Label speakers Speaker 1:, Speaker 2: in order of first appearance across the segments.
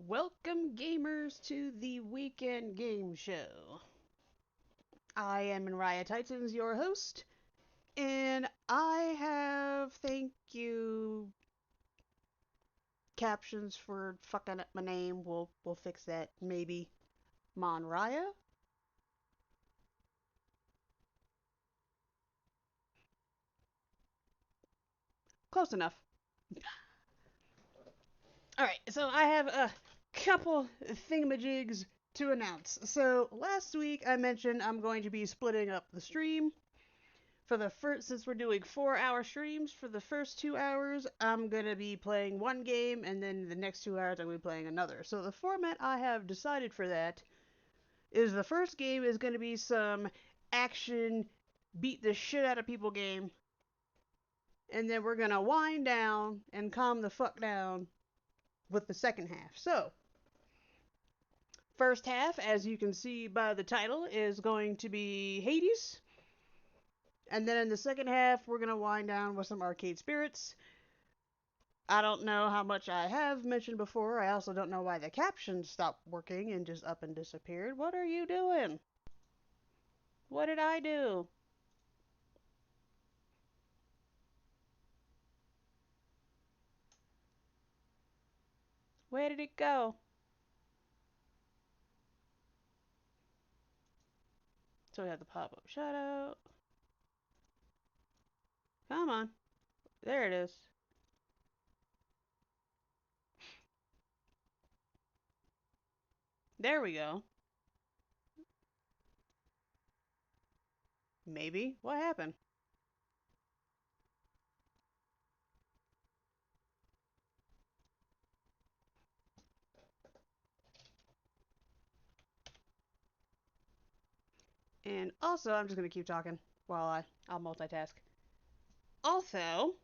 Speaker 1: Welcome, gamers, to the weekend game show. I am MonriaTitans, your host, and I have thank you captions for fucking up my name. We'll fix that maybe. Monria. Close enough. All right, so I have a couple thingamajigs to announce. So last week I mentioned I'm going to be splitting up the stream. For the first, since we're doing 4-hour streams, for the first 2 hours, I'm going to be playing one game, and then the next 2 hours, I'm going to be playing another. So the format I have decided for that is the first game is going to be some action, beat the shit out of people game, and then we're going to wind down and calm the fuck down with the second half. So, first half, as you can see by the title, is going to be Hades. And then in the second half, we're going to wind down with some arcade spirits. I don't know how much I have mentioned before. I also don't know why the captions stopped working and just up and disappeared. What are you doing? What did I do? Where did it go? So we have the pop-up shout out. Come on. There it is. There we go. Maybe. What happened? And also, I'm just going to keep talking while I'll multitask. Also,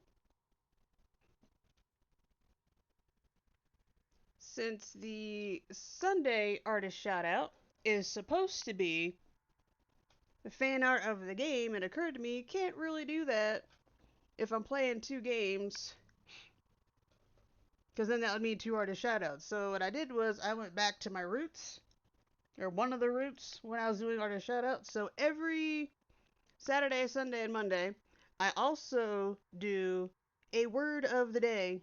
Speaker 1: since the Sunday artist shout out is supposed to be the fan art of the game, it occurred to me can't really do that if I'm playing two games, because then that would mean two artist shoutouts. So what I did was I went back to my roots, or one of the roots, when I was doing artist shoutouts. So every Saturday, Sunday, and Monday, I also do a word of the day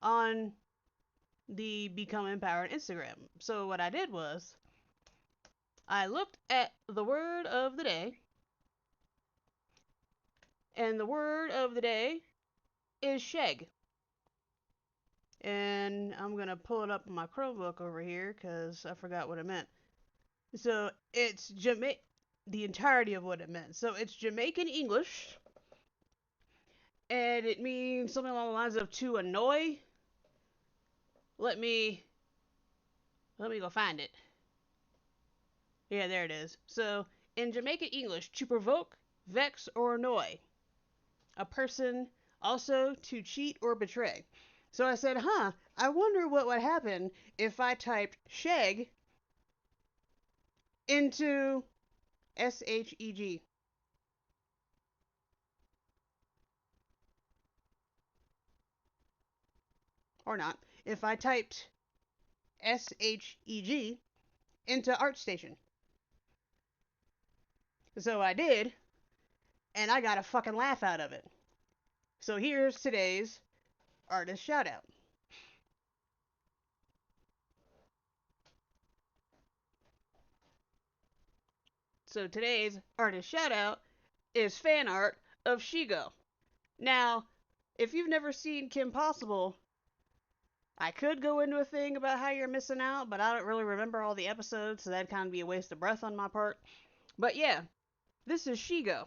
Speaker 1: on the Become Empowered Instagram. So what I did was I looked at the word of the day, and the word of the day is shag. And I'm going to pull it up on my Chromebook over here because I forgot what it meant. So it's the entirety of what it meant. So it's Jamaican English, and it means something along the lines of to annoy. Let me go find it. Yeah, there it is. So in Jamaican English, to provoke, vex, or annoy a person, also to cheat or betray. So I said, I wonder what would happen if I typed shag into SHEG. Or not. If I typed SHEG into ArtStation. So I did, and I got a fucking laugh out of it. So here's today's artist shout out. So today's artist shout out is fan art of Shigo. Now, if you've never seen Kim Possible, I could go into a thing about how you're missing out, but I don't really remember all the episodes, so that'd kind of be a waste of breath on my part. But yeah, this is Shigo.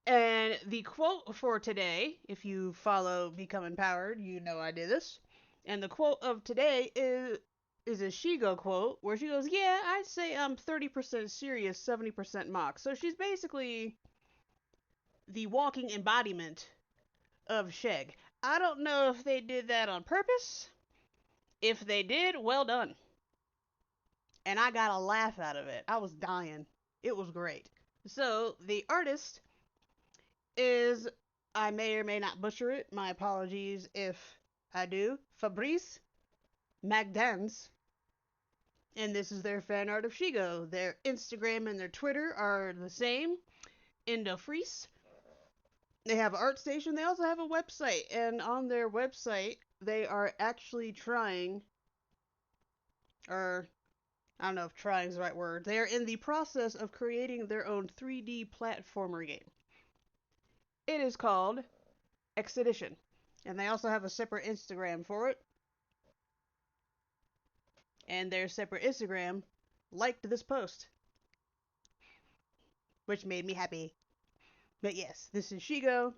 Speaker 1: And the quote for today, if you follow Become Empowered, you know I did this. And the quote of today is a Shigo quote where she goes, "Yeah, I'd say I'm 30% serious, 70% mock." So she's basically the walking embodiment of Sheg. I don't know if they did that on purpose. If they did, well done. And I got a laugh out of it. I was dying. It was great. So the artist is, I may or may not butcher it. My apologies if I do Fabrice, Magdanz, and this is their fan art of Shigo. Their Instagram and their Twitter are the same, Indofreeze. They have ArtStation. They also have a website, and on their website, they are actually trying, or I don't know if trying is the right word. They are in the process of creating their own 3D platformer game. It is called Expedition, and they also have a separate Instagram for it. And their separate Instagram liked this post, which made me happy. But yes, this is Shigo.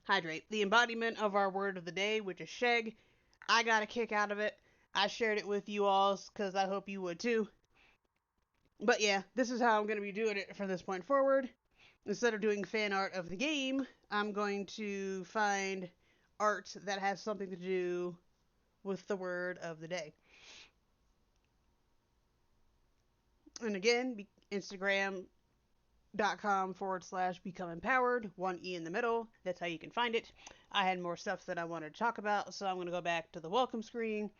Speaker 1: Hydrate, the embodiment of our word of the day, which is sheg. I got a kick out of it. I shared it with you all because I hope you would too. But yeah, this is how I'm going to be doing it from this point forward. Instead of doing fan art of the game, I'm going to find art that has something to do with the word of the day. And again, Instagram.com/become empowered, one E in the middle. That's how you can find it. I had more stuff that I wanted to talk about, so I'm going to go back to the welcome screen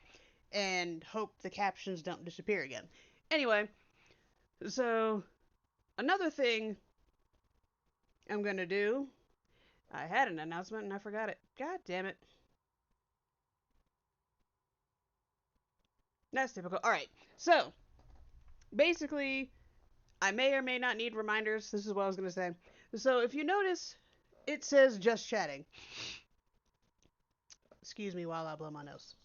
Speaker 1: and hope the captions don't disappear again. Anyway, so another thing I'm going to do, I had an announcement and I forgot it. God damn it. That's typical. Alright, so basically, I may or may not need reminders. This is what I was going to say. So if you notice, it says just chatting. Excuse me while I blow my nose.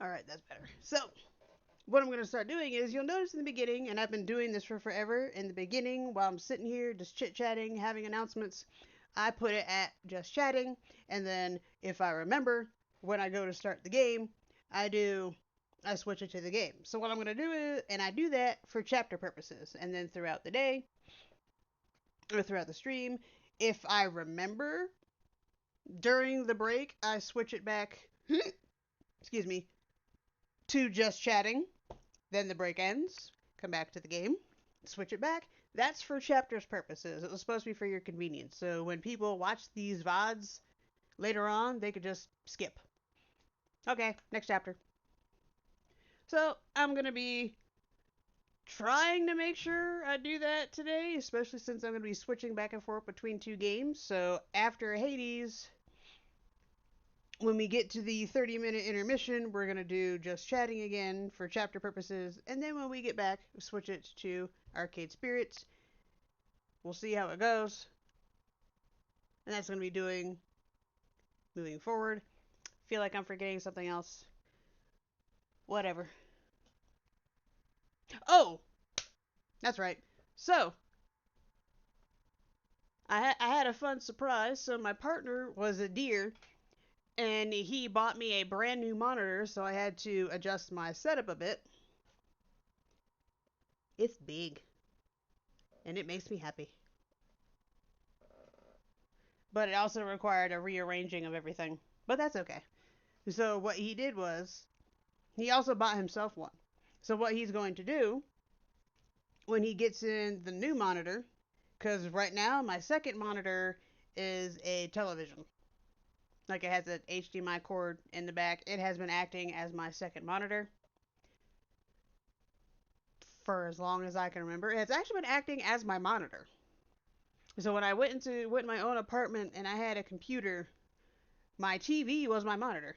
Speaker 1: Alright, that's better. So, what I'm going to start doing is you'll notice in the beginning, and I've been doing this for forever, in the beginning, while I'm sitting here just chit chatting, having announcements, I put it at just chatting, and then if I remember when I go to start the game, I switch it to the game. So what I'm going to do is, and I do that for chapter purposes, and then throughout the day, or throughout the stream, if I remember during the break, I switch it back, excuse me, to just chatting. Then the break ends, come back to the game, switch it back. That's for chapters purposes. It was supposed to be for your convenience. So when people watch these VODs later on, they could just skip. Okay, next chapter. So I'm going to be trying to make sure I do that today, especially since I'm going to be switching back and forth between two games. So after Hades, when we get to the 30-minute intermission, we're going to do just chatting again for chapter purposes. And then when we get back, we'll switch it to Arcade Spirits. We'll see how it goes. And that's going to be doing moving forward. Feel like I'm forgetting something else. Whatever. Oh! That's right. So, I had a fun surprise. So my partner was a deer, and he bought me a brand new monitor, so I had to adjust my setup a bit. It's big, and it makes me happy. But it also required a rearranging of everything. But that's okay. So what he did was, he also bought himself one. So what he's going to do, when he gets in the new monitor, because right now my second monitor is a television. Like it has an HDMI cord in the back. It has been acting as my second monitor for as long as I can remember. It's actually been acting as my monitor. So when I went in my own apartment and I had a computer, my TV was my monitor.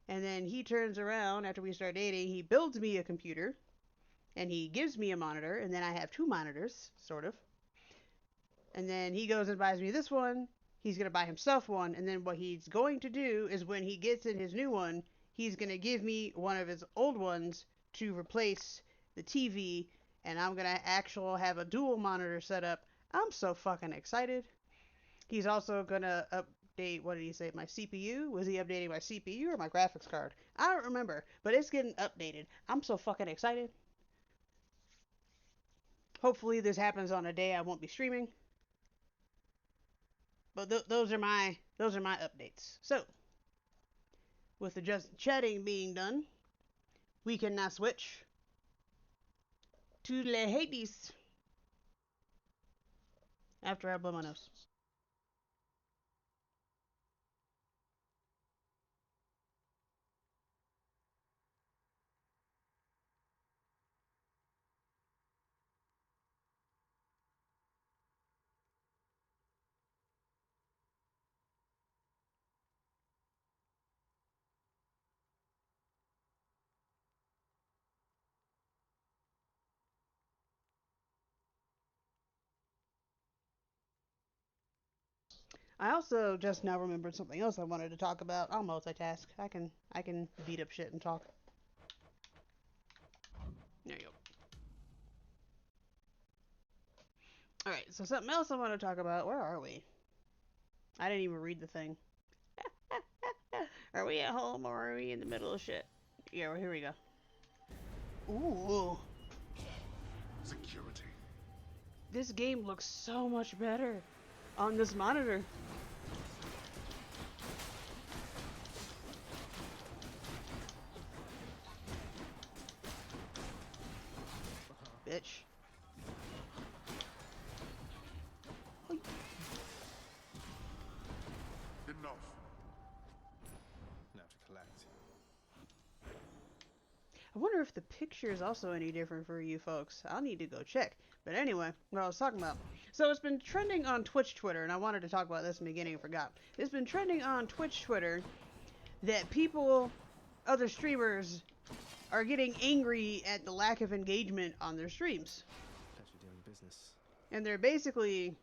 Speaker 1: And then he turns around after we start dating, he builds me a computer and he gives me a monitor, and then I have two monitors, sort of. And then he goes and buys me this one. He's going to buy himself one, and then what he's going to do is when he gets in his new one, he's going to give me one of his old ones to replace the TV, and I'm going to actually have a dual monitor set up I'm so fucking excited. He's also gonna update, what did he say, my CPU? Was he updating my CPU or my graphics card? I don't remember, but it's getting updated. I'm so fucking excited. Hopefully this happens on a day I won't be streaming. But those are my updates. So, with the just chatting being done, we can now switch to Le Hades after I blow my nose. I also just now remembered something else I wanted to talk about. I'll multitask. I can beat up shit and talk. There you go. All right. So something else I want to talk about. Where are we? I didn't even read the thing. Are we at home or are we in the middle of shit? Yeah. Well, here we go. Ooh.
Speaker 2: Security.
Speaker 1: This game looks so much better on this monitor. Bitch.
Speaker 2: Enough.
Speaker 3: Now to collect.
Speaker 1: I wonder if the picture is also any different for you folks. I'll need to go check. But anyway, what I was talking about. So it's been trending on Twitch Twitter, and I wanted to talk about this in the beginning and forgot. It's been trending on Twitch Twitter that people, other streamers, are getting angry at the lack of engagement on their streams.
Speaker 3: Pleasure doing business.
Speaker 1: And they're basically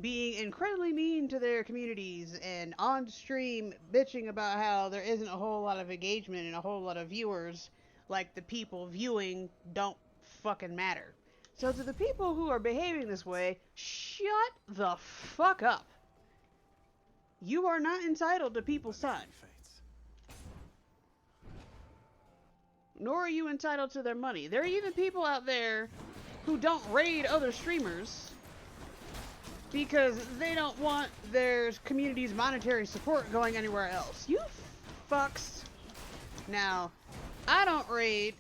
Speaker 1: being incredibly mean to their communities and on stream bitching about how there isn't a whole lot of engagement and a whole lot of viewers, like the people viewing don't fucking matter. So to the people who are behaving this way, shut the fuck up. You are not entitled to people's time. Nor are you entitled to their money. There are even people out there who don't raid other streamers because they don't want their community's monetary support going anywhere else. You fucks. Now, I don't raid.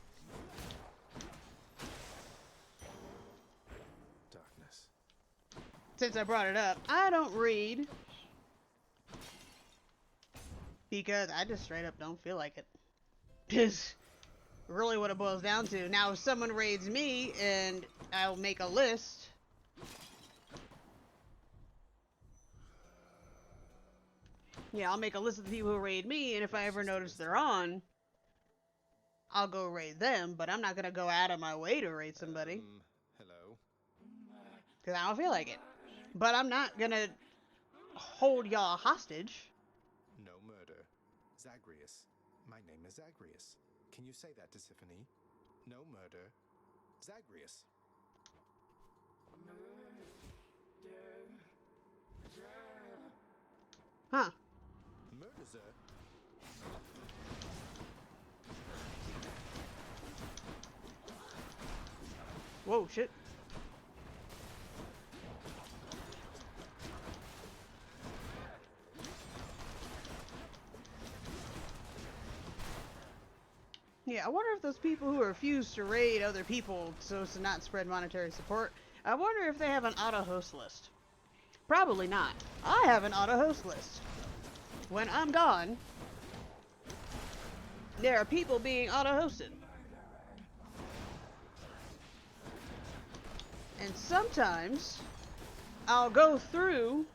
Speaker 3: Darkness.
Speaker 1: Since I brought it up, I don't raid because I just straight up don't feel like it. Is really what it boils down to. Now, if someone raids me and I'll make a list. Yeah, I'll make a list of the people who raid me, and if I ever notice they're on, I'll go raid them, but I'm not gonna go out of my way to raid somebody.
Speaker 3: Hello.
Speaker 1: Because I don't feel like it. But I'm not gonna hold y'all hostage.
Speaker 3: No murder. Zagreus. My name is Zagreus. Can you say that to Tiffany? No murder. Zagreus.
Speaker 1: Huh.
Speaker 3: Murder, sir.
Speaker 1: Whoa, shit. Yeah, I wonder if those people who refuse to raid other people so as to not spread monetary support, I wonder if they have an auto-host list. Probably not. I have an auto-host list. When I'm gone, there are people being auto-hosted. And sometimes, I'll go through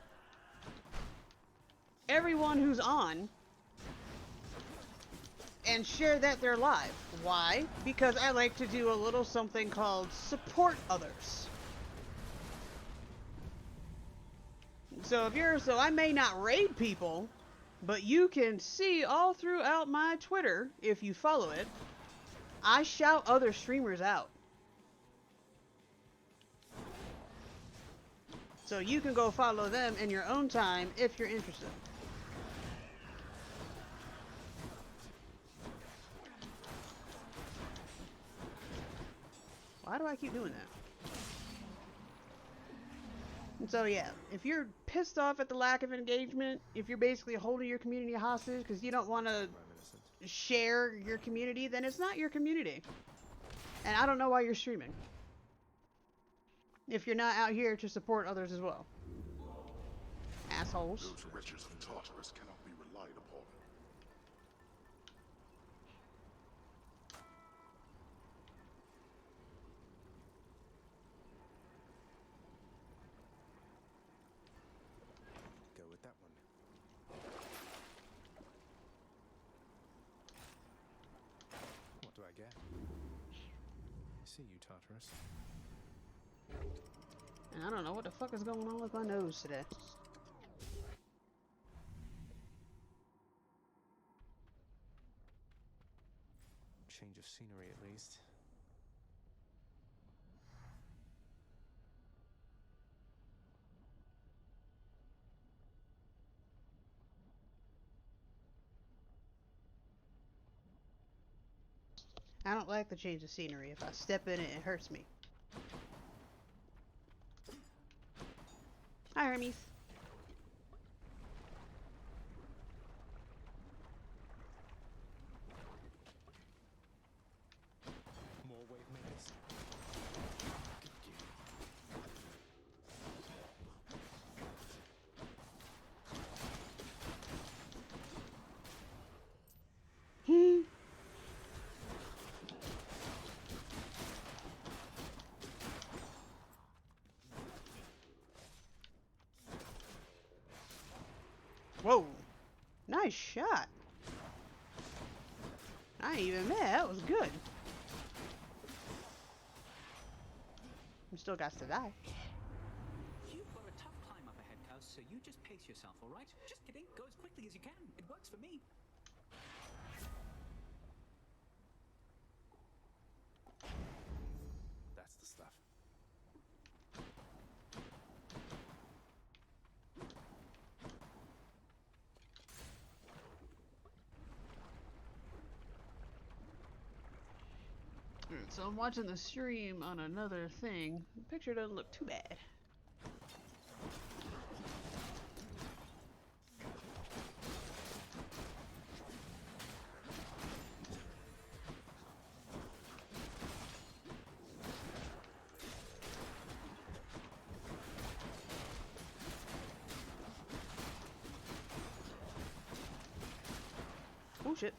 Speaker 1: everyone who's on and share that they're live. Why? Because I like to do a little something called support others. So I may not raid people, but you can see all throughout my Twitter, if you follow it, I shout other streamers out. So you can go follow them in your own time if you're interested. Why do I keep doing that? And so yeah, if you're pissed off at the lack of engagement, if you're basically holding your community hostage because you don't want to share your community, then it's not your community. And I don't know why you're streaming if you're not out here to support others as well. Assholes.
Speaker 2: Those wretches of Tartarus cannot be relied upon.
Speaker 3: Go with that one. What do I get? See you, Tartarus.
Speaker 1: And I don't know what the fuck is going on with my nose today.
Speaker 3: Change of scenery, at least.
Speaker 1: I don't like the change of scenery. If I step in it, it hurts me. Hi, Hermes.
Speaker 3: More wave makers.
Speaker 1: Whoa. Nice shot. I ain't even mad. That was good. I'm still got to die.
Speaker 4: You've got a tough climb up ahead, Cuz, so you just pace yourself, alright? Just kidding. Go as quickly as you can. It works for me.
Speaker 3: That's the stuff.
Speaker 1: So I'm watching the stream on another thing. The picture doesn't look too bad. Oh shit.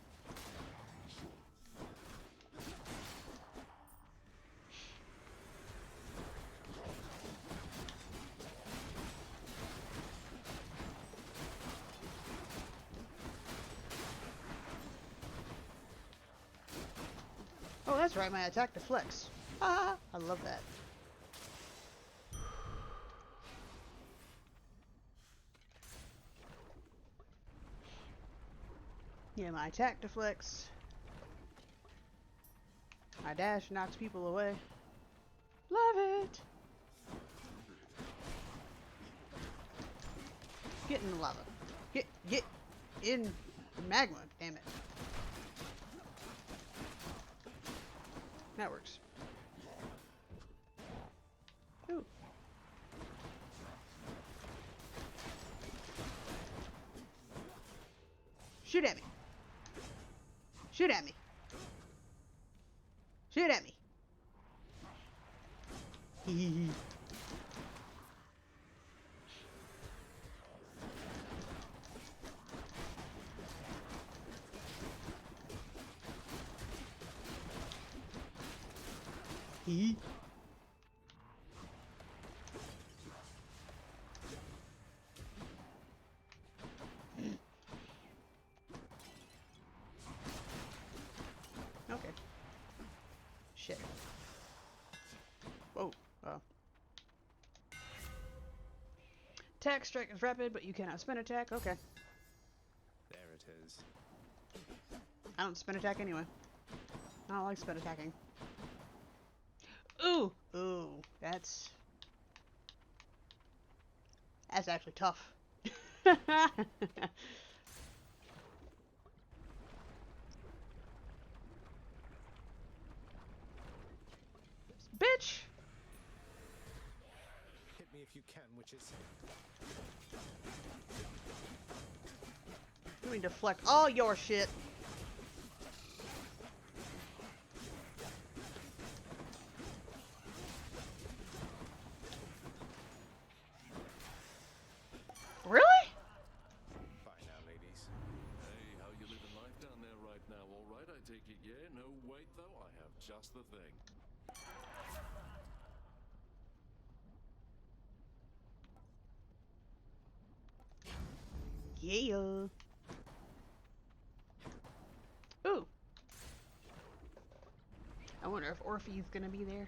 Speaker 1: Oh, that's right, my attack deflects. Ah, I love that. Yeah, my attack deflects. My dash knocks people away. Love it! Get in the lava. Get in the magma, damn it. That works. Ooh. Shoot at me. Shoot at me. Shoot at me. Hee hee hee. Hee. Okay. Shit. Whoa. Oh. Attack strike is rapid, but you cannot spin attack. Okay.
Speaker 3: There it is.
Speaker 1: I don't spin attack anyway. I don't like spin attacking. Ooh! Ooh, that's... That's actually tough. Bitch!
Speaker 3: Hit me if you can, witches.
Speaker 1: Let me deflect all your shit. Really?
Speaker 3: Bye now, ladies.
Speaker 2: Hey, how you living life down there right now? All right, I take it, yeah? No, wait, though, I have just the thing.
Speaker 1: Yeah. Ooh. I wonder if Orphe's gonna be there.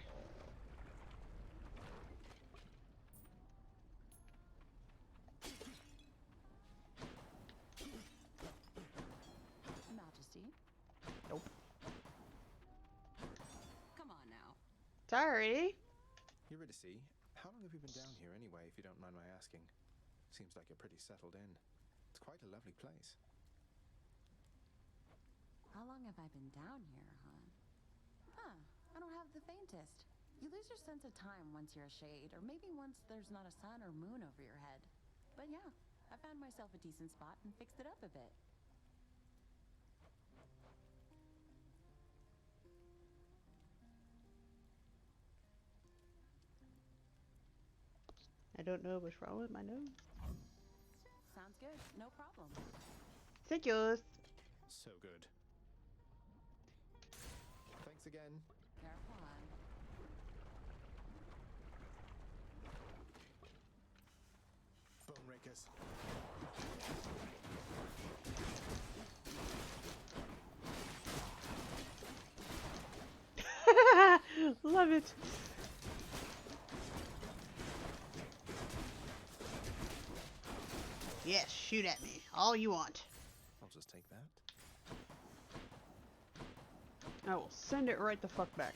Speaker 5: Majesty.
Speaker 1: Nope.
Speaker 5: Come on now.
Speaker 1: Sorry.
Speaker 3: Eurydice, how long have you been down here anyway, if you don't mind my asking? Seems like you're pretty settled in. It's quite a lovely place.
Speaker 5: How long have I been down here, huh? Huh, I don't have the faintest. You lose your sense of time once you're a shade, or maybe once there's not a sun or moon over your head. But yeah, I found myself a decent spot and fixed it up a bit.
Speaker 1: I don't know what's wrong with my nose.
Speaker 5: Sounds good, no problem.
Speaker 1: Thank you.
Speaker 3: So good. Thanks again.
Speaker 5: Careful on.
Speaker 3: Bone rakers.
Speaker 1: Love it. Yes, shoot at me. All you want.
Speaker 3: I'll just take that.
Speaker 1: I will send it right the fuck back.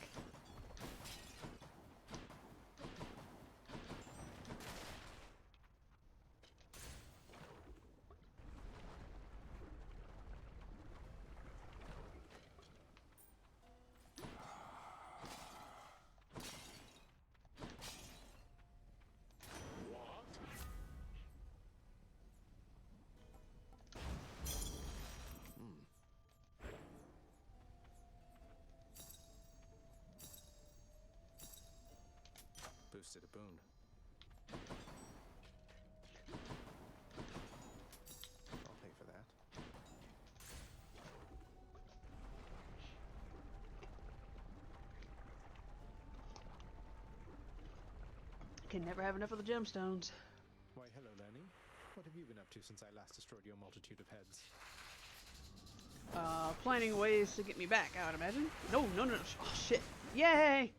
Speaker 3: Boosted a boon. I'll pay for that.
Speaker 1: Can never have enough of the gemstones.
Speaker 3: Why, hello, Lenny. What have you been up to since I last destroyed your multitude of heads?
Speaker 1: Planning ways to get me back, I would imagine. No, no, no, no. Oh, shit. Yay!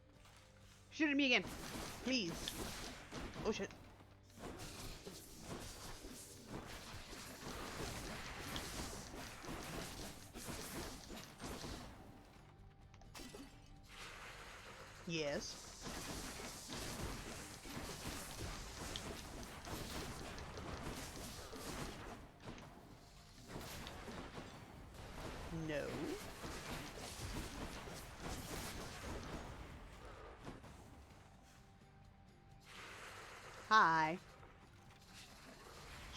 Speaker 1: Shoot at me again. Please. Oh, shit. Yes. No. Hi.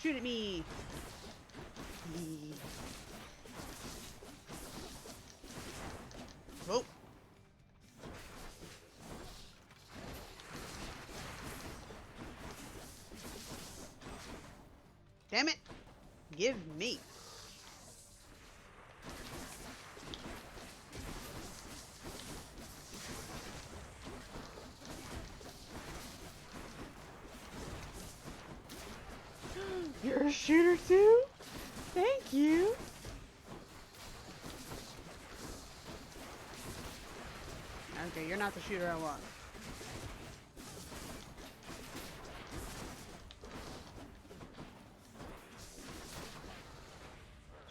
Speaker 1: Shoot at me. Oh. Damn it. Give me. You're a shooter too? Thank you. Okay, you're not the shooter I want.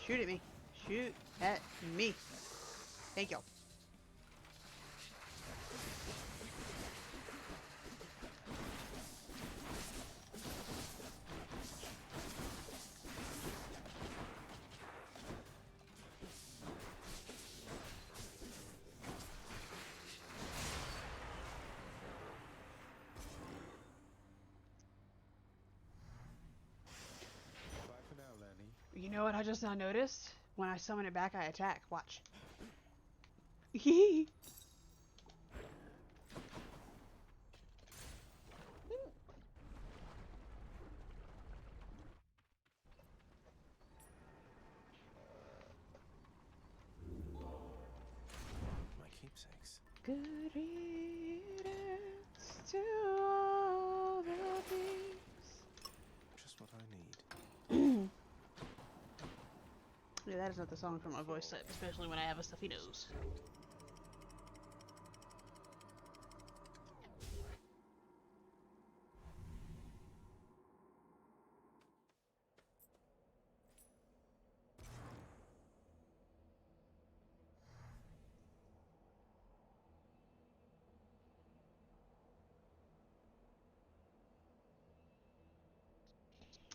Speaker 1: Shoot at me. Shoot at me. Thank you. You know what I just now noticed? When I summon it back, I attack. Watch. Hee.
Speaker 3: My keepsakes.
Speaker 1: Good riddance to all the things.
Speaker 3: Just what I need.
Speaker 1: Yeah, that is not the song for my voice set, especially when I have a stuffy nose.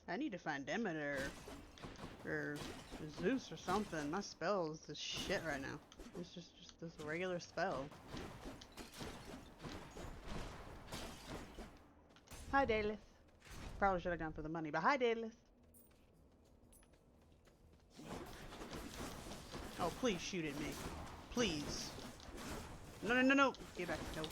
Speaker 1: I need to find Demeter or Zeus or something. My spells is shit right now. It's just this regular spell. Hi, Daleth. Probably should have gone for the money, but hi, Daleth. Oh, please shoot at me. Please. No, no, no, no. Get back. No.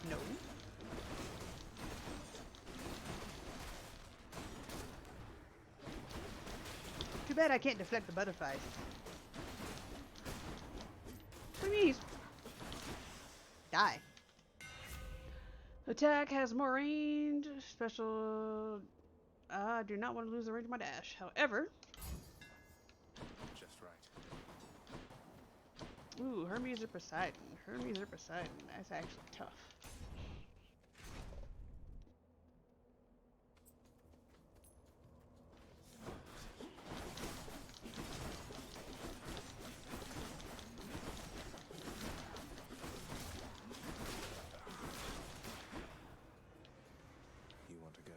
Speaker 1: No. Too bad I can't deflect the butterflies. Please. Die. Attack has more range. Special. I do not want to lose the range of my dash. However.
Speaker 3: Just right.
Speaker 1: Ooh, Hermes or Poseidon. Hermes or Poseidon. That's actually tough.
Speaker 3: You want to go?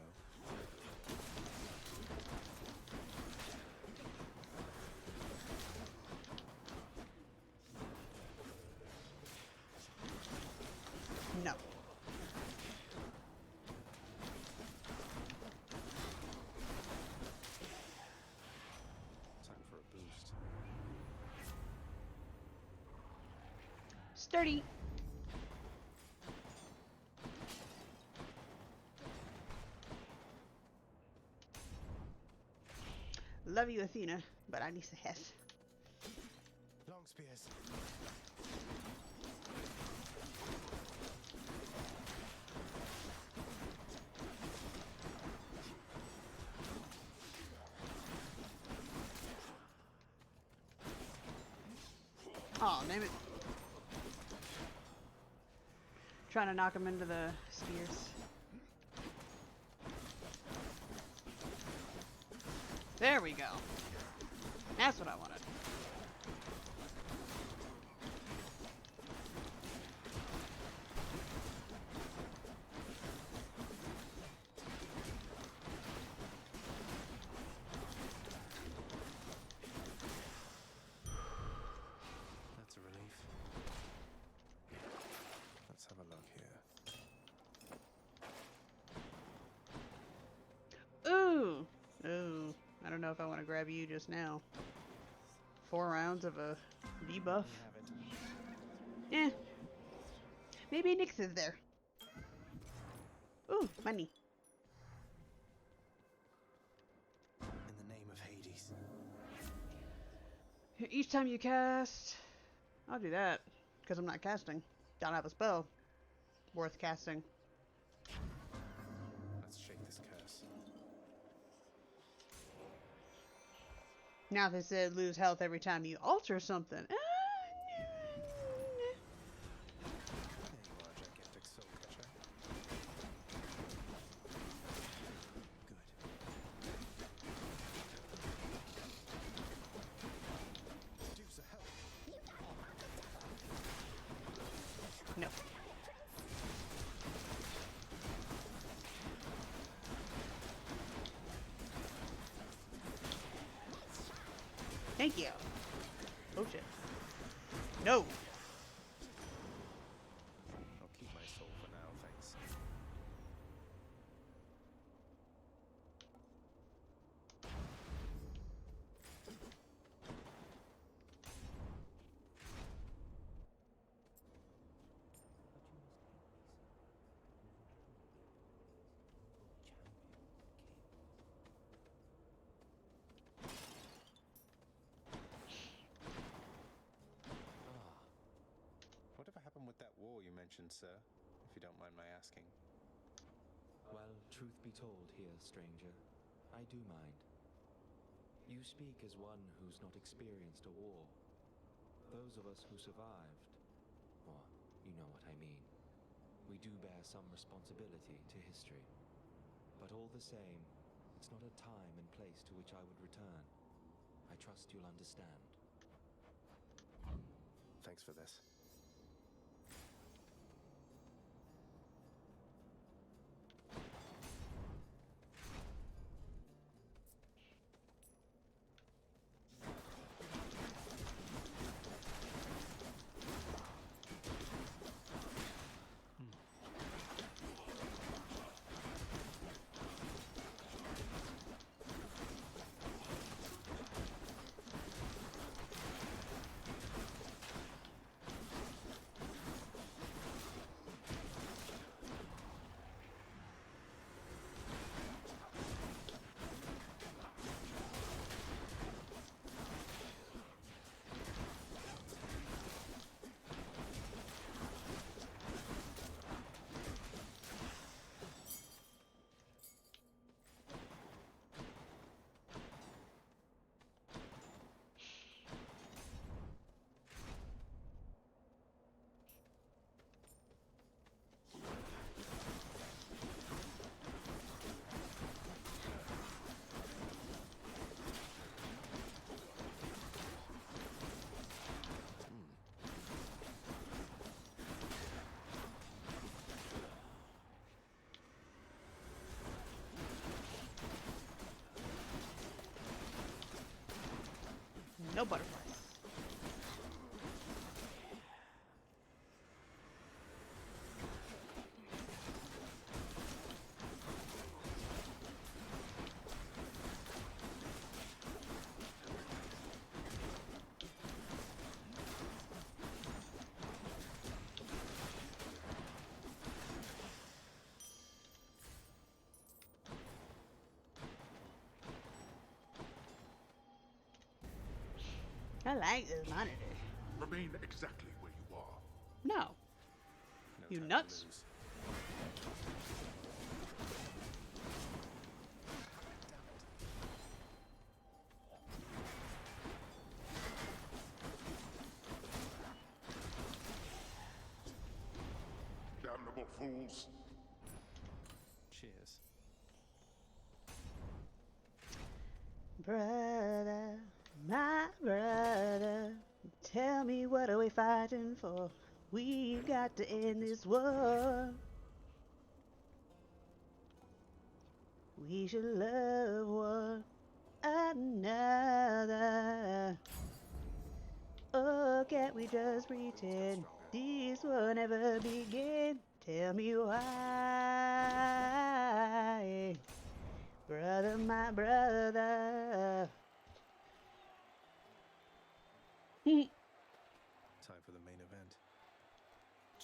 Speaker 1: No.
Speaker 3: Time for a boost.
Speaker 1: Sturdy. Love you, Athena, but I need to hit.
Speaker 3: Long spears.
Speaker 1: Oh, damn it. Trying to knock him into the spears. There we go. That's what I wanted.
Speaker 3: That's a relief. Let's have a look here.
Speaker 1: Ooh. Ooh. I don't know if I want to grab you just now. 4 rounds of a debuff.
Speaker 3: You have it.
Speaker 1: Eh. Maybe Nyx is there. Ooh, money.
Speaker 3: In the name of Hades.
Speaker 1: Each time you cast... I'll do that. Because I'm not casting. Don't have a spell worth casting.
Speaker 3: Let's shake this curse.
Speaker 1: Now if it said lose health every time you alter something.
Speaker 3: There you are, gigantic soul catcher. Good. Deuce of help.
Speaker 1: No. Thank you. Oh shit. No.
Speaker 3: I'll keep my soul for now, thanks. Whatever happened with that war you mentioned, sir? If you don't mind my asking.
Speaker 6: Well, truth be told here, stranger, I do mind. You speak as one who's not experienced a war. Those of us who survived, or you know what I mean, we do bear some responsibility to history. But all the same, it's not a time and place to which I would return. I trust you'll understand.
Speaker 3: Thanks for this.
Speaker 1: No butterflies. I like this monitor.
Speaker 7: Remain exactly where you are.
Speaker 1: No.
Speaker 3: No
Speaker 1: You
Speaker 3: time to
Speaker 1: nuts?
Speaker 3: lose.
Speaker 7: Damnable fools.
Speaker 3: Cheers.
Speaker 1: Brother, my brother, tell me what are we fighting for? We've got to end this war. We should love one another. Oh, can't we just pretend this will never begin? Tell me why, brother, my brother.
Speaker 3: Time for the main event.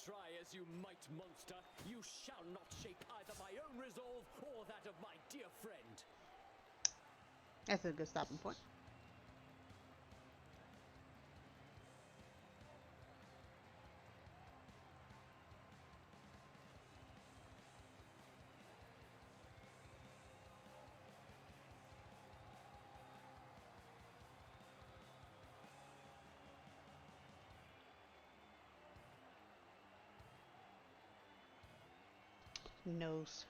Speaker 8: Try as you might, monster, you shall not shake either my own resolve or that of my dear friend.
Speaker 1: That's a good stopping point. Nose.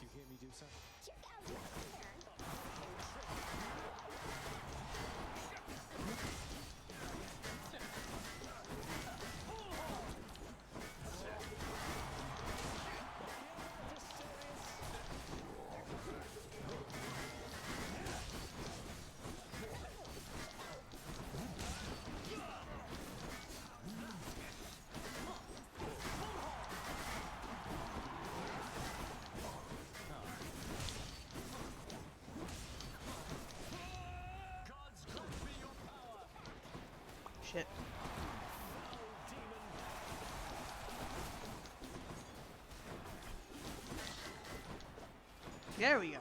Speaker 3: You hear me do so?
Speaker 1: shit. There we go.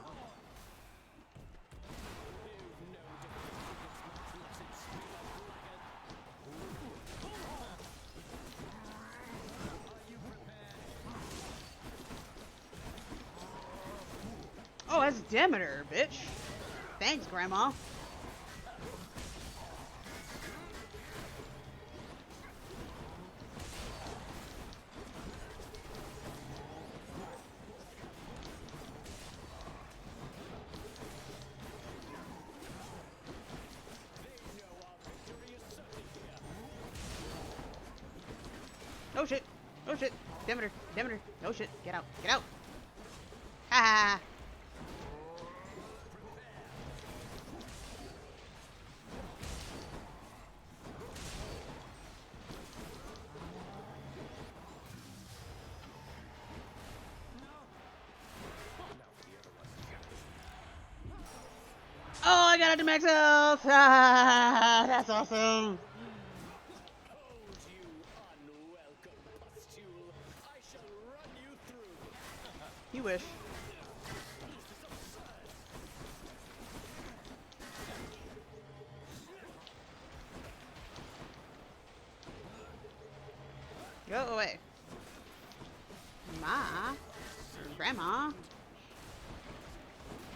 Speaker 1: Oh, that's Demeter, bitch. Thanks, Grandma. Oh shit! Oh shit! Demeter! Demeter! Oh shit! Get out! Get out! Ha ha! Oh, I got it to max health! Ah, that's awesome! You wish. Go away. Ma. Grandma.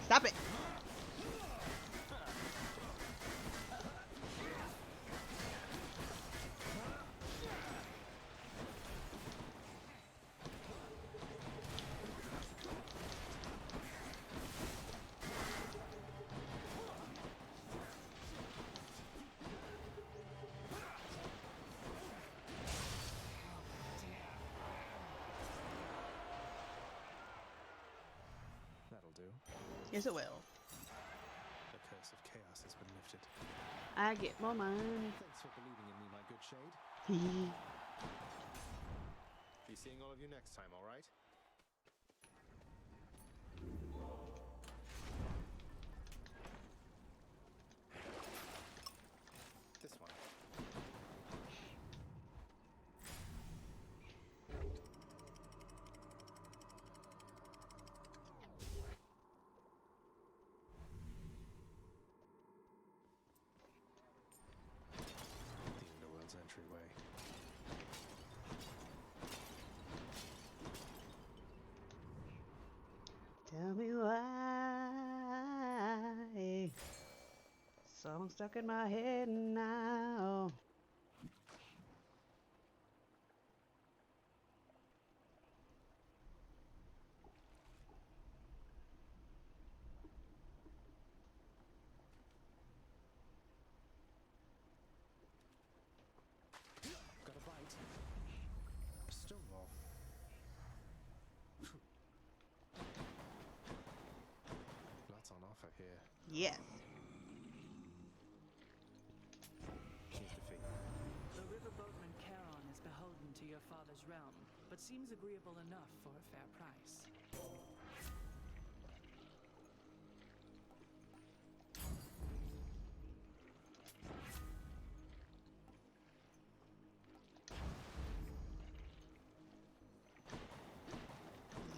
Speaker 1: Stop it.
Speaker 3: That'll do.
Speaker 1: Yes, it will.
Speaker 3: The curse of chaos has been lifted.
Speaker 1: I get more money.
Speaker 3: Thanks for believing in me, my good shade. Be seeing all of you next time, all right? This one. The underworld's entryway.
Speaker 1: Tell me why. Song stuck in my head now.
Speaker 3: Got a bite. Stonewall. Lots on offer here.
Speaker 1: Yes.
Speaker 3: Here's the fee.
Speaker 9: The riverboatman Charon is beholden to your father's realm, but seems agreeable enough for a fair price.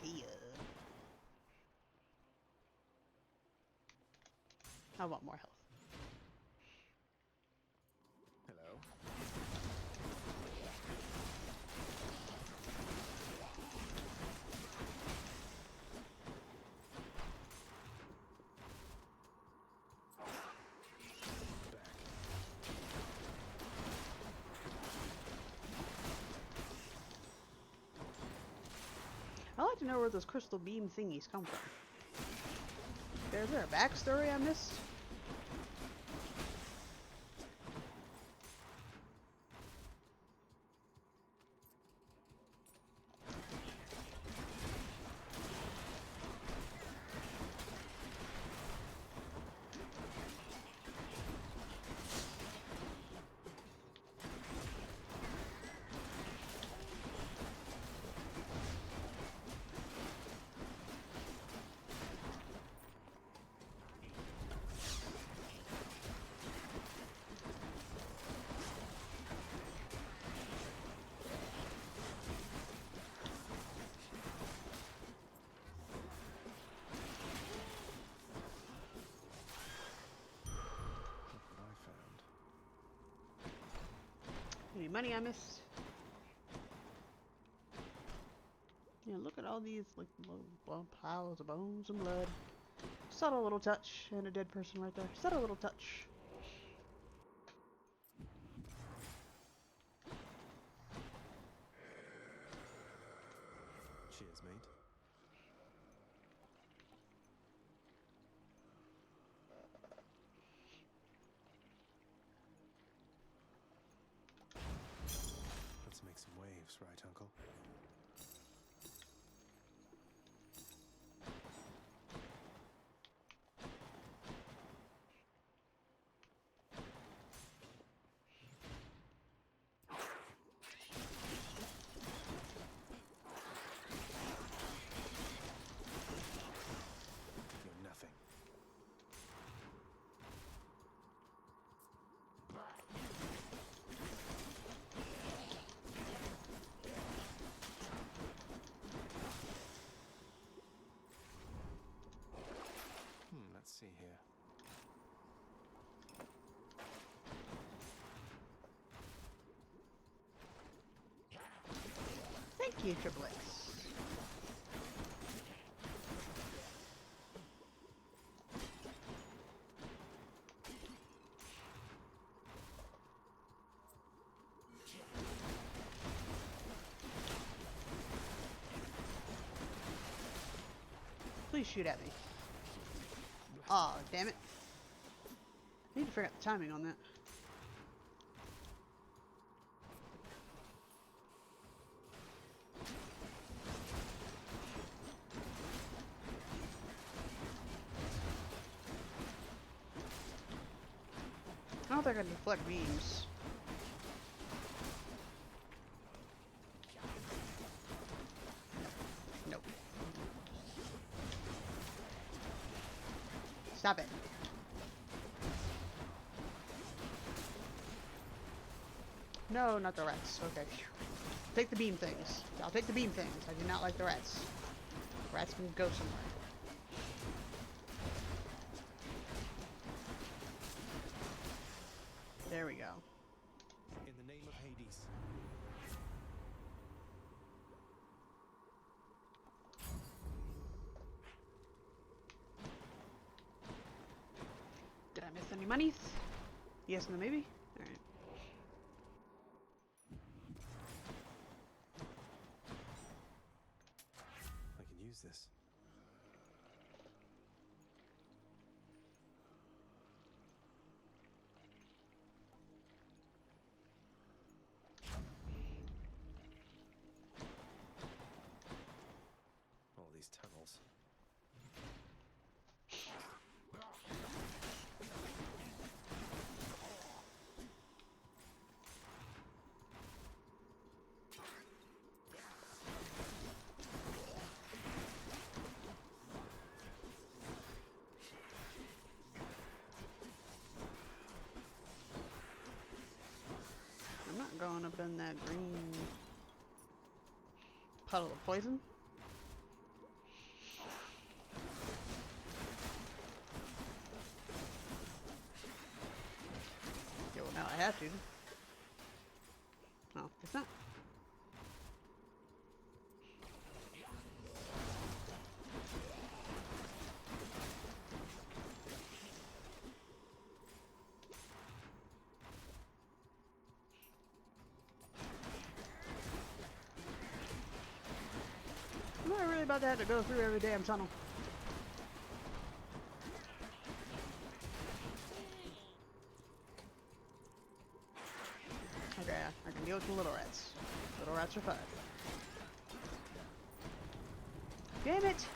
Speaker 1: Yeah. I want more health.
Speaker 3: Hello.
Speaker 1: I'd like to know where those crystal beam thingies come from. Is there a backstory I missed? money I missed? Yeah, look at all these like little piles of bones and blood. Subtle little touch, and a dead person right there. Subtle little touch.
Speaker 3: Cheers, mate. Let's make some waves, right, Uncle? You're nothing. Let's see here.
Speaker 1: Thank you, Triple X. Please shoot at me. Aw, damn it. I need to figure out the timing on that. I don't think I can deflect beams. Nope. Stop it. No, not the rats. Okay. Take the beam things. I'll take the beam things. I do not like the rats. Rats can go somewhere. There we go.
Speaker 3: In the name of Hades.
Speaker 1: Did I miss any monies? Yes, no, maybe? Alright.
Speaker 3: I can use this. All these tunnels.
Speaker 1: I'm not going up in that green puddle of poison. Yeah, well, now I have to. Oh, guess not. Am I really about to have to go through every damn tunnel? Okay, I can deal with the little rats. Little rats are fine. Damn it!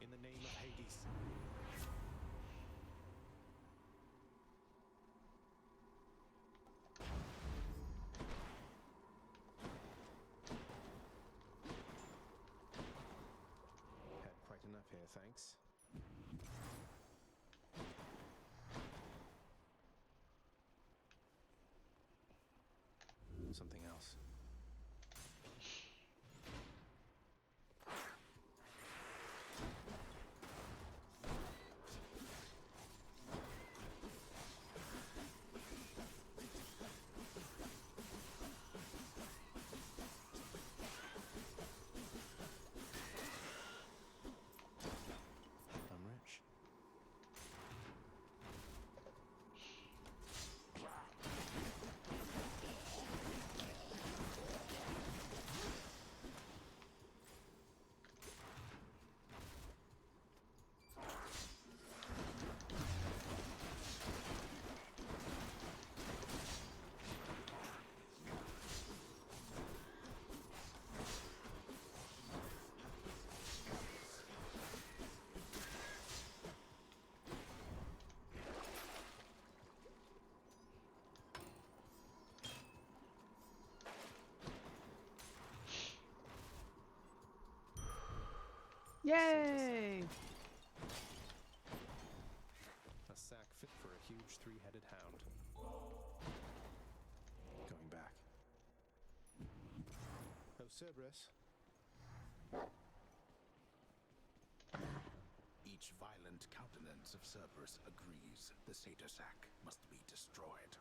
Speaker 3: In the name of Hades. Had quite enough here, thanks. something else. I'm rich.
Speaker 1: Yay!
Speaker 3: A sack fit for a huge three-headed hound. Going back. Oh, Cerberus.
Speaker 7: Each violent countenance of Cerberus agrees the satyr sack must be destroyed.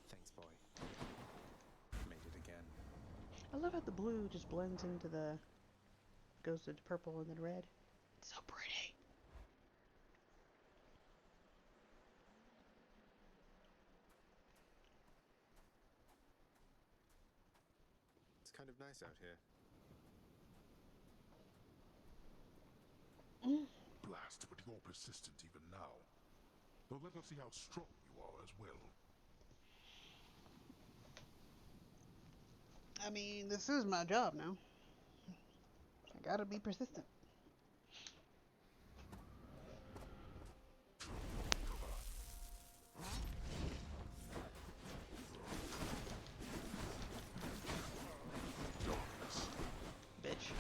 Speaker 3: Thanks, boy. Made it again.
Speaker 1: I love how the blue just blends into the... goes into purple and then red. It's so pretty.
Speaker 3: It's kind of nice out here.
Speaker 7: Blast, but you're persistent even now. Though let us see how strong you are as well.
Speaker 1: I mean, this is my job now. I gotta be persistent. Bitch.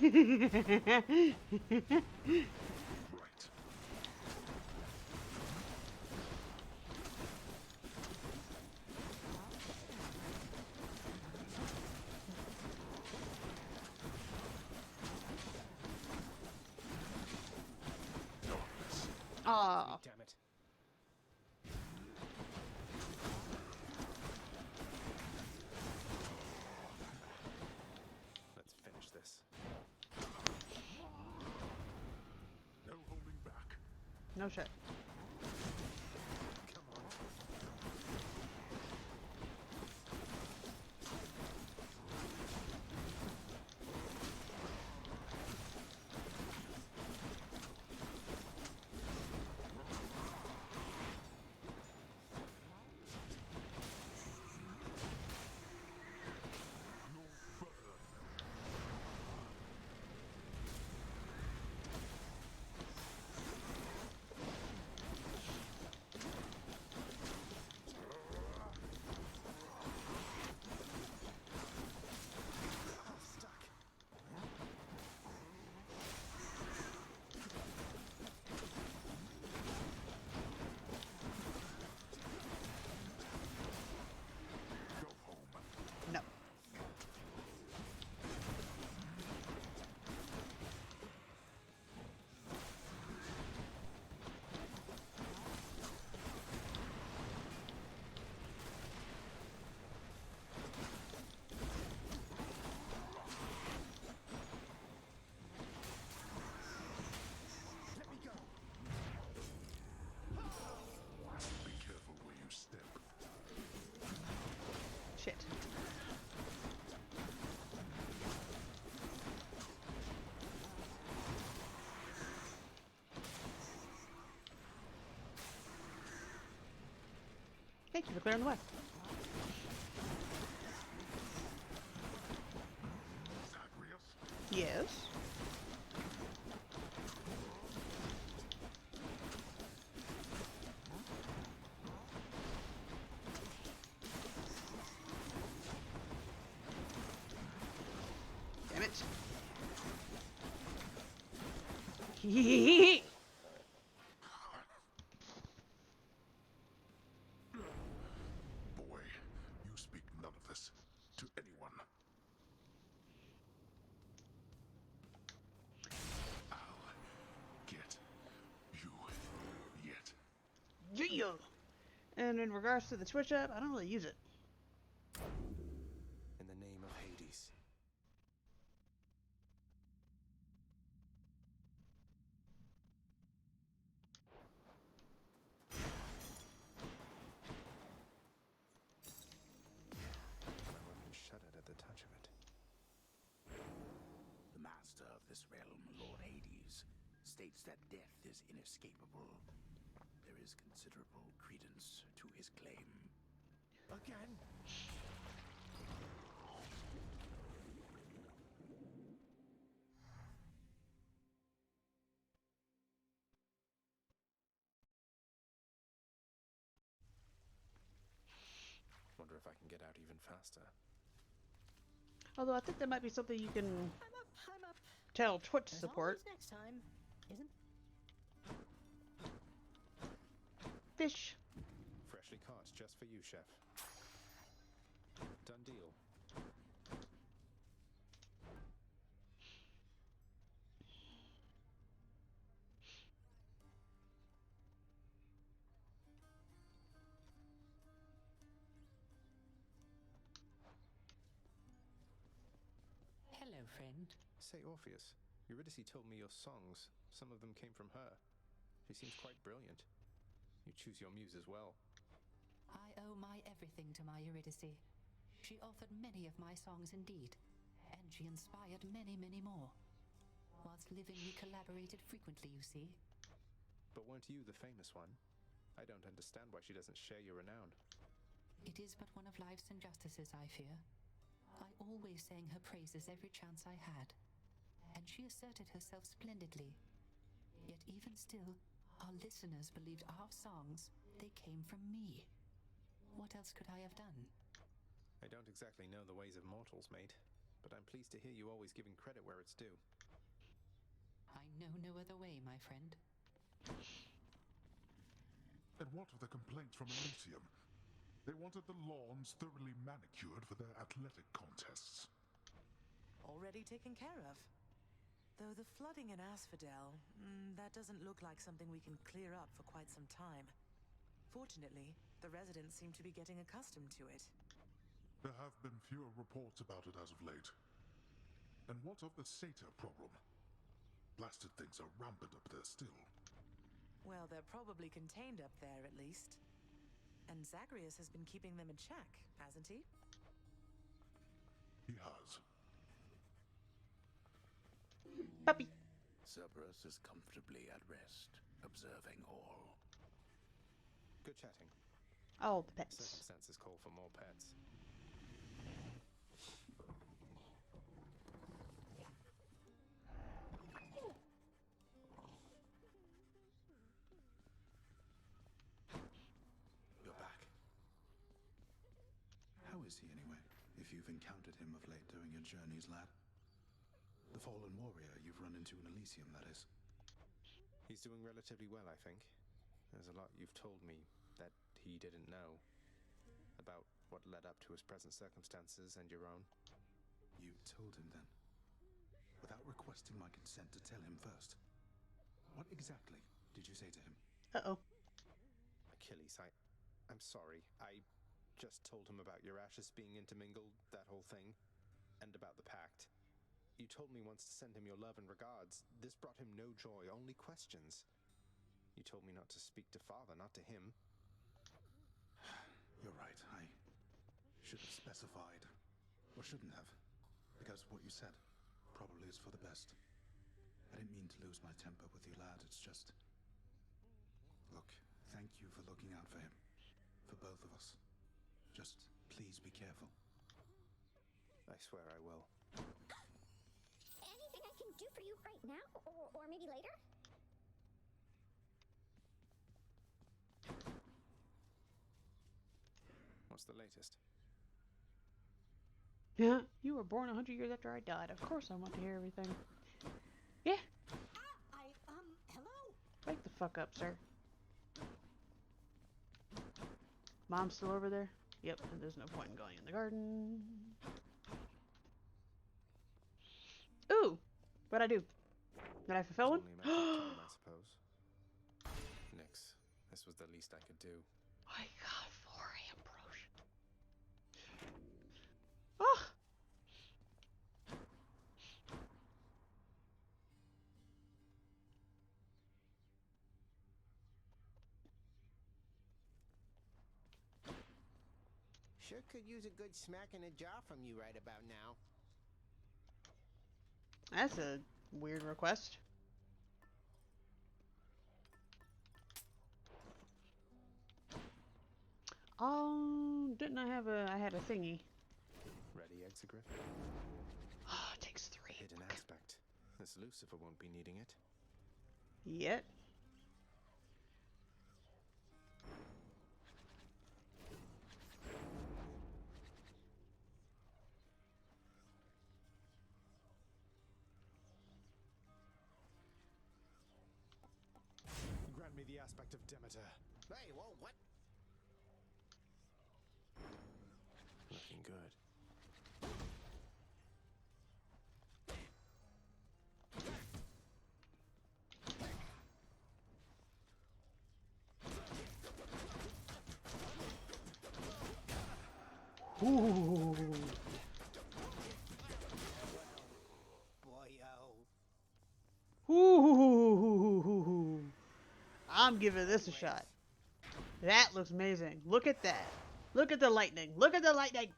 Speaker 7: Right.
Speaker 1: Aw.
Speaker 3: Damn it. Let's finish this.
Speaker 7: No holding back.
Speaker 1: No shit.
Speaker 7: Come on.
Speaker 1: Shit. Thank you for clearing the way. Yes. Damn it. Hee.
Speaker 7: Boy, you speak none of this to anyone. I'll get you yet.
Speaker 1: Yeah. And in regards to the Twitch app, I don't really use it.
Speaker 3: In the name of Hades. My weapon shuddered at the touch of it.
Speaker 7: The master of this realm, Lord Hades, states that death is inescapable. There is considerable credence to his claim.
Speaker 3: Again? Wonder if I can get out even faster.
Speaker 1: Although I think that might be something you can
Speaker 10: I'm up.
Speaker 1: tell Twitch
Speaker 10: There's
Speaker 1: support.
Speaker 10: always next time, isn't?
Speaker 1: Fish.
Speaker 3: Freshly caught, just for you, chef. Done deal.
Speaker 10: Hello, friend.
Speaker 3: Say, Orpheus, Eurydice told me your songs, some of them came from her. She seems quite brilliant. You choose your muse as well.
Speaker 11: I owe my everything to my Eurydice. She authored many of my songs indeed, and she inspired many, many more. Whilst living, we collaborated frequently, you see.
Speaker 3: But weren't you the famous one? I don't understand why she doesn't share your renown.
Speaker 11: It is but one of life's injustices, I fear. I always sang her praises every chance I had, and she asserted herself splendidly. Yet even still, our listeners believed our songs, they came from me. What else could I have done?
Speaker 3: I don't exactly know the ways of mortals, mate, but I'm pleased to hear you always giving credit where it's due.
Speaker 11: I know no other way, my friend.
Speaker 7: And what of the complaints from Elysium? They wanted the lawns thoroughly manicured for their athletic contests.
Speaker 9: Already taken care of. Though the flooding in Asphodel, that doesn't look like something we can clear up for quite some time. Fortunately, the residents seem to be getting accustomed to it.
Speaker 7: There have been fewer reports about it as of late. And what of the satyr problem? Blasted things are rampant up there still.
Speaker 9: Well, they're probably contained up there, at least. And Zagreus has been keeping them in check, hasn't he?
Speaker 7: He has.
Speaker 1: Puppy.
Speaker 7: Cerberus is comfortably at rest, observing all.
Speaker 3: Good chatting.
Speaker 1: All the pets.
Speaker 3: Circumstances call for more pets.
Speaker 7: You're back.
Speaker 12: How is he anyway, if you've encountered him of late during your journeys, lad? The fallen warrior you've run into in Elysium, that is.
Speaker 3: He's doing relatively well, I think. There's a lot you've told me that he didn't know about what led up to his present circumstances and your own.
Speaker 12: You told him then? Without requesting my consent to tell him first? What exactly did you say to him?
Speaker 1: Uh-oh.
Speaker 3: Achilles, I'm sorry. I just told him about your ashes being intermingled, that whole thing, and about the pact. You told me once to send him your love and regards. This brought him no joy, only questions. You told me not to speak to father, not to him.
Speaker 12: You're right. I should have specified. Or shouldn't have. Because what you said probably is for the best. I didn't mean to lose my temper with you, lad. It's just... Look, thank you for looking out for him. For both of us. Just please be careful.
Speaker 3: I swear I will.
Speaker 13: Anything I can do for you right now? Or maybe later?
Speaker 3: What's the latest?
Speaker 1: Yeah, you were born 100 years after I died. Of course I want to hear everything. Yeah.
Speaker 10: Hello?
Speaker 1: Wake the fuck up, sir. Mom's still over there? Yep, and there's no point in going in the garden. Ooh! What'd I do? Did I fulfill one?
Speaker 3: Only a matter of time, I suppose. Nix. This was the least I could do.
Speaker 1: I got 4 ambrosia. Oh!
Speaker 14: Sure could use a good smack in the jaw from you right about now.
Speaker 1: That's a weird request. Oh, didn't I have a... I had a thingy.
Speaker 3: Ready, Exegriff?
Speaker 1: Oh, it takes 3.
Speaker 3: Hidden aspect. This Lucifer won't be needing it.
Speaker 1: Yet.
Speaker 3: Grant me the aspect of Demeter.
Speaker 14: Hey, whoa, what?
Speaker 3: Looking good.
Speaker 1: Ooh. Ooh. I'm giving this a shot. That looks amazing. Look at that. Look at the lightning. Look at the lightning.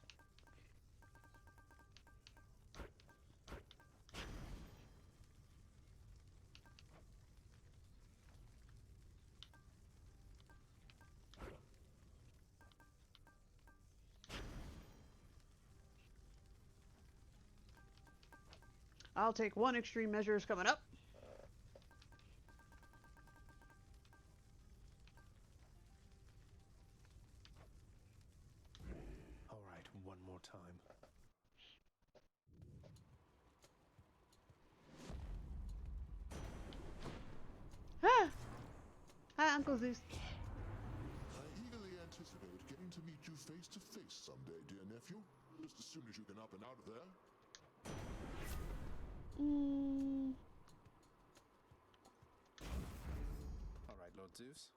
Speaker 1: I'll take 1 extreme measures coming up.
Speaker 3: All right, one more time.
Speaker 1: Ah! Hi, Uncle Zeus.
Speaker 7: I eagerly anticipate getting to meet you face to face someday, dear nephew. Just as soon as you can up and out of there.
Speaker 3: All right, Lord Zeus.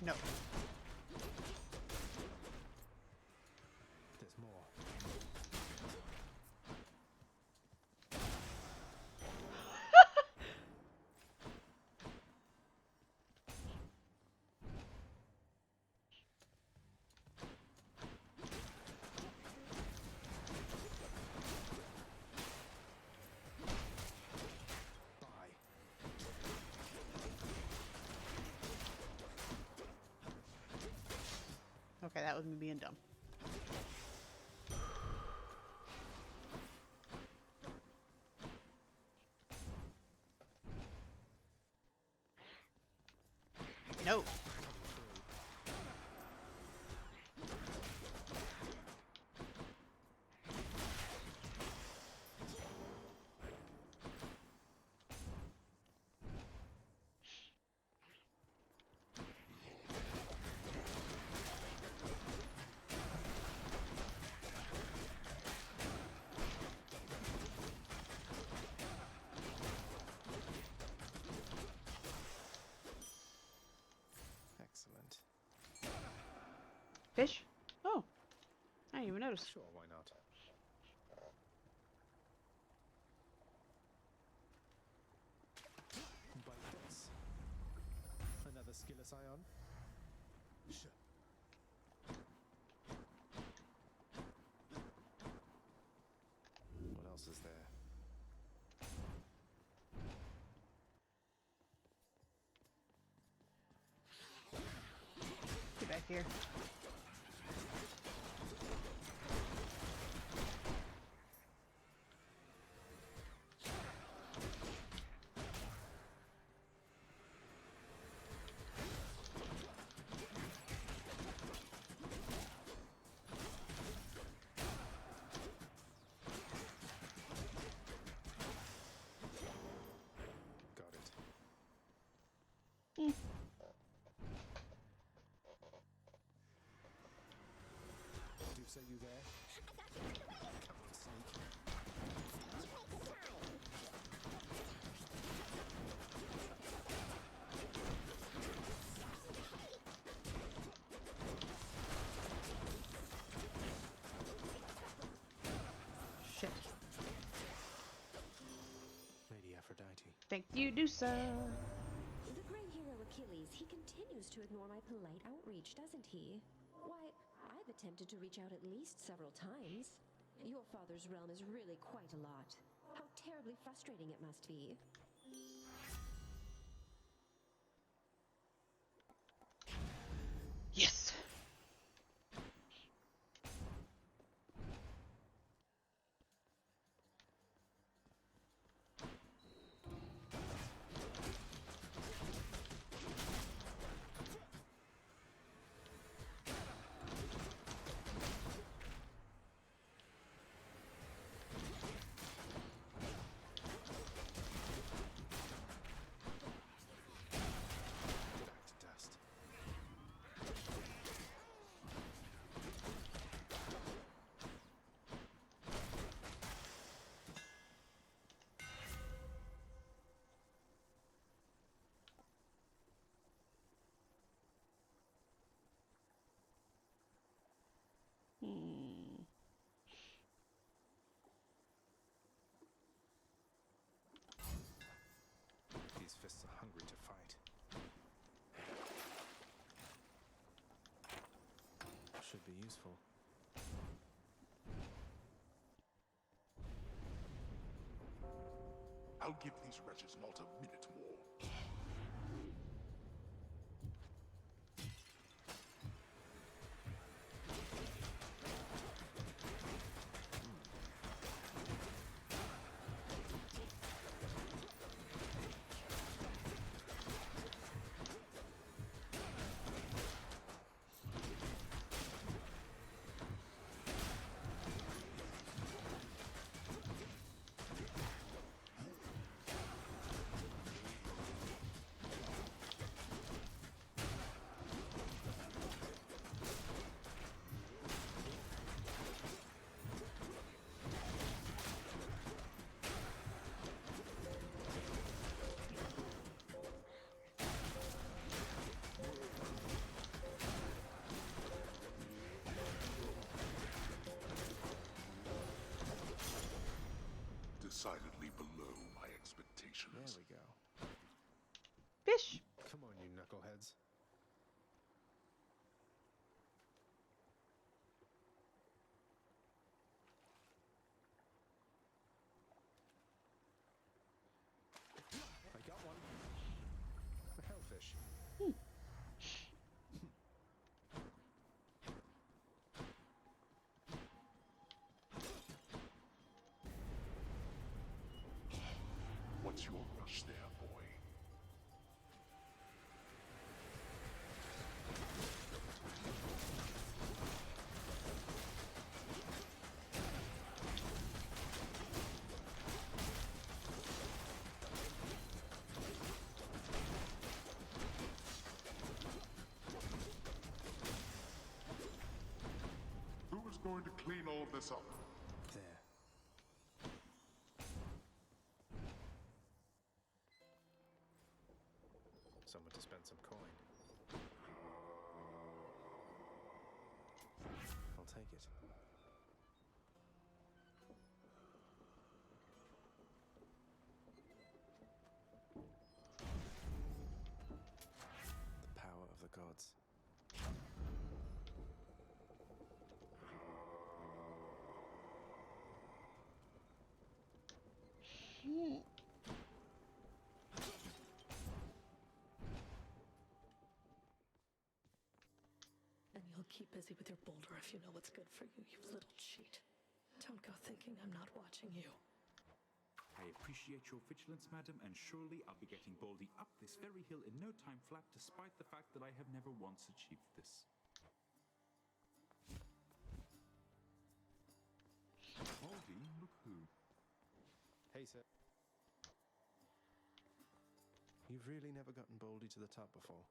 Speaker 1: No.
Speaker 3: There's more.
Speaker 1: Okay, that was me being dumb. No.
Speaker 3: Excellent.
Speaker 1: Fish? Oh. knows?
Speaker 3: Sure, why not? Bite this. Another skilless ion? Sure. What else is there?
Speaker 1: Get back here.
Speaker 3: Got it.
Speaker 1: Mm.
Speaker 3: Do say you there? Come on, sneak.
Speaker 1: Shit.
Speaker 3: Lady Aphrodite.
Speaker 1: Thank you, Dusa.
Speaker 15: The great hero Achilles, he continues to ignore my polite outreach, doesn't he? Why, I've attempted to reach out at least several times. Your father's realm is really quite a lot. How terribly frustrating it must be.
Speaker 1: Yes.
Speaker 3: Back to dust.
Speaker 1: Hmm.
Speaker 3: These fists are hungry to fight. Should be useful.
Speaker 7: I'll give these wretches not a minute more. Decidedly below my expectations.
Speaker 3: There we go.
Speaker 1: Fish.
Speaker 3: Come on, you knuckleheads. I got one. A hellfish.
Speaker 7: What's your rush there, boy? Who is going to clean all this up?
Speaker 3: There. Someone to spend some coin. I'll take it. regards.
Speaker 16: And you'll keep busy with your boulder if you know what's good for you, you little cheat. Don't go thinking I'm not watching you.
Speaker 17: I appreciate your vigilance, madam, and surely I'll be getting Baldy up this very hill in no time flat, despite the fact that I have never once achieved this. Baldy, look who.
Speaker 3: Hey, sir. You've really never gotten Baldy to the top before.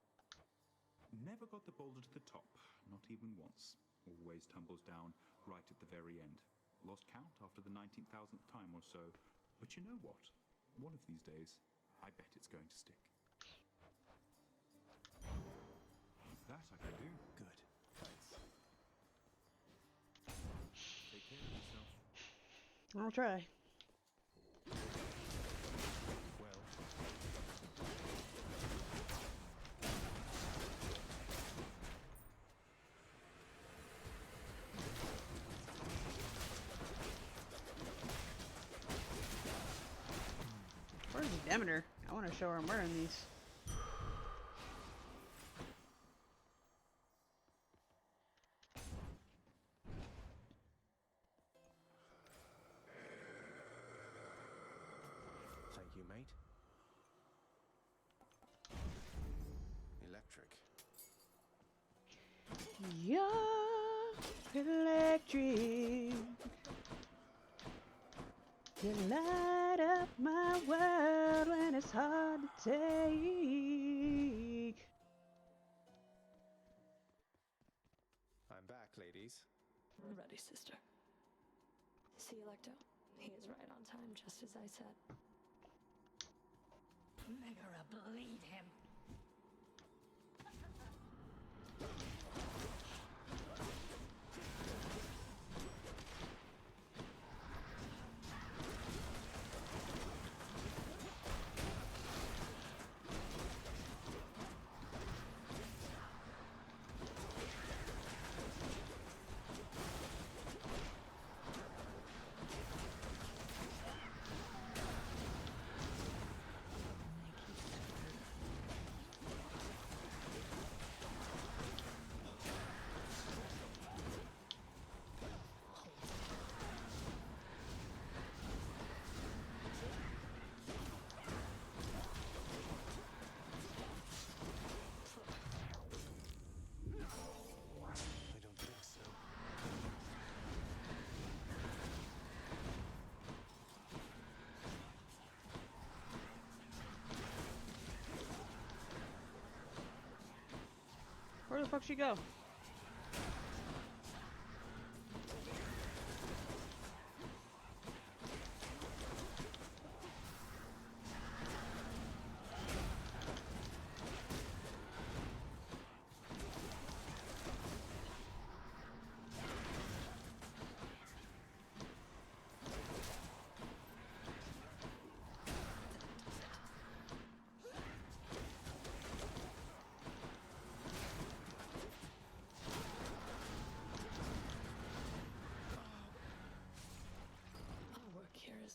Speaker 17: Never got the boulder to the top, not even once. Always tumbles down right at the very end. Lost count after the 19,000th time or so. But you know what? One of these days, I bet it's going to stick. That I can do.
Speaker 3: Good. Thanks.
Speaker 17: Take care of yourself.
Speaker 1: I'll try. Where's Demeter? I want to show her I'm wearing these.
Speaker 3: Thank you, mate. Electric.
Speaker 1: You're electric. You light up my world when it's hard to take.
Speaker 3: I'm back, ladies.
Speaker 16: Ready, sister. See, Electo? He is right on time, just as I said.
Speaker 10: Megara, bleed him.
Speaker 1: Where the fuck she go?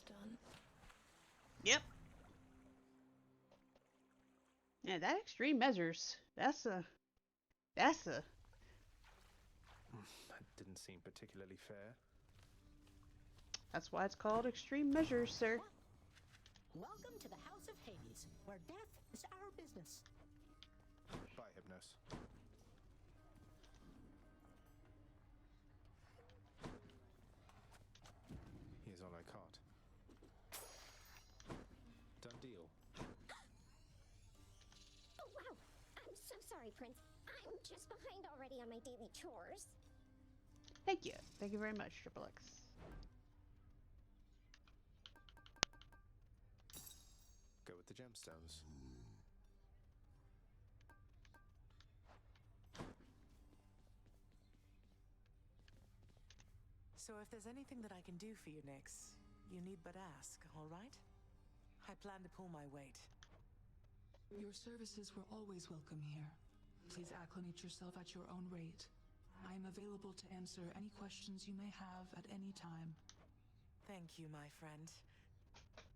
Speaker 16: Done.
Speaker 1: Yep. Yeah, that extreme measures. That's a.
Speaker 3: That didn't seem particularly fair.
Speaker 1: That's why it's called extreme measures, sir.
Speaker 10: Welcome to the House of Hades, where death is our business.
Speaker 3: Bye, Hypnos. Here's all I caught. Done deal.
Speaker 13: Oh, wow. I'm so sorry, Prince. I'm just behind already on my daily chores.
Speaker 1: Thank you. Thank you very much, Triple X.
Speaker 3: Go with the gemstones.
Speaker 9: So if there's anything that I can do for you, Nyx, you need but ask, all right? I plan to pull my weight.
Speaker 18: Your services were always welcome here. Please acclimate yourself at your own rate. I am available to answer any questions you may have at any time.
Speaker 9: Thank you, my friend.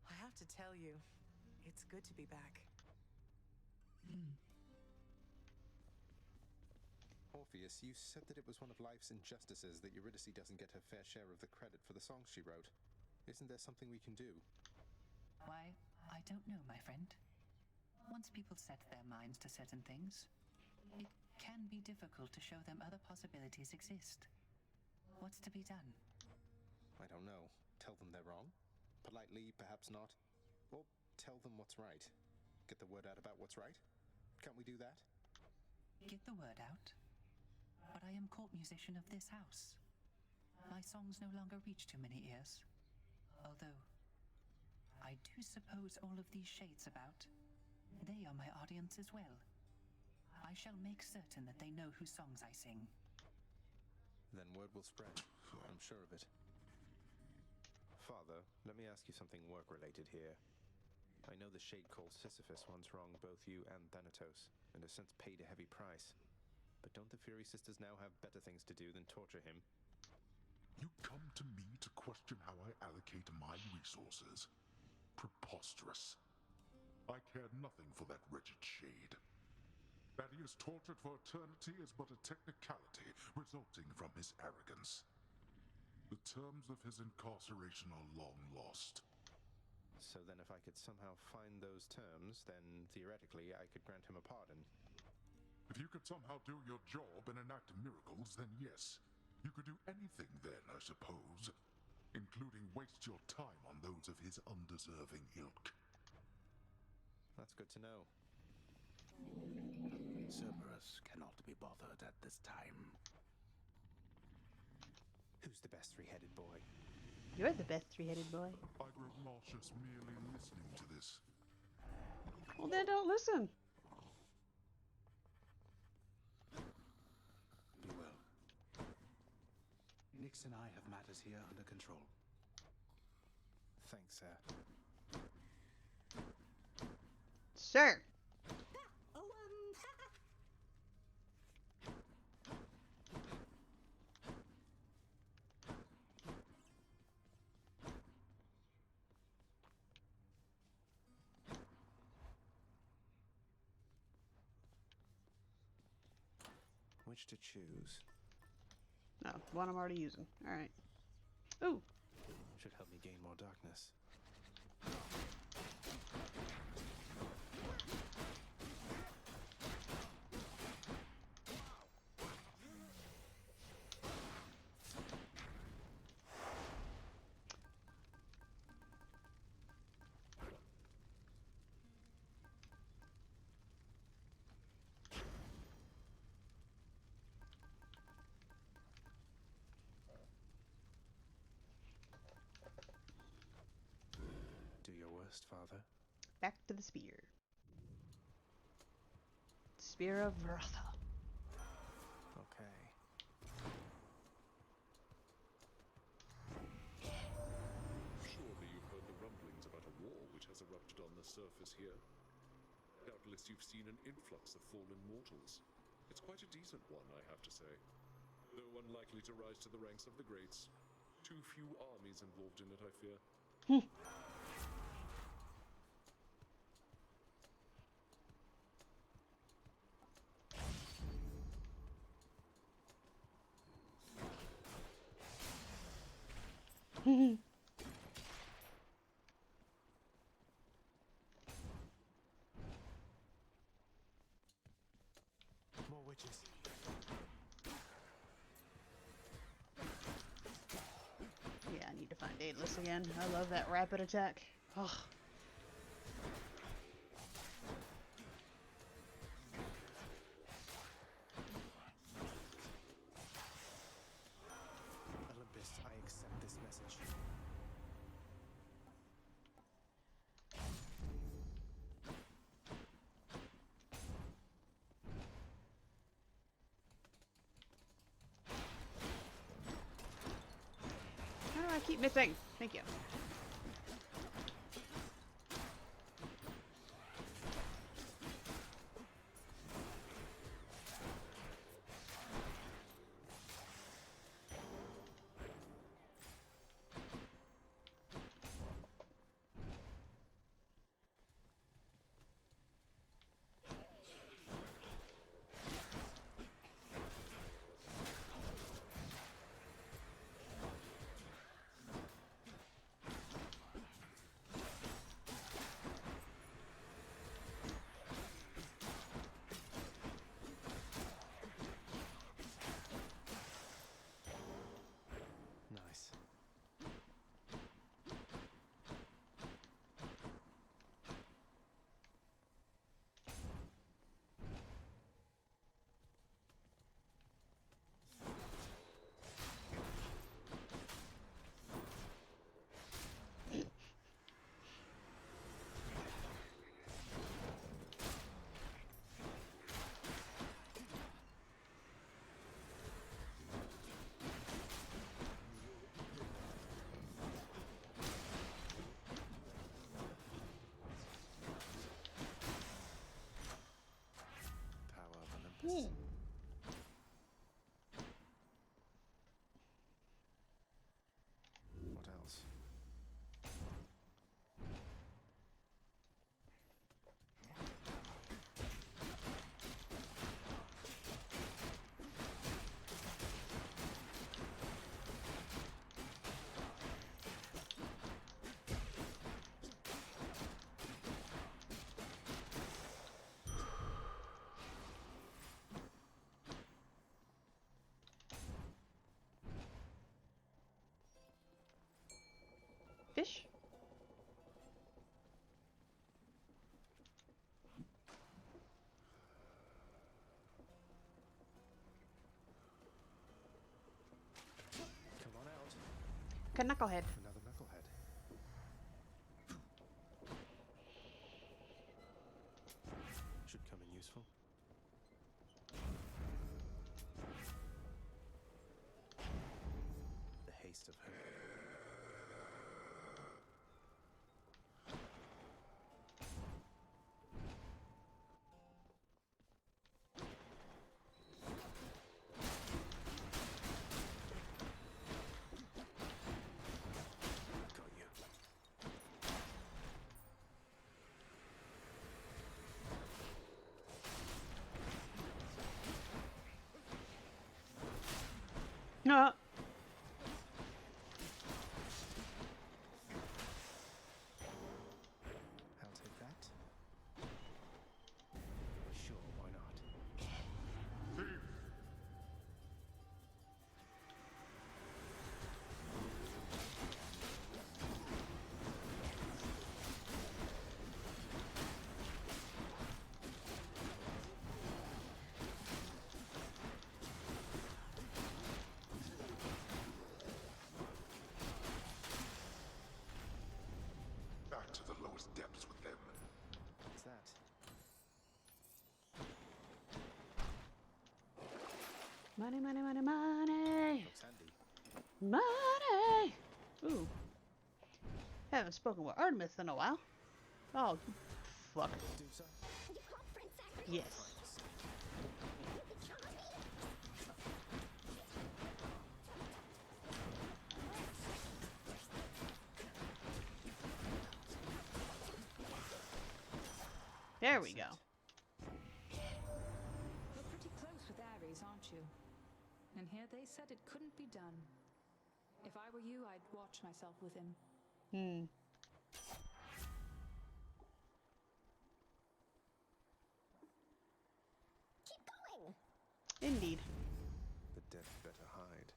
Speaker 9: I have to tell you, it's good to be back.
Speaker 3: Orpheus, you said that it was one of life's injustices that Eurydice doesn't get her fair share of the credit for the songs she wrote. Isn't there something we can do?
Speaker 11: Why, I don't know, my friend. Once people set their minds to certain things, it can be difficult to show them other possibilities exist. What's to be done?
Speaker 3: I don't know. Tell them they're wrong? Politely, perhaps not. Or tell them what's right. Get the word out about what's right? Can't we do that?
Speaker 11: Get the word out? But I am court musician of this house. My songs no longer reach too many ears. Although, I do suppose all of these shades about, they are my audience as well. I shall make certain that they know whose songs I sing.
Speaker 3: Then word will spread. I'm sure of it. Father, let me ask you something work-related here. I know the shade called Sisyphus once wronged both you and Thanatos, and has since paid a heavy price. But don't the Fury Sisters now have better things to do than torture him?
Speaker 7: You come to me to question how I allocate my resources? Preposterous. I care nothing for that wretched shade. That he is tortured for eternity is but a technicality resulting from his arrogance. The terms of his incarceration are long lost.
Speaker 3: So then if I could somehow find those terms, then theoretically I could grant him a pardon.
Speaker 7: If you could somehow do your job and enact miracles, then yes. You could do anything then, I suppose. Including waste your time on those of his undeserving ilk.
Speaker 3: That's good to know.
Speaker 12: Cerberus cannot be bothered at this time.
Speaker 3: Who's the best three-headed boy?
Speaker 1: You're the best three-headed boy.
Speaker 7: I grow nauseous merely listening to this.
Speaker 1: Well, then don't listen.
Speaker 12: You will. Nix and I have matters here under control.
Speaker 3: Thanks, sir.
Speaker 1: Sure.
Speaker 3: Which to choose?
Speaker 1: No, one I'm already using. Alright. Ooh.
Speaker 3: Should help me gain more darkness. Do your worst, Father.
Speaker 1: Back to the spear. Spear of Varatha.
Speaker 3: Okay.
Speaker 2: Surely you've heard the rumblings about a war which has erupted on the surface here. Doubtless you've seen an influx of fallen mortals. It's quite a decent one, I have to say. Though unlikely to rise to the ranks of the greats. Too few armies involved in it, I fear.
Speaker 3: More witches.
Speaker 1: Yeah, I need to find Daedalus again. I love that rapid attack. Ugh.
Speaker 3: Olympus, I accept this message.
Speaker 1: How do I keep missing? Thank you. Knucklehead.
Speaker 3: Another knucklehead. Should come in useful. The haste of her.
Speaker 1: No.
Speaker 3: I'll take that. Sure, why not?
Speaker 7: Back to the lowest depths with them.
Speaker 3: What's that?
Speaker 1: Money, money, money, money.
Speaker 3: Looks handy.
Speaker 1: Money. Ooh. Haven't spoken with Artemis in a while. Oh, fuck.
Speaker 3: Medusa?
Speaker 13: You called Prince Zachary?
Speaker 1: Yes. There we go.
Speaker 11: You're pretty close with Ares, aren't you? And here they said it couldn't be done. If I were you, I'd watch myself with him.
Speaker 13: Keep going.
Speaker 1: Indeed.
Speaker 3: The dead better hide.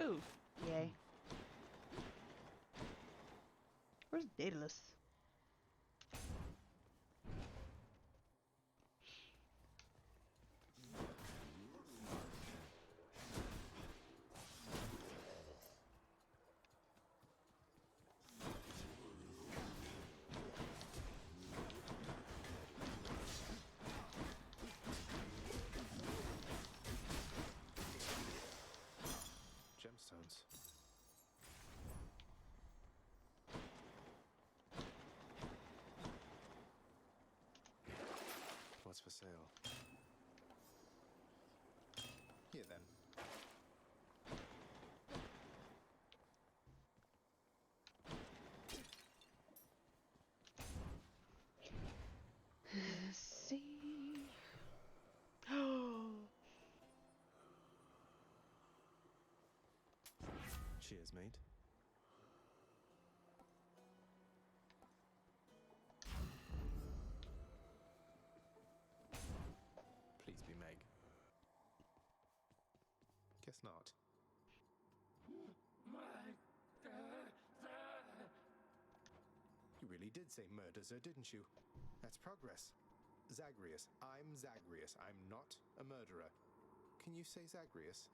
Speaker 1: Ooh, yay. Where's Daedalus?
Speaker 3: Gemstones. What's for sale? Here then.
Speaker 1: Let's see.
Speaker 3: Cheers, mate. Please be Meg. Guess not. You really did say murder, didn't you? That's progress. Zagreus. I'm Zagreus. I'm not a murderer. Can you say Zagreus?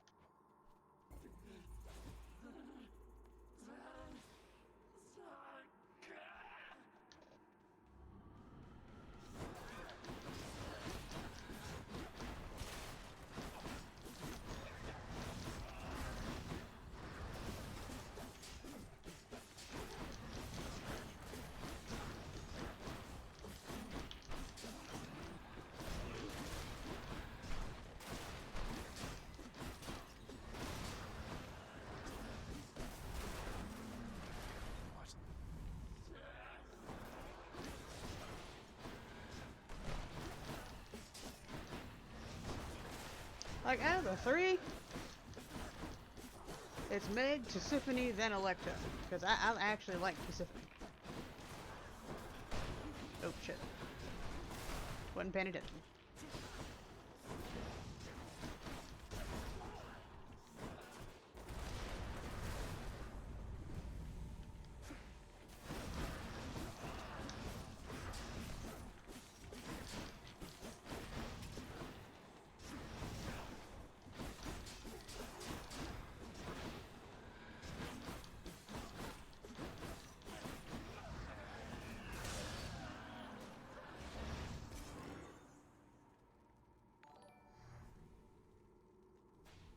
Speaker 1: Like, out of the three, it's Meg, Tisiphone, then Electa. Because I actually like Tisiphone. Oh, shit. Wasn't paying attention.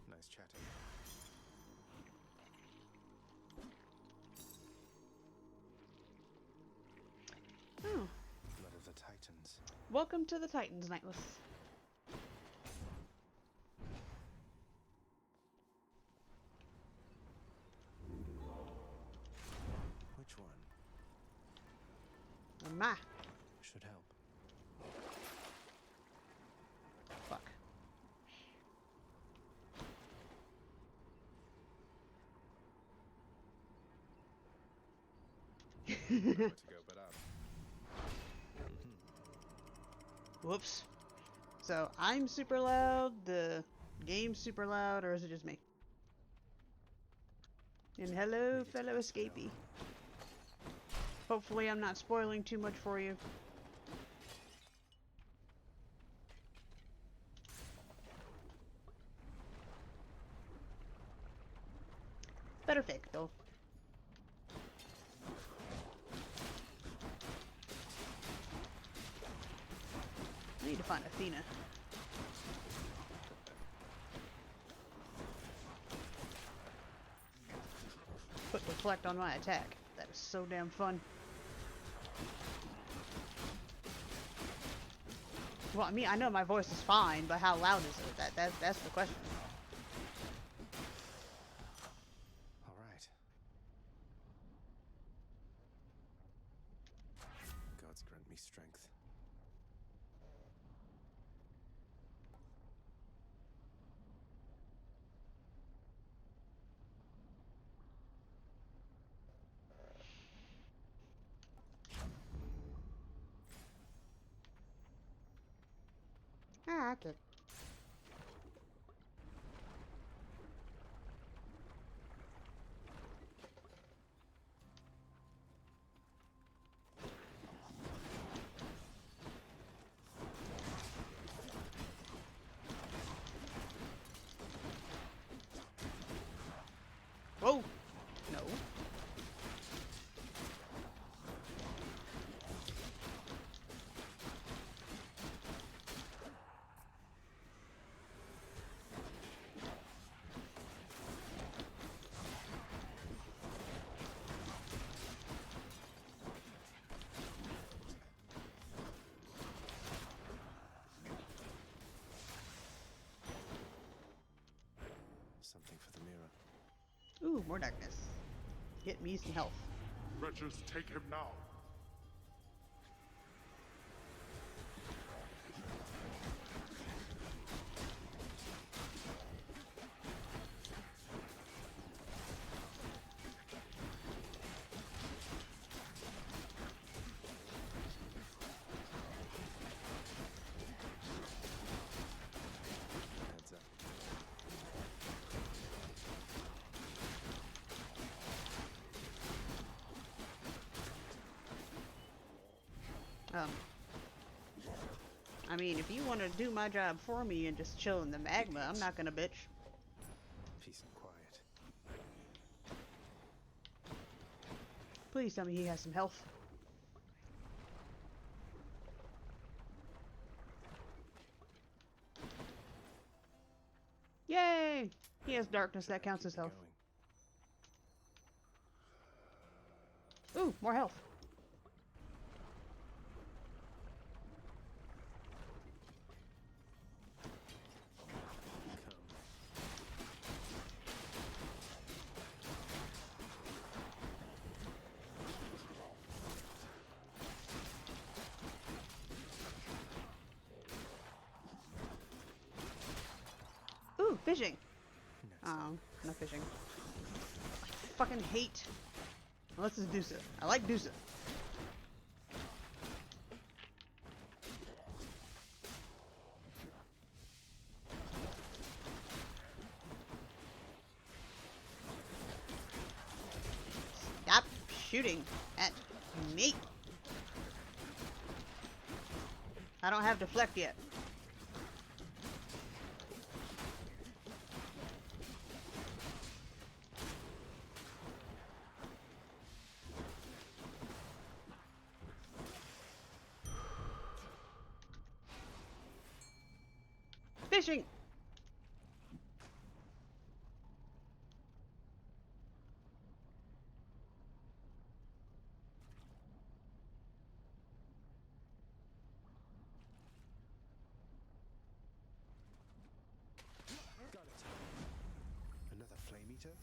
Speaker 3: Nice chatting.
Speaker 1: Oh.
Speaker 3: Blood of the Titans.
Speaker 1: Welcome to the Titans, Nightless.
Speaker 3: Which one?
Speaker 1: Ma.
Speaker 3: Should help.
Speaker 1: Fuck.
Speaker 3: Nowhere to go but up.
Speaker 1: Whoops. So, I'm super loud, the game's super loud, or is it just me? And hello, fellow escapee. Hopefully I'm not spoiling too much for you. Better fake, though. I need to find Athena. Put reflect on my attack. That is so damn fun. Well, I mean, I know my voice is fine, but how loud is it? That's the question.
Speaker 3: All right. Gods grant me strength.
Speaker 1: Ah, okay. Whoa! No.
Speaker 3: Something for the mirror.
Speaker 1: Ooh, more darkness. Get me some health.
Speaker 7: Wretches, take him now.
Speaker 3: Heads up.
Speaker 1: I mean, if you want to do my job for me and just chill in the magma, I'm not gonna bitch.
Speaker 3: Peace and quiet.
Speaker 1: Please tell me he has some health. Yay! He has darkness, that counts as health. Ooh, more health. Ooh, fishing. Oh, no fishing. I fucking hate. Well, this is Dusa. I like Dusa. Stop shooting at me. I don't have deflect yet. Fishing!
Speaker 3: Got it. Another flame eater?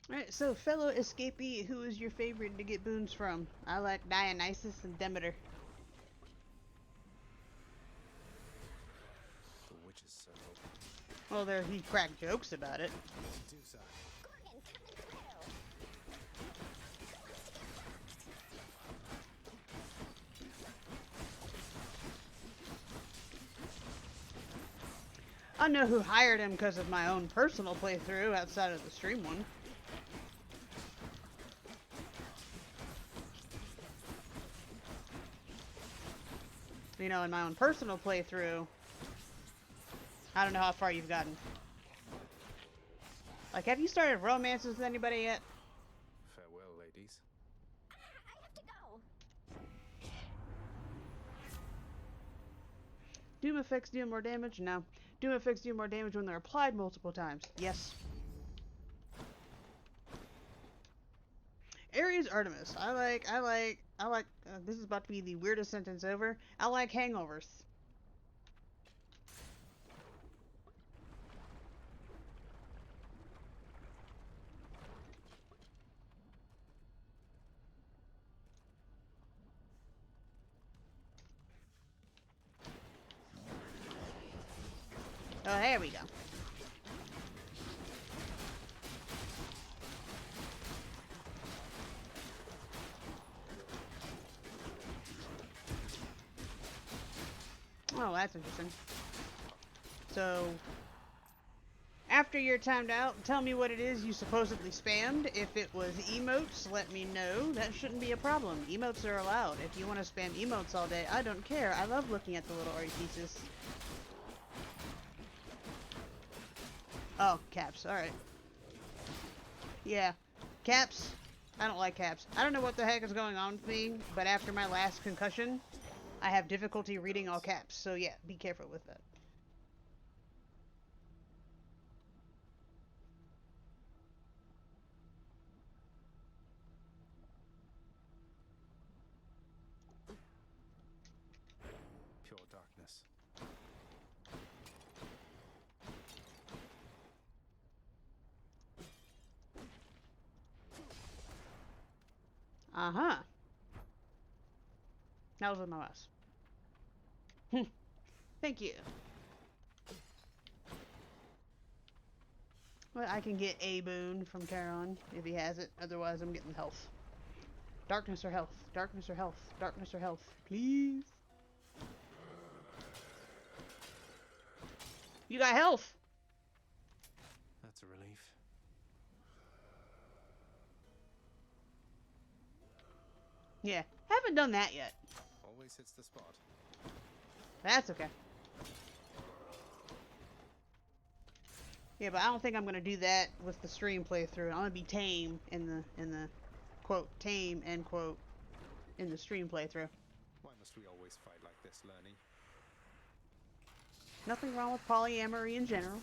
Speaker 1: Alright, so fellow escapee, who is your favorite to get boons from? I like Dionysus and Demeter.
Speaker 3: The witch's circle.
Speaker 1: Well, there he cracked jokes about it.
Speaker 3: Dusa.
Speaker 1: I know who hired him because of my own personal playthrough outside of the stream one. You know, in my own personal playthrough, I don't know how far you've gotten. Like, have you started romances with anybody yet?
Speaker 3: Farewell, ladies.
Speaker 13: I have to go.
Speaker 1: Doom effects do more damage? No. Doom effects do more damage when they're applied multiple times. Yes. Ares Artemis. I like, this is about to be the weirdest sentence ever. I like hangovers. Oh, there we go. Oh, that's interesting. So, after you're timed out, tell me what it is you supposedly spammed. If it was emotes, let me know. That shouldn't be a problem. Emotes are allowed. If you want to spam emotes all day, I don't care. I love looking at the little art pieces. Oh, caps. Alright. Yeah. Caps. I don't like caps. I don't know what the heck is going on with me, but after my last concussion, I have difficulty reading all caps. So yeah, be careful with that.
Speaker 3: Pure darkness.
Speaker 1: Uh-huh. That was with my mouse. Thank you. Well, I can get a boon from Charon if he has it. Otherwise, I'm getting health. Darkness or health. Darkness or health. Darkness or health. Please. You got health.
Speaker 3: That's a relief.
Speaker 1: Yeah. Haven't done that yet.
Speaker 3: Always hits the spot.
Speaker 1: That's okay. Yeah, but I don't think I'm gonna do that with the stream playthrough. I'm gonna be tame in the quote tame end quote in the stream playthrough.
Speaker 3: Why must we always fight like this, Lerny?
Speaker 1: Nothing wrong with polyamory in general.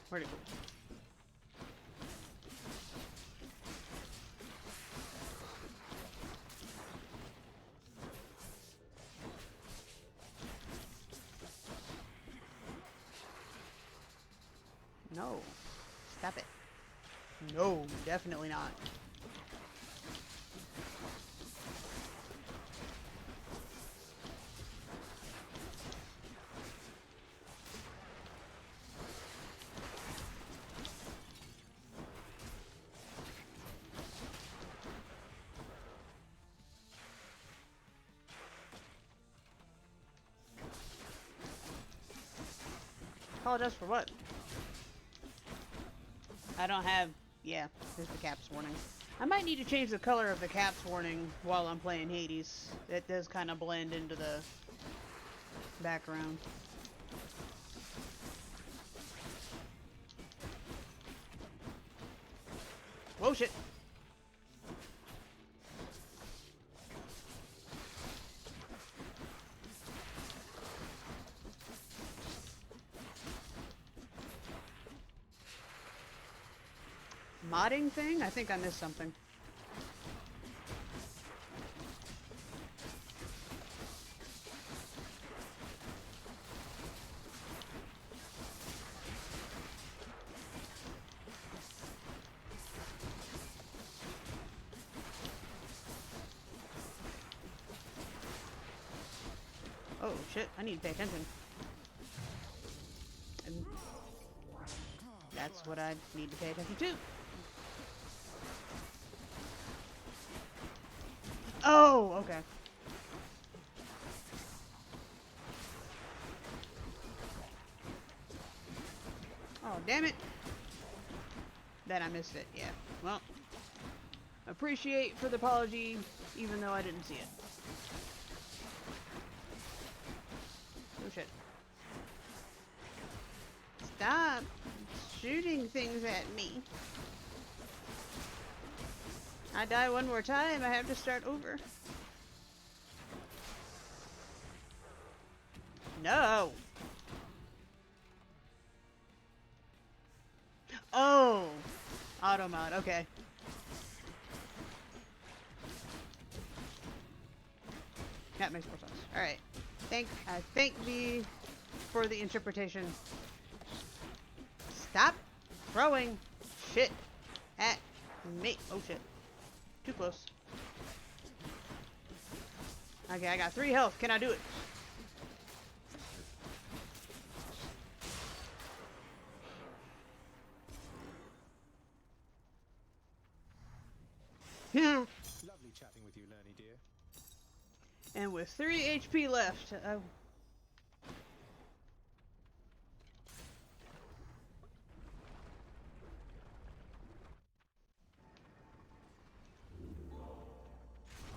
Speaker 1: Where'd it go? No. Stop it. No, definitely not. Apologize for what? I don't have... Yeah, there's the caps warning. I might need to change the color of the caps warning while I'm playing Hades. It does kind of blend into the background. Whoa, shit. Modding thing? I think I missed something. Oh shit, I need to pay attention. And that's what I need to pay attention to. Oh, okay. Oh, damn it. Then I missed it, yeah. Well, appreciate for the apology, even though I didn't see it. Oh, shit. Stop shooting things at me. I die one more time, I have to start over. No! Oh! Auto mod, okay. That makes more sense. Alright. I thank thee for the interpretation. Stop throwing shit at me. Oh shit. Too close. Okay, I got 3 health. Can I do it?
Speaker 3: Lovely chatting with you, Lerny dear.
Speaker 1: And with 3 HP left.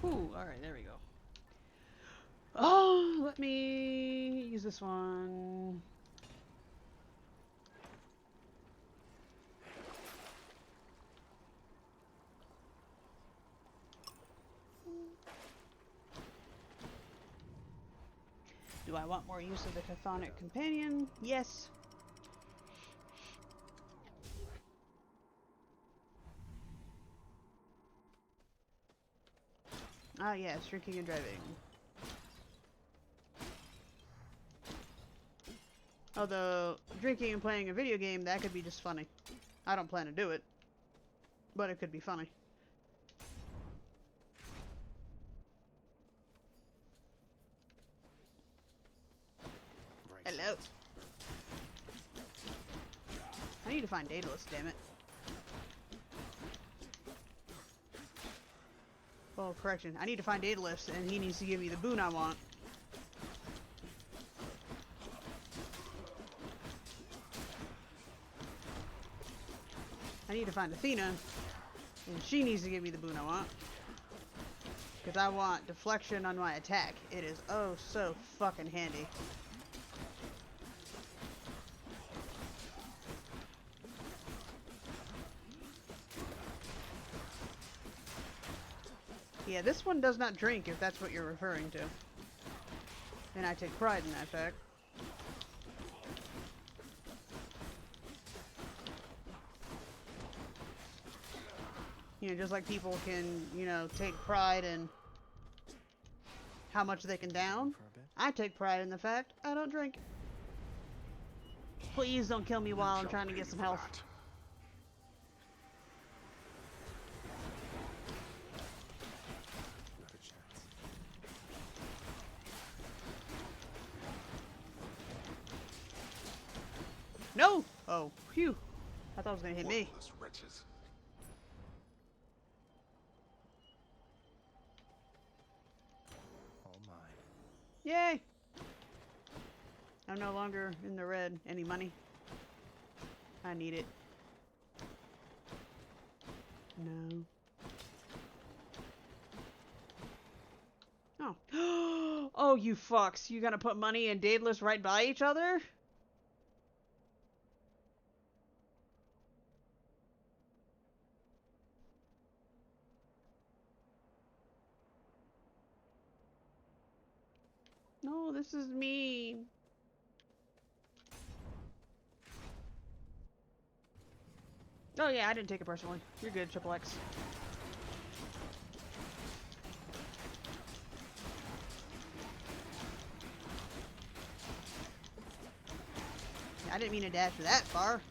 Speaker 1: Ooh, alright, there we go. Oh, let me use this one. Do I want more use of the Chthonic Companion? Yes. Ah, yes, drinking and driving. Although, drinking and playing a video game, that could be just funny. I don't plan to do it, but it could be funny. Right. Hello. I need to find Daedalus, damn it. Oh, correction. I need to find Daedalus, and he needs to give me the boon I want. I need to find Athena, and she needs to give me the boon I want. Because I want deflection on my attack. It is oh so fucking handy. Yeah, this one does not drink, if that's what you're referring to. And I take pride in that fact. You know, just like people can, you know, take pride in how much they can down, I take pride in the fact I don't drink. Please don't kill me while I'm trying to get some health. No! Oh, phew. I thought it was gonna hit me.
Speaker 3: All mine.
Speaker 1: Yay! I'm no longer in the red. Any money? I need it. No. Oh. Oh, you fucks. You gonna put money and Daedalus right by each other? No, this is mean. Oh yeah, I didn't take it personally. You're good, Triple X. I didn't mean to dash that far.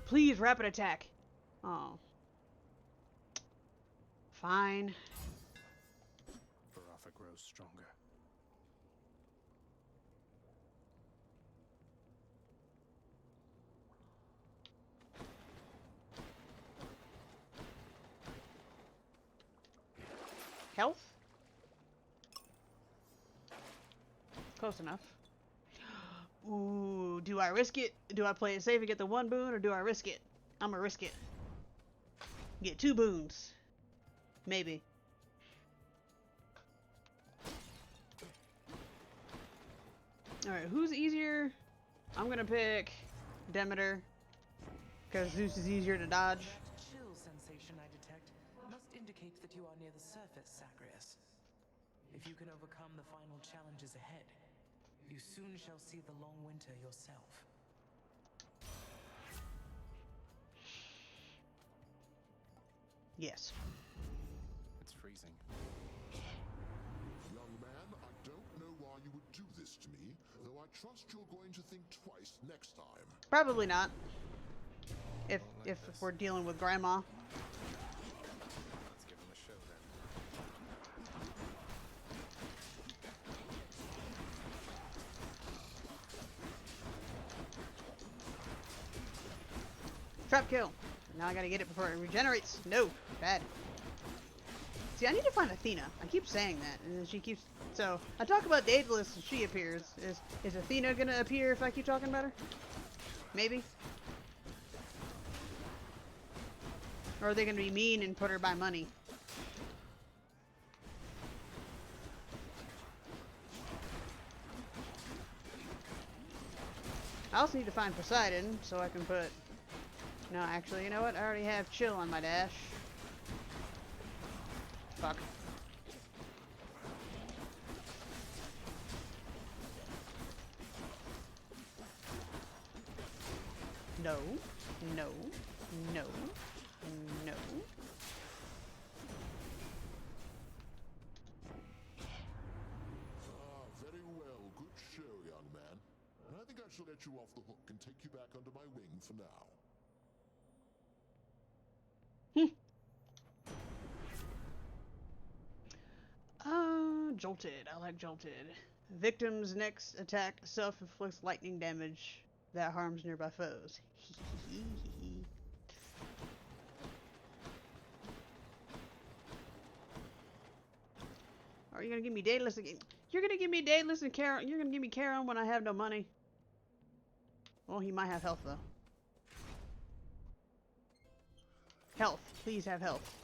Speaker 1: Please, rapid attack. Oh. Fine.
Speaker 3: Barafa grows stronger.
Speaker 1: Health? Close enough. Ooh, do I risk it? Do I play it safe and get the one boon, or do I risk it? I'm gonna risk it. Get 2 boons. Maybe. Alright, who's easier? I'm gonna pick Demeter, because Zeus is easier to dodge.
Speaker 9: That chill sensation I detect must indicate that you are near the surface, Zagreus. If you can overcome the final challenges ahead, you soon shall see the long winter yourself.
Speaker 1: Yes.
Speaker 3: It's freezing.
Speaker 7: Young man, I don't know why you would do this to me, though I trust you're going to think twice next time.
Speaker 1: Probably not. If we're dealing with Grandma.
Speaker 3: Let's give him a show then.
Speaker 1: Trap kill. Now I gotta get it before it regenerates. No. Bad. See, I need to find Athena. I keep saying that, and then she keeps... So, I talk about Daedalus and she appears. Is Athena gonna appear if I keep talking about her? Maybe? Or are they gonna be mean and put her by money? I also need to find Poseidon, so I can put... No, actually, you know what? I already have Chill on my dash. Fuck. No. No. No. No.
Speaker 7: Ah, very well. Good show, young man. And I think I shall let you off the hook and take you back under my wing for now.
Speaker 1: Jolted. I like jolted. Victim's next attack self-inflicts lightning damage that harms nearby foes. Are you gonna give me Daedalus again? You're gonna give me Daedalus and Charon. You're gonna give me Charon when I have no money. Well, he might have health though. Health. Please have health.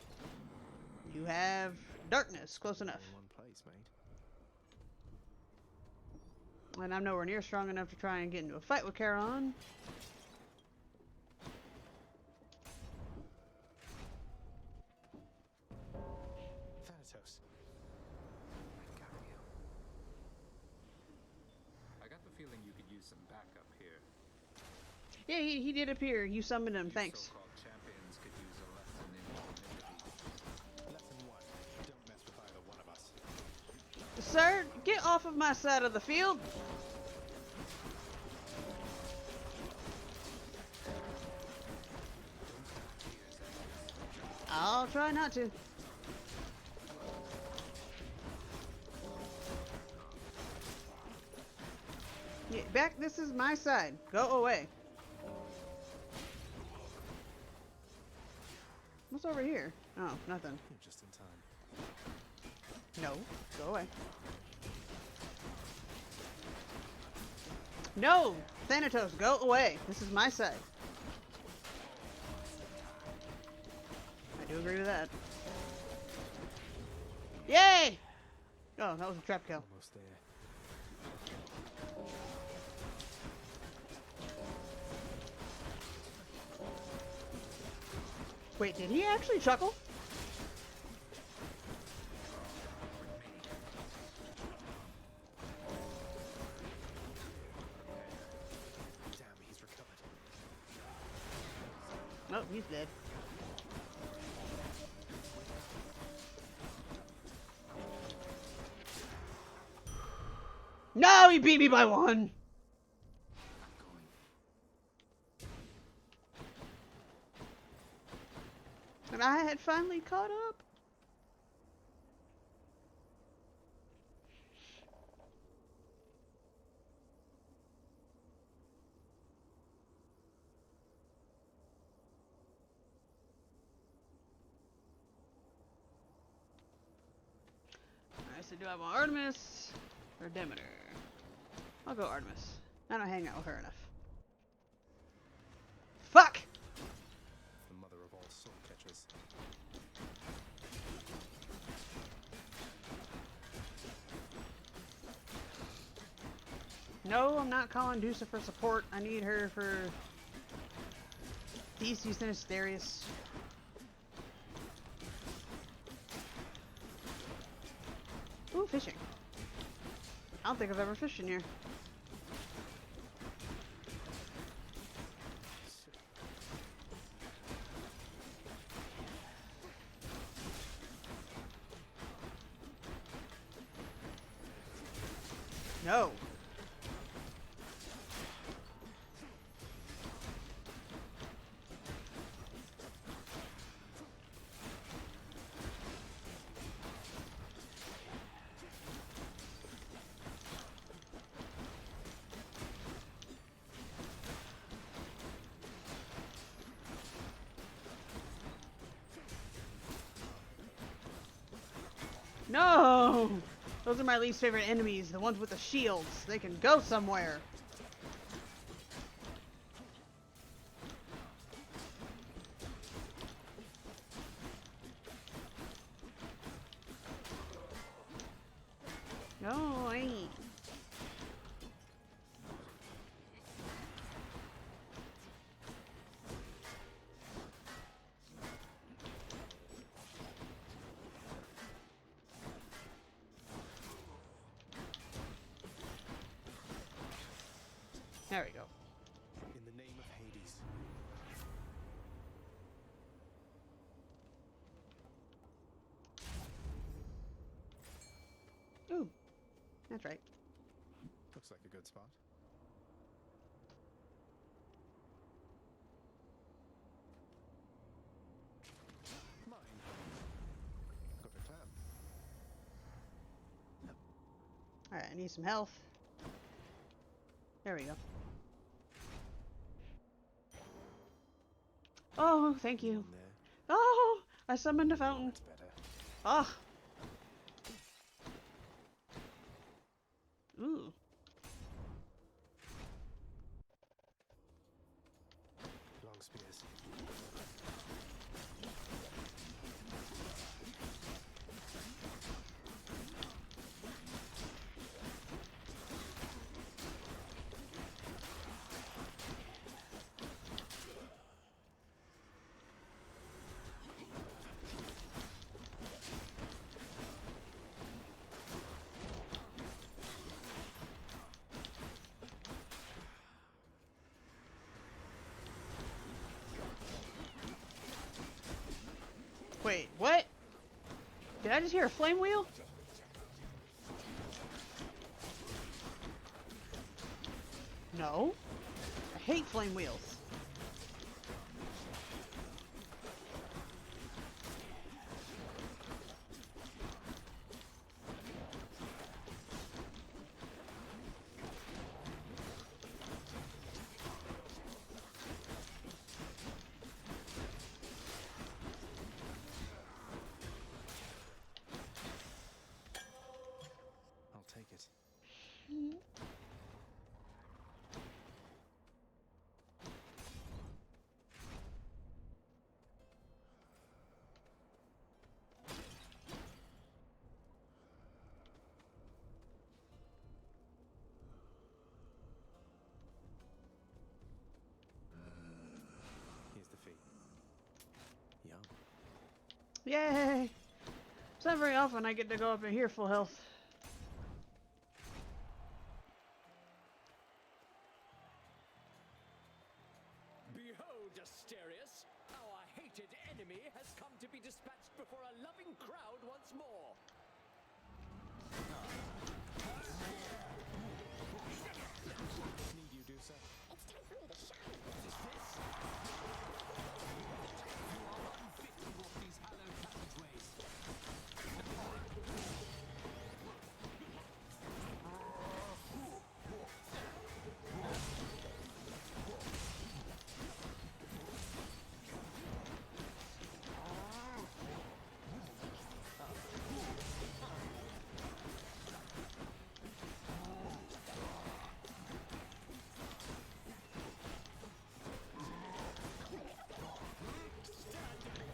Speaker 1: You have darkness. Close enough.
Speaker 3: In one place, mate.
Speaker 1: And I'm nowhere near strong enough to try and get into a fight with Charon.
Speaker 3: Thanatos.
Speaker 4: I got the feeling you could use some backup here.
Speaker 1: Yeah, he did appear. You summoned him. Thanks.
Speaker 4: So-called champions could use a lesson in humility.
Speaker 3: Lesson 1. Don't mess with either one of us.
Speaker 1: Sir, get off of my side of the field. I'll try not to. Yeah, back, this is my side. Go away. What's over here? Oh, nothing.
Speaker 3: You're just in time.
Speaker 1: No, go away. No! Thanatos, go away. This is my side. I do agree with that. Yay! Oh, that was a trap kill.
Speaker 3: Almost there.
Speaker 1: Wait, did he actually chuckle?
Speaker 3: Damn, he's recovered.
Speaker 1: Oh, he's dead. No, he beat me by one! And I had finally caught up. Alright, so do I want Artemis or Demeter? I'll go Artemis. I don't hang out with her enough. Fuck!
Speaker 3: The mother of all soul catchers.
Speaker 1: No, I'm not calling Dusa for support. I need her for Theseus and Asterius. Ooh, fishing. I don't think I've ever fished in here. No. No! Those are my least favorite enemies, the ones with the shields. They can go somewhere. No, I ain't. There we go.
Speaker 3: In the name of Hades.
Speaker 1: Ooh, that's right.
Speaker 3: Looks like a good spot. Mine. Got a plan.
Speaker 1: Alright, I need some health. There we go. Oh, thank you. Oh, I summoned a fountain. Ah. Ooh.
Speaker 3: Long spears.
Speaker 1: Wait, what? Did I just hear a flame wheel? No. I hate flame wheels.
Speaker 3: I'll take it. Here's the fee. Yum.
Speaker 1: Yay! It's not very often I get to go up in here full health.
Speaker 8: Behold, Asterius! Our hated enemy has come to be dispatched before a loving crowd once more.
Speaker 3: Need you, do, sir?
Speaker 13: It's time for me to shine.
Speaker 8: What is this? You are unfit to walk these hallowed passageways.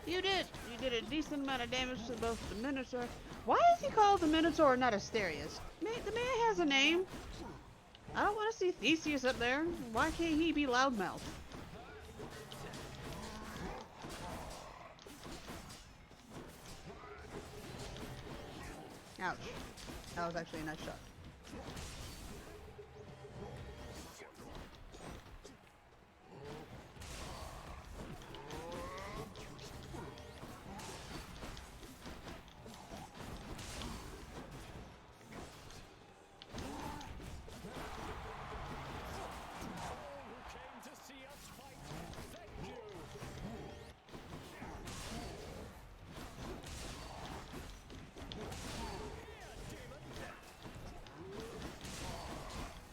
Speaker 1: You did a decent amount of damage to both the Minotaur. Why is he called the Minotaur, not Asterius? The man has a name. I don't want to see Theseus up there. Why can't he be loudmouth? Ouch. That was actually a nice shot.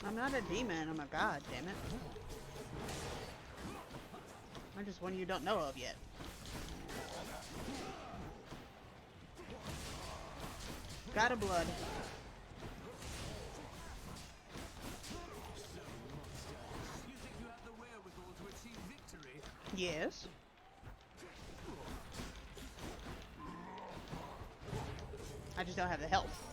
Speaker 1: I'm not a demon, I'm a god, damn it. I'm just one you don't know of yet. God of blood.
Speaker 4: You think you have the wherewithal to achieve victory?
Speaker 1: Yes. I just don't have the health.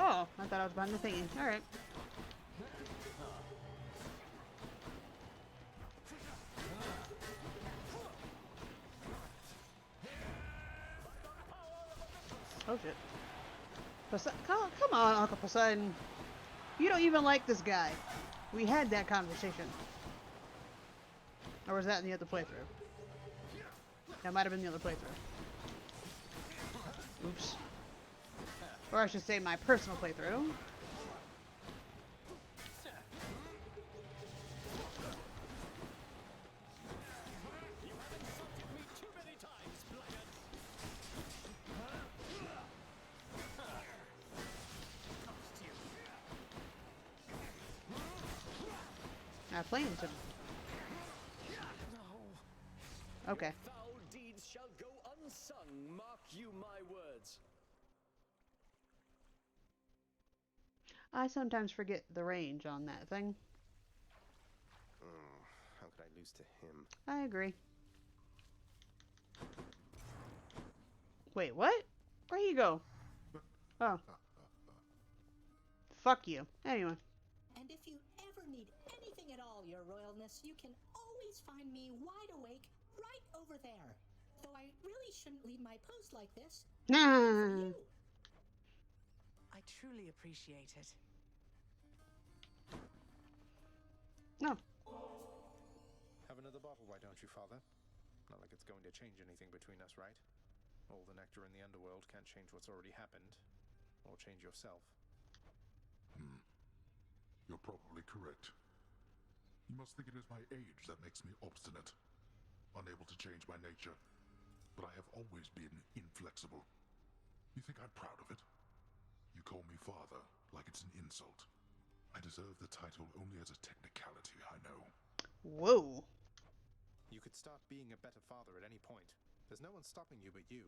Speaker 1: Oh, I thought I was behind the thingy. Alright. Oh shit. Come on, Uncle Poseidon. You don't even like this guy. We had that conversation. Or was that in the other playthrough? That might have been the other playthrough. Oops. Or I should say my personal playthrough. Playing to him. Okay.
Speaker 8: Foul deeds shall go unsung, mark you my words.
Speaker 1: I sometimes forget the range on that thing.
Speaker 3: How could I lose to him?
Speaker 1: I agree. Wait, what? Where'd he go? Oh. Fuck you. Anyway.
Speaker 10: And if you ever need anything at all, Your Royalness, you can always find me wide awake right over there. Though I really shouldn't leave my post like this.
Speaker 1: Nah.
Speaker 9: I truly appreciate it.
Speaker 1: No.
Speaker 3: Have another bottle, why don't you, Father? Not like it's going to change anything between us, right? All the nectar in the underworld can't change what's already happened. Or change yourself.
Speaker 7: You're probably correct. You must think it is my age that makes me obstinate, unable to change my nature. But I have always been inflexible. You think I'm proud of it? You call me father, like it's an insult. I deserve the title only as a technicality, I know.
Speaker 1: Whoa.
Speaker 3: You could start being a better father at any point. There's no one stopping you but you.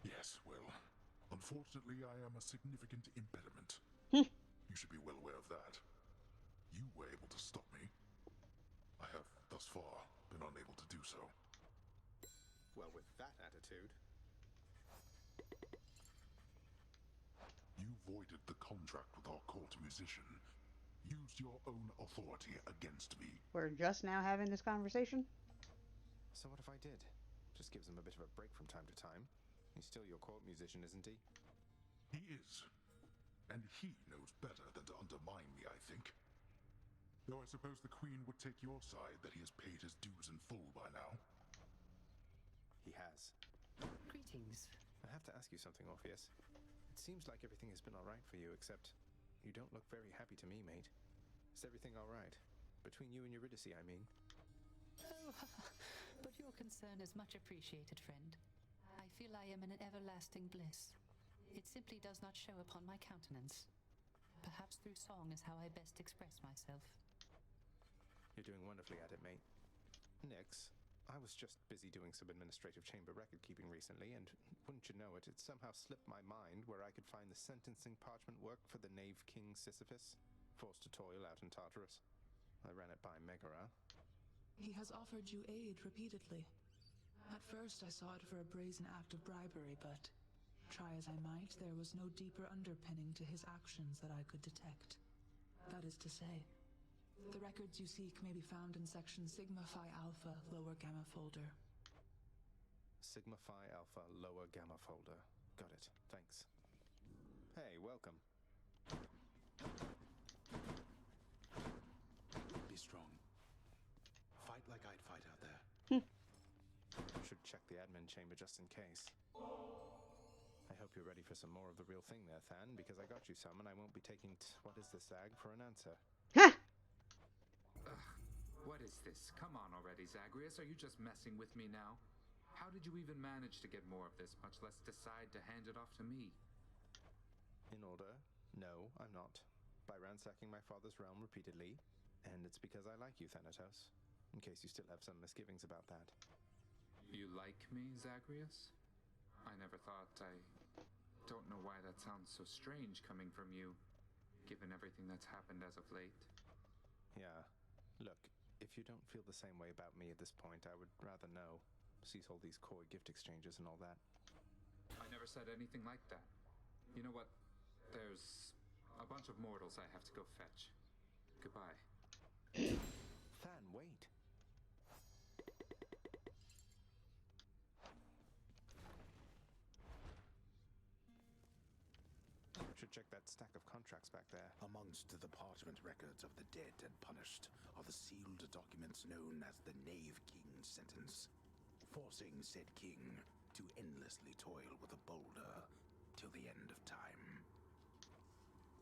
Speaker 7: Yes, well, unfortunately I am a significant impediment. You should be well aware of that. You were able to stop me. I have, thus far, been unable to do so.
Speaker 3: Well, with that attitude...
Speaker 7: You voided the contract with our court musician. Used your own authority against me.
Speaker 1: We're just now having this conversation?
Speaker 3: So what if I did? Just gives him a bit of a break from time to time. He's still your court musician, isn't he?
Speaker 7: He is. And he knows better than to undermine me, I think. Though I suppose the Queen would take your side that he has paid his dues in full by now.
Speaker 3: He has.
Speaker 11: Greetings.
Speaker 3: I have to ask you something, Orpheus. It seems like everything has been alright for you, except you don't look very happy to me, mate. Is everything alright? Between you and Eurydice, I mean.
Speaker 11: Oh, but your concern is much appreciated, friend. I feel I am in an everlasting bliss. It simply does not show upon my countenance. Perhaps through song is how I best express myself.
Speaker 3: You're doing wonderfully at it, mate. Nix, I was just busy doing some administrative chamber record keeping recently, and wouldn't you know it, it somehow slipped my mind where I could find the sentencing parchment work for the knave king Sisyphus, forced to toil out in Tartarus. I ran it by Megara.
Speaker 18: He has offered you aid repeatedly. At first I saw it for a brazen act of bribery, but try as I might, there was no deeper underpinning to his actions that I could detect. That is to say, the records you seek may be found in section Sigma Phi Alpha, lower gamma folder.
Speaker 3: Sigma Phi Alpha, lower gamma folder. Got it. Thanks. Hey, welcome.
Speaker 12: Be strong. Fight like I'd fight out there.
Speaker 3: Should check the admin chamber just in case. I hope you're ready for some more of the real thing there, Than, because I got you some and I won't be taking what is this, Zag, for an answer.
Speaker 19: What is this? Come on already, Zagreus. Are you just messing with me now? How did you even manage to get more of this, much less decide to hand it off to me?
Speaker 3: In order, no, I'm not. By ransacking my father's realm repeatedly, and it's because I like you, Thanatos. In case you still have some misgivings about that.
Speaker 19: You like me, Zagreus? I never thought. I don't know why that sounds so strange coming from you, given everything that's happened as of late.
Speaker 3: Yeah. Look, if you don't feel the same way about me at this point, I would rather know. Cease all these coy gift exchanges and all that.
Speaker 19: I never said anything like that. You know what? There's a bunch of mortals I have to go fetch. Goodbye.
Speaker 3: Than, wait. Should check that stack of contracts back there.
Speaker 12: Amongst the parchment records of the dead and punished are the sealed documents known as the Knave King's sentence, forcing said king to endlessly toil with a boulder till the end of time.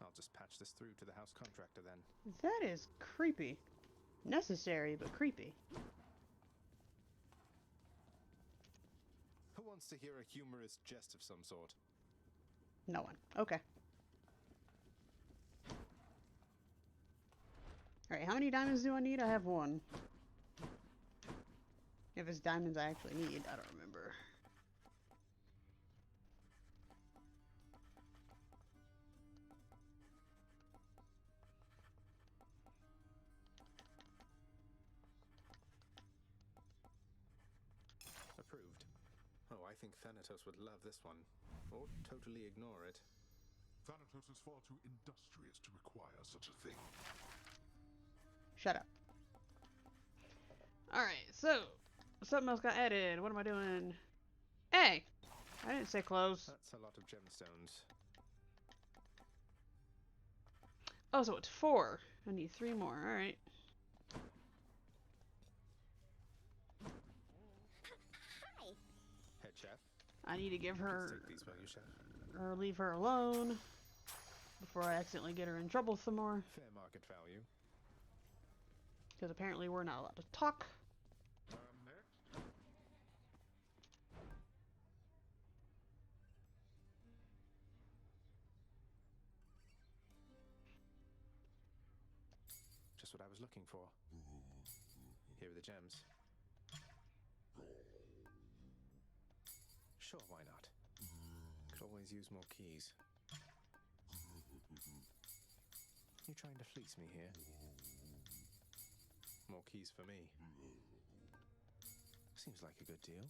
Speaker 3: I'll just patch this through to the house contractor then.
Speaker 1: That is creepy. Necessary, but creepy.
Speaker 3: Who wants to hear a humorous jest of some sort?
Speaker 1: No one. Okay. Alright, how many diamonds do I need? I have one. If it's diamonds I actually need, I don't remember.
Speaker 3: Approved. Oh, I think Thanatos would love this one. Or totally ignore it.
Speaker 7: Thanatos is far too industrious to require such a thing.
Speaker 1: Shut up. Alright, so something else got added. What am I doing? Hey! I didn't say close.
Speaker 3: That's a lot of gemstones.
Speaker 1: Oh, so it's 4. I need 3 more. Alright.
Speaker 13: Hi.
Speaker 3: Head chef.
Speaker 1: I need to give her...
Speaker 3: Take these, will you, chef?
Speaker 1: Or leave her alone before I accidentally get her in trouble some more.
Speaker 3: Fair market value.
Speaker 1: Because apparently we're not allowed to talk.
Speaker 3: Just what I was looking for. Here are the gems. Sure, why not? Could always use more keys. You trying to fleece me here? More keys for me. Seems like a good deal.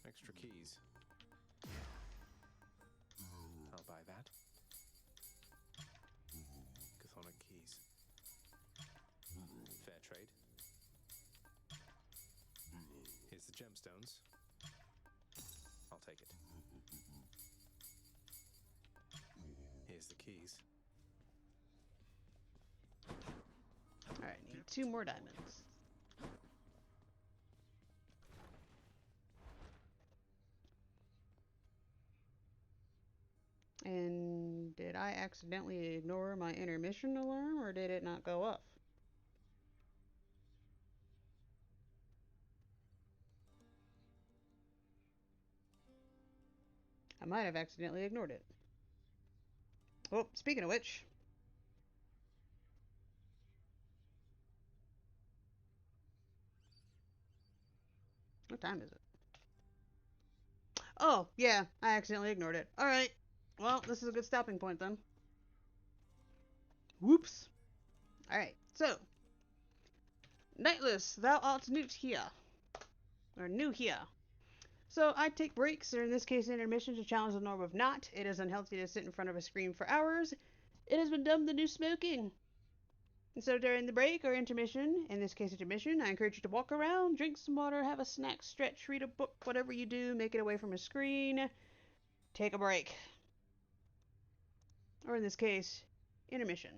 Speaker 3: Extra keys. I'll buy that. Chthonic keys. Fair trade. Here's the gemstones. I'll take it. Here's the keys.
Speaker 1: Alright, need 2 more diamonds. And did I accidentally ignore my intermission alarm, or did it not go off? I might have accidentally ignored it. Oh, speaking of which. What time is it? Oh, yeah, I accidentally ignored it. Alright. Well, this is a good stopping point then. Whoops. Alright, so. Nightless, thou art new here. Or new here. So I take breaks, or in this case intermission, to challenge the norm of not. It is unhealthy to sit in front of a screen for hours. It has been dubbed the new smoking. And so during the break or intermission, in this case intermission, I encourage you to walk around, drink some water, have a snack, stretch, read a book, whatever you do, make it away from a screen. Take a break. Or in this case, intermission.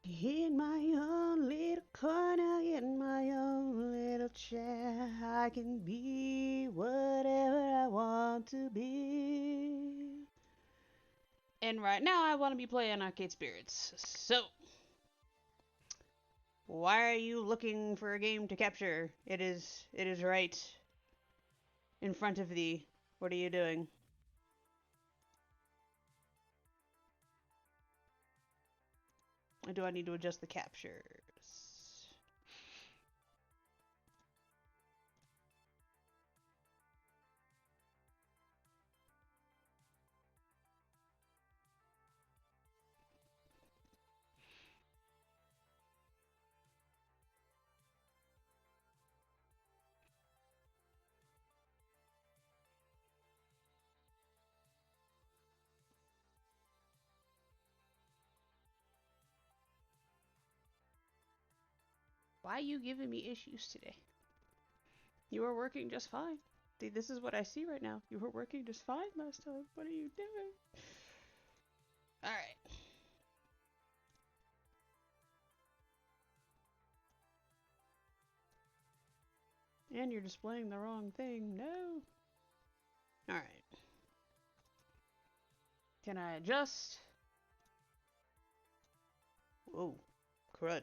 Speaker 1: In my own little corner, in my own little chair, I can be whatever I want to be. And right now I want to be playing Arcade Spirits. So, why are you looking for a game to capture? It is right in front of thee. What are you doing? Or do I need to adjust the captures? Why are you giving me issues today? You were working just fine. See, this is what I see right now. You were working just fine last time. What are you doing? Alright. And you're displaying the wrong thing. No. Alright. Can I adjust? Whoa. Crud.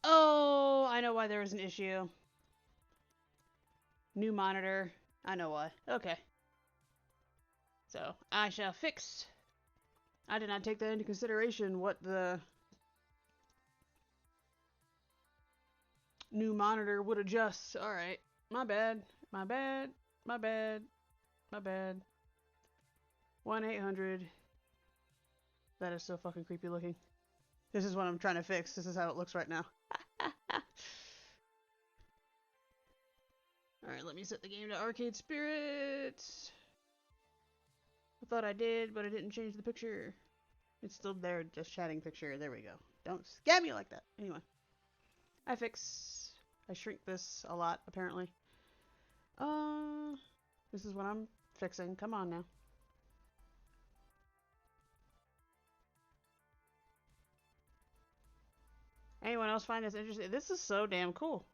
Speaker 1: Oh, I know why there was an issue. New monitor. I know why. Okay. So, I shall fix. I did not take that into consideration, what the new monitor would adjust. Alright. My bad. My bad. My bad. My bad. 1-800. That is so fucking creepy looking. This is what I'm trying to fix. This is how it looks right now. Alright, let me set the game to Arcade Spirits. I thought I did, but I didn't change the picture. It's still there, just chatting picture. There we go. Don't scam me like that. Anyway. I shrink this a lot, apparently. This is what I'm fixing. Come on now. Anyone else find this interesting? This is so damn cool.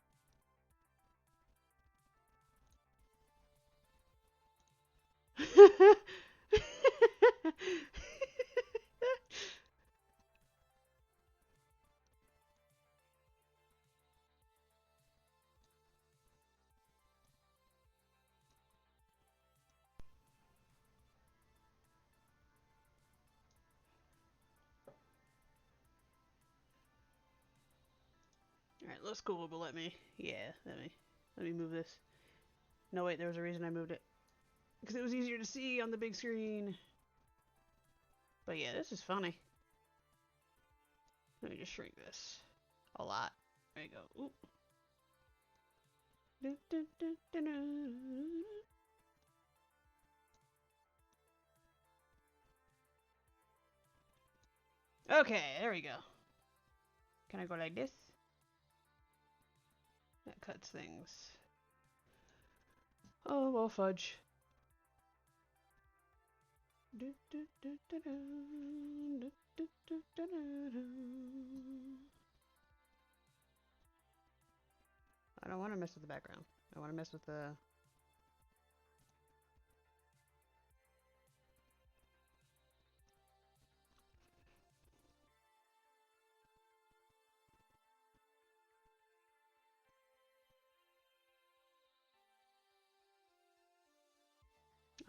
Speaker 1: Alright, looks cool, but let me move this. No, wait, there was a reason I moved it. Because it was easier to see on the big screen. But yeah, this is funny. Let me just shrink this a lot. There you go. Oop. Okay, there we go. Can I go like this? That cuts things. Oh, well, fudge. I don't want to mess with the background. I want to mess with the...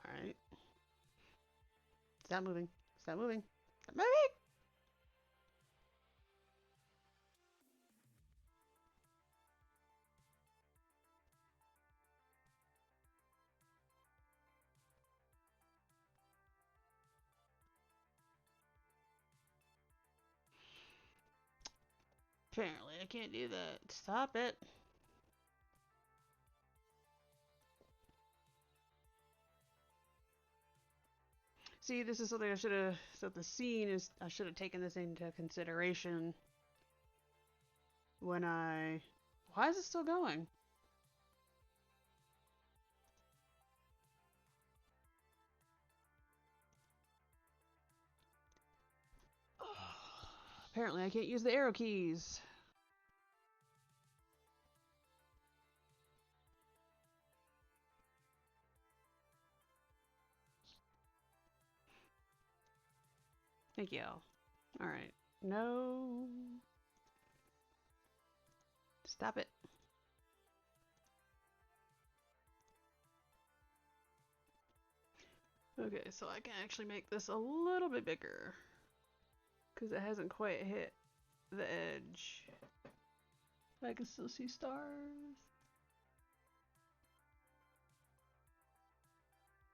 Speaker 1: Alright. Stop moving. Stop moving. Stop moving! Apparently, I can't do that. Stop it. See, this is something I should have... So the scene is... I should have taken this into consideration when I... Why is it still going? Apparently I can't use the arrow keys. Thank you. Alright. No. Stop it. Okay, so I can actually make this a little bit bigger. Because it hasn't quite hit the edge. I can still see stars.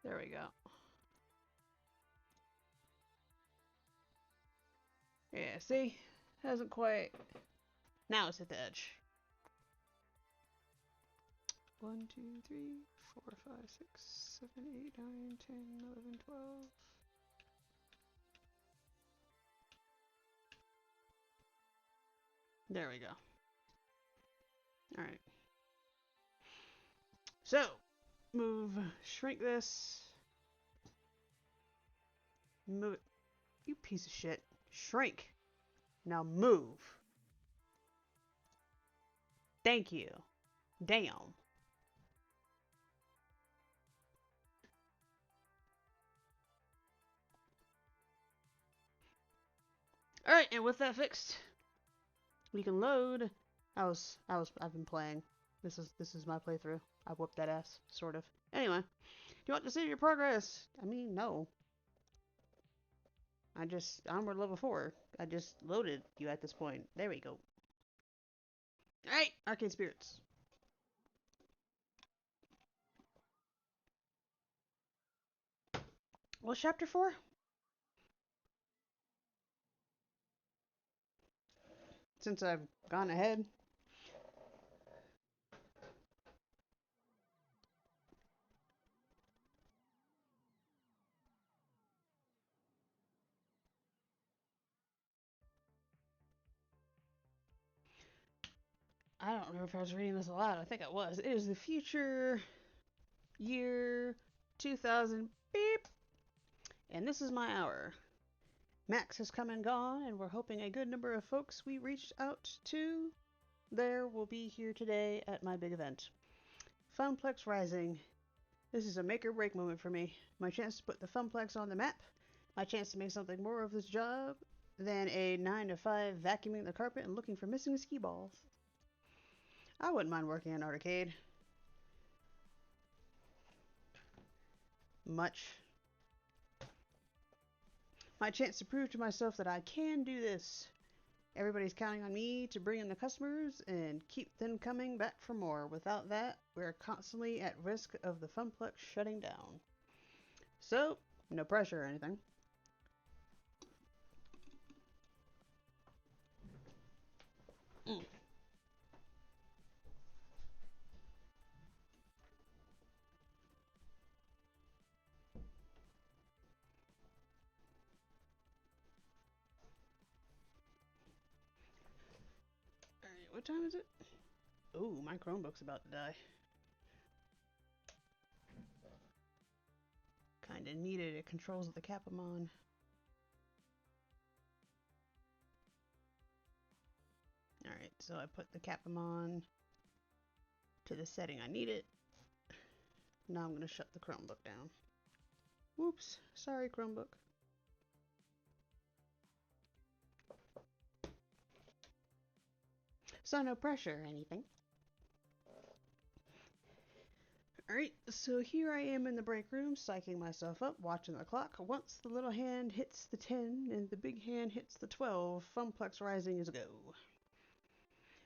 Speaker 1: There we go. Yeah, see? Hasn't quite. Now it's at the edge. 1, 2, 3, 4, 5, 6, 7, 8, 9, 10, 11, 12. There we go. Alright. So, shrink this. Move it. You piece of shit. Shrink. Now move. Thank you. Damn. Alright, and with that fixed, we can load. I've been playing. This is my playthrough. I whooped that ass, sort of. Anyway, do you want to see your progress? I mean, no. Onward level 4. I just loaded you at this point. There we go. Alright, Arcane Spirits. What's chapter 4? Since I've gone ahead. I don't remember if I was reading this aloud. I think I was. It is the future year 2000 beep. And this is my hour. Max has come and gone, and we're hoping a good number of folks we reached out to there will be here today at my big event. Funplex Rising. This is a make or break moment for me. My chance to put the Funplex on the map. My chance to make something more of this job than a 9 to 5 vacuuming the carpet and looking for missing ski balls. I wouldn't mind working in an arcade. Much. My chance to prove to myself that I can do this. Everybody's counting on me to bring in the customers and keep them coming back for more. Without that, we're constantly at risk of the Funplex shutting down. So, no pressure or anything. Alright, what time is it? Ooh, my Chromebook's about to die. Kinda needed. It controls the cap I'm on. Alright, so I put the cap I'm on to the setting I need it. Now I'm gonna shut the Chromebook down. Whoops, sorry Chromebook. So no pressure or anything. Alright, so here I am in the break room, psyching myself up, watching the clock. Once the little hand hits the 10 and the big hand hits the 12, Funplex Rising is a go.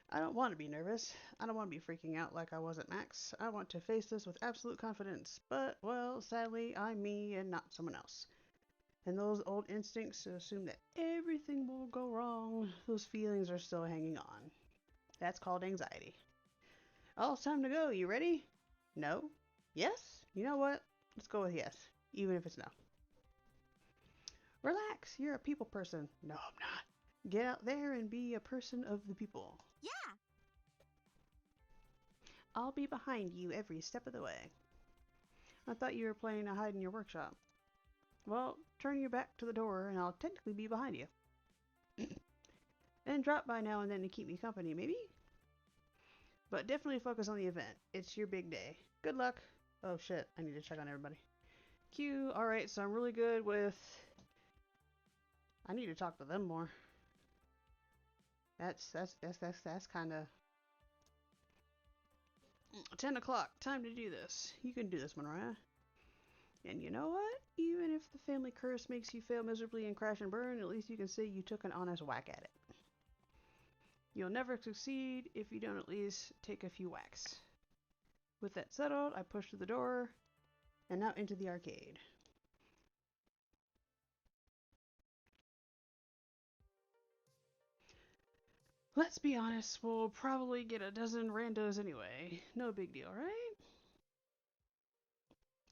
Speaker 1: I don't want to be nervous. I don't want to be freaking out like I was at Max. I want to face this with absolute confidence. But, well, sadly, I'm me and not someone else. And those old instincts to assume that everything will go wrong, those feelings are still hanging on. That's called anxiety. Oh, it's time to go. You ready? No? Yes? You know what? Let's go with yes, even if it's no. Relax. You're a people person. No, I'm not. Get out there and be a person of the people.
Speaker 13: Yeah!
Speaker 1: I'll be behind you every step of the way. I thought you were planning to hide in your workshop. Well, turn your back to the door and I'll technically be behind you. And drop by now and then to keep me company, maybe? But definitely focus on the event. It's your big day. Good luck. Oh shit, I need to check on everybody. Q, alright, so I'm really good with... I need to talk to them more. That's kind of... 10 o'clock, time to do this. You can do this, Monria. And you know what? Even if the family curse makes you fail miserably and crash and burn, at least you can say you took an honest whack at it. You'll never succeed if you don't at least take a few whacks. With that settled, I push through the door and out into the arcade. Let's be honest, we'll probably get a dozen randos anyway. No big deal, right?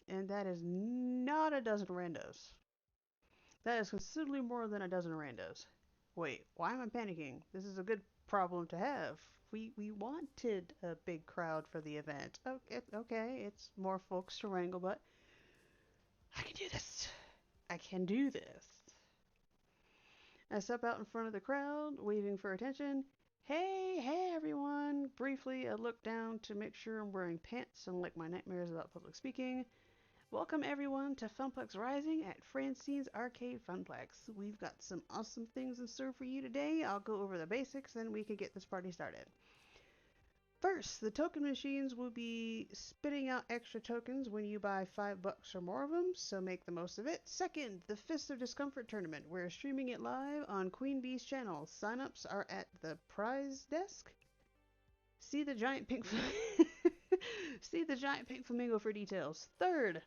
Speaker 1: And that is not a dozen randos. That is considerably more than a dozen randos. Wait, why am I panicking? This is a good problem to have. We wanted a big crowd for the event. Okay, it's more folks to wrangle, but I can do this. I can do this. I step out in front of the crowd, waving for attention. Hey everyone! Briefly, I look down to make sure I'm wearing pants, unlike my nightmares about public speaking. Welcome everyone to Funplex Rising at Francine's Arcade Funplex. We've got some awesome things in store for you today. I'll go over the basics, then we can get this party started. First, the token machines will be spitting out extra tokens when you buy $5 or more of them, so make the most of it. Second, the Fists of Discomfort Tournament. We're streaming it live on Queen Bee's channel. Sign-ups are at the prize desk. See the giant pink flamingo for details. Third,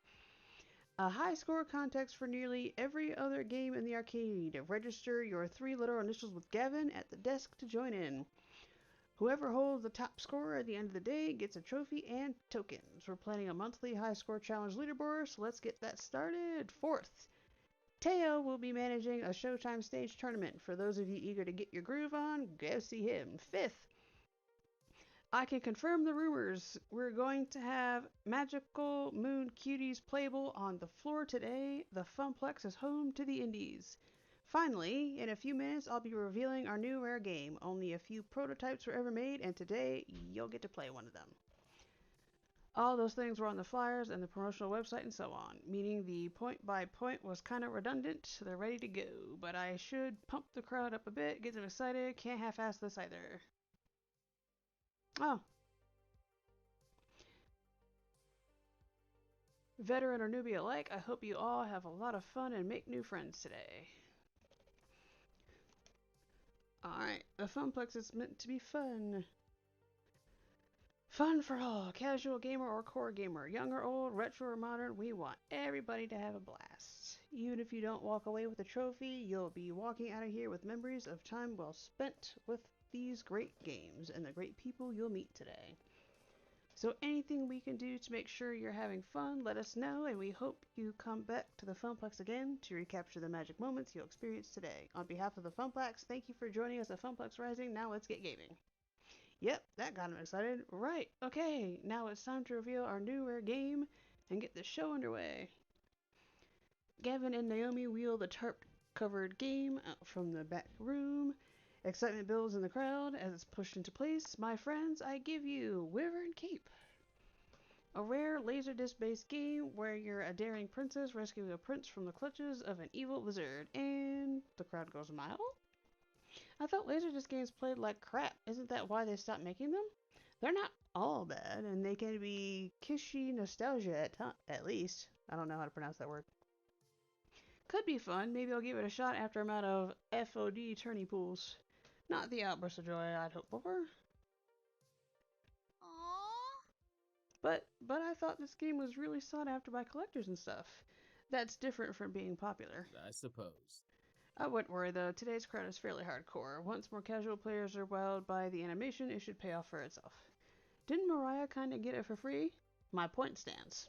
Speaker 1: a high score contest for nearly every other game in the arcade. Register your 3-letter initials with Gavin at the desk to join in. Whoever holds the top score at the end of the day gets a trophy and tokens. We're planning a monthly high score challenge leaderboard, so let's get that started. Fourth, Teo will be managing a Showtime stage tournament. For those of you eager to get your groove on, go see him. Fifth, I can confirm the rumors. We're going to have Magical Moon Cuties playable on the floor today. The Funplex is home to the indies. Finally, in a few minutes, I'll be revealing our new rare game. Only a few prototypes were ever made, and today, you'll get to play one of them. All those things were on the flyers and the promotional website and so on, meaning the point-by-point was kind of redundant. They're ready to go, but I should pump the crowd up a bit, get them excited. Can't half-ass this either. Oh. Veteran or newbie alike, I hope you all have a lot of fun and make new friends today. Alright, a Funplex is meant to be fun. Fun for all, casual gamer or core gamer, young or old, retro or modern, we want everybody to have a blast. Even if you don't walk away with a trophy, you'll be walking out of here with memories of time well spent with these great games and the great people you'll meet today. So anything we can do to make sure you're having fun, let us know, and we hope you come back to the Funplex again to recapture the magic moments you'll experience today. On behalf of the Funplex, thank you for joining us at Funplex Rising. Now let's get gaming. Yep, that got him excited. Right, okay, now it's time to reveal our new rare game and get the show underway. Gavin and Naomi wheel the tarp-covered game out from the back room. Excitement builds in the crowd as it's pushed into place. My friends, I give you Wyvern Cape. A rare laserdisc-based game where you're a daring princess rescuing a prince from the clutches of an evil wizard. And the crowd goes mild? I thought laserdisc games played like crap. Isn't that why they stopped making them? They're not all bad, and they can be kishy nostalgia at least. I don't know how to pronounce that word. Could be fun. Maybe I'll give it a shot after I'm out of FOD tourney pools. Not the outburst of joy I'd hoped for. But I thought this game was really sought after by collectors and stuff. That's different from being popular.
Speaker 20: I suppose.
Speaker 1: I wouldn't worry though, today's crowd is fairly hardcore. Once more casual players are wowed by the animation, it should pay off for itself. Didn't Mariah kinda get it for free? My point stands.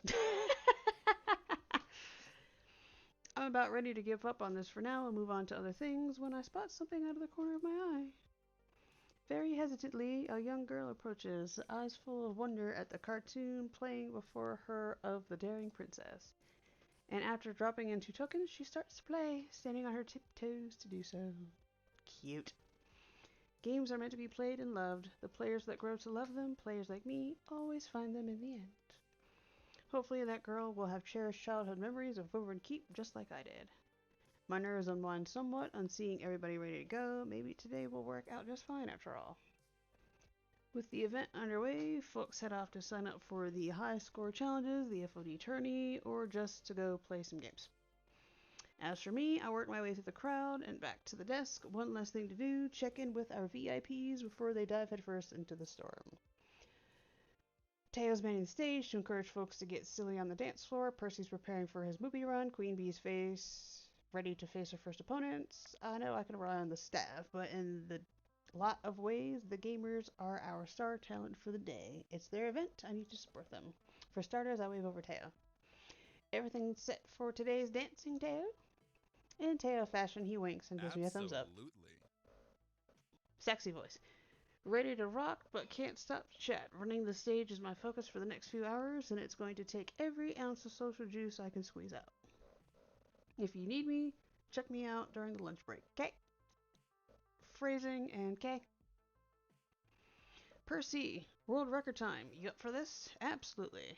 Speaker 1: I'm about ready to give up on this for now and move on to other things when I spot something out of the corner of my eye. Very hesitantly, a young girl approaches, eyes full of wonder at the cartoon playing before her of the daring princess. And after dropping in 2 tokens, she starts to play, standing on her tiptoes to do so. Cute. Games are meant to be played and loved. The players that grow to love them, players like me, always find them in the end. Hopefully that girl will have cherished childhood memories of Woodward Keep just like I did. My nerves unwind somewhat on seeing everybody ready to go. Maybe today will work out just fine after all. With the event underway, folks head off to sign up for the high score challenges, the FOD tourney, or just to go play some games. As for me, I work my way through the crowd and back to the desk. One last thing to do, check in with our VIPs before they dive headfirst into the storm. Teo's manning the stage to encourage folks to get silly on the dance floor. Percy's preparing for his movie run. Queen Bee's ready to face her first opponents. I know I can rely on the staff, but in the lot of ways, the gamers are our star talent for the day. It's their event. I need to support them. For starters, I wave over Teo. Everything's set for today's dancing, Teo? In Teo fashion, he winks and gives me a thumbs up.
Speaker 20: Absolutely.
Speaker 1: Sexy voice. Ready to rock, but can't stop to chat. Running the stage is my focus for the next few hours, and it's going to take every ounce of social juice I can squeeze out. If you need me, check me out during the lunch break, okay? Phrasing and K. Percy, world record time. You up for this? Absolutely.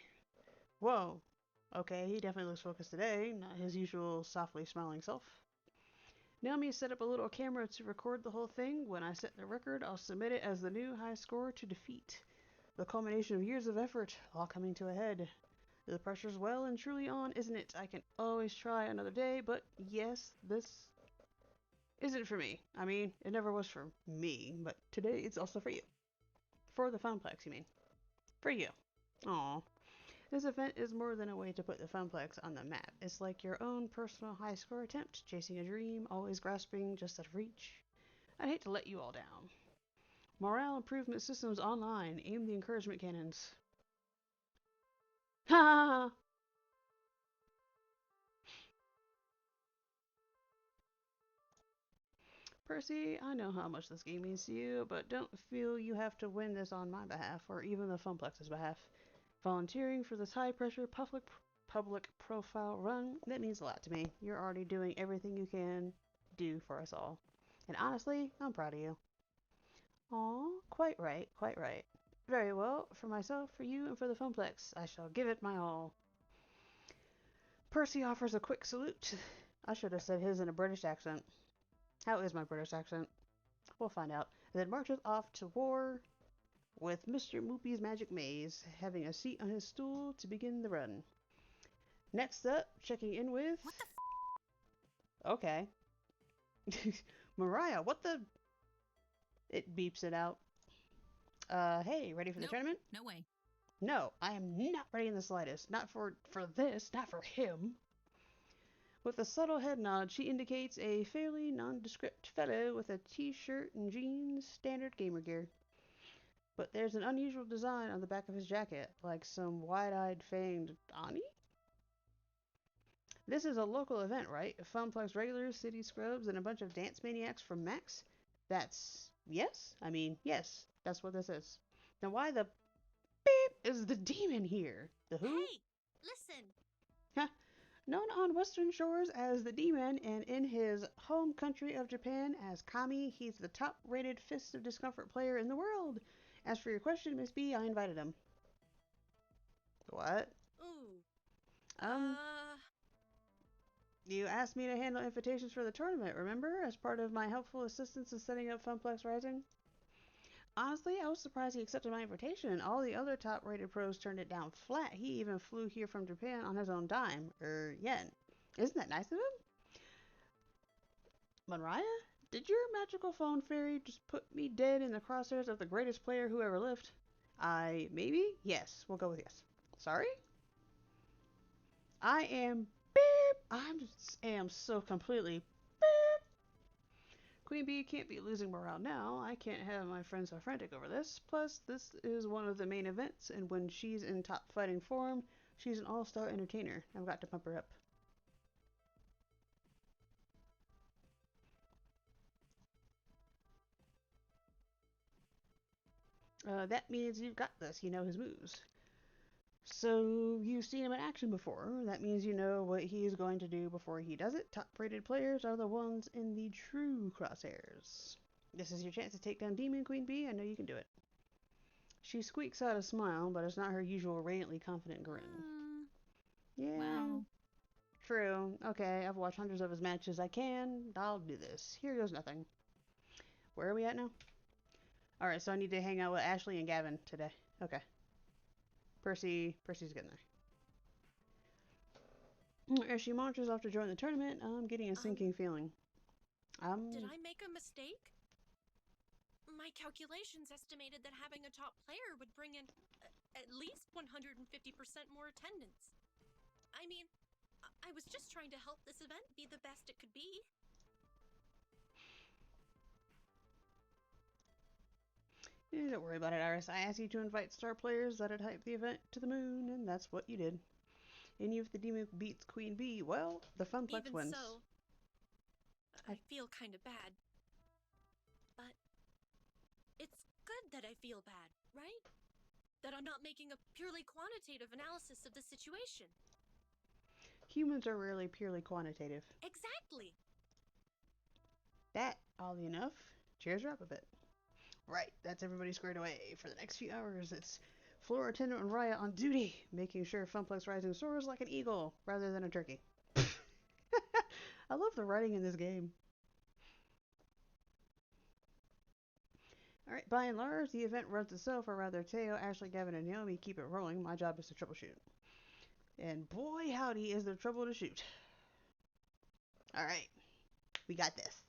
Speaker 1: Whoa. Okay, he definitely looks focused today, not his usual softly smiling self. Naomi set up a little camera to record the whole thing. When I set the record, I'll submit it as the new high score to defeat. The culmination of years of effort, all coming to a head. The pressure's well and truly on, isn't it? I can always try another day, but yes, this isn't for me. I mean, it never was for me, but today it's also for you. For the Funplex, you mean? For you. Aw. This event is more than a way to put the Funplex on the map. It's like your own personal high score attempt, chasing a dream, always grasping just out of reach. I'd hate to let you all down. Morale improvement systems online. Aim the encouragement cannons. Ha ha ha! Percy, I know how much this game means to you, but don't feel you have to win this on my behalf, or even the Funplex's behalf. Volunteering for this high-pressure public profile run, that means a lot to me. You're already doing everything you can do for us all. And honestly, I'm proud of you. Aw, quite right, quite right. Very well, for myself, for you, and for the Funplex, I shall give it my all. Percy offers a quick salute. I should have said his in a British accent. How is my British accent? We'll find out. And then marches off to war with Mr. Moopy's Magic Maze, having a seat on his stool to begin the run. Next up, checking in with... What the Okay. Mariah, what the... It beeps it out. Hey, ready for the tournament?
Speaker 21: No way.
Speaker 1: No, I am not ready in the slightest. Not for this, not for him. With a subtle head nod, she indicates a fairly nondescript fellow with a t-shirt and jeans, standard gamer gear. But there's an unusual design on the back of his jacket, like some wide-eyed fanged Ani? This is a local event, right? Funplex regulars, city scrubs, and a bunch of dance maniacs from Max? That's... yes? I mean, yes, that's what this is. Now why the beep is the demon here? The who?
Speaker 21: Hey, listen.
Speaker 1: Huh. Known on Western shores as the Demon, and in his home country of Japan as Kami, he's the top-rated Fist of Discomfort player in the world. As for your question, Miss B, I invited him. What?
Speaker 21: Ooh.
Speaker 1: You asked me to handle invitations for the tournament, remember? As part of my helpful assistance in setting up Funplex Rising? Honestly, I was surprised he accepted my invitation. All the other top-rated pros turned it down flat. He even flew here from Japan on his own dime. Yen. Isn't that nice of him? Monria, did your magical phone fairy just put me dead in the crosshairs of the greatest player who ever lived? Maybe? Yes. We'll go with yes. Sorry? I am beep. I am so completely beep. Queen Bee can't be losing morale now. I can't have my friends so frantic over this. Plus, this is one of the main events, and when she's in top fighting form, she's an all-star entertainer. I've got to pump her up. That means you've got this. You know his moves. So, you've seen him in action before. That means you know what he is going to do before he does it. Top-rated players are the ones in the true crosshairs. This is your chance to take down Demon Queen Bee. I know you can do it. She squeaks out a smile, but it's not her usual radiantly confident grin. Yeah.
Speaker 21: Well.
Speaker 1: True. Okay, I've watched hundreds of his matches. I can. I'll do this. Here goes nothing. Where are we at now? Alright, so I need to hang out with Ashley and Gavin today. Okay. Percy's getting there. As she marches off to join the tournament, I'm getting a sinking feeling.
Speaker 21: Did I make a mistake? My calculations estimated that having a top player would bring in at least 150% more attendance. I mean, I was just trying to help this event be the best it could be.
Speaker 1: Don't worry about it, Iris. I asked you to invite star players that'd hype the event to the moon, and that's what you did. And if the demon beats Queen Bee, well, the Funplex wins.
Speaker 21: Even so, I feel kind of bad. But it's good that I feel bad, right? That I'm not making a purely quantitative analysis of the situation.
Speaker 1: Humans are rarely purely quantitative.
Speaker 21: Exactly.
Speaker 1: That, oddly enough, cheers her up a bit. Right, that's everybody squared away. For the next few hours, it's floor attendant and Riot on duty, making sure Funplex Rising soars like an eagle rather than a turkey. I love the writing in this game. Alright, by and large, the event runs itself, or rather Teo, Ashley, Gavin, and Naomi keep it rolling. My job is to troubleshoot. And boy howdy is there trouble to shoot. Alright, we got this.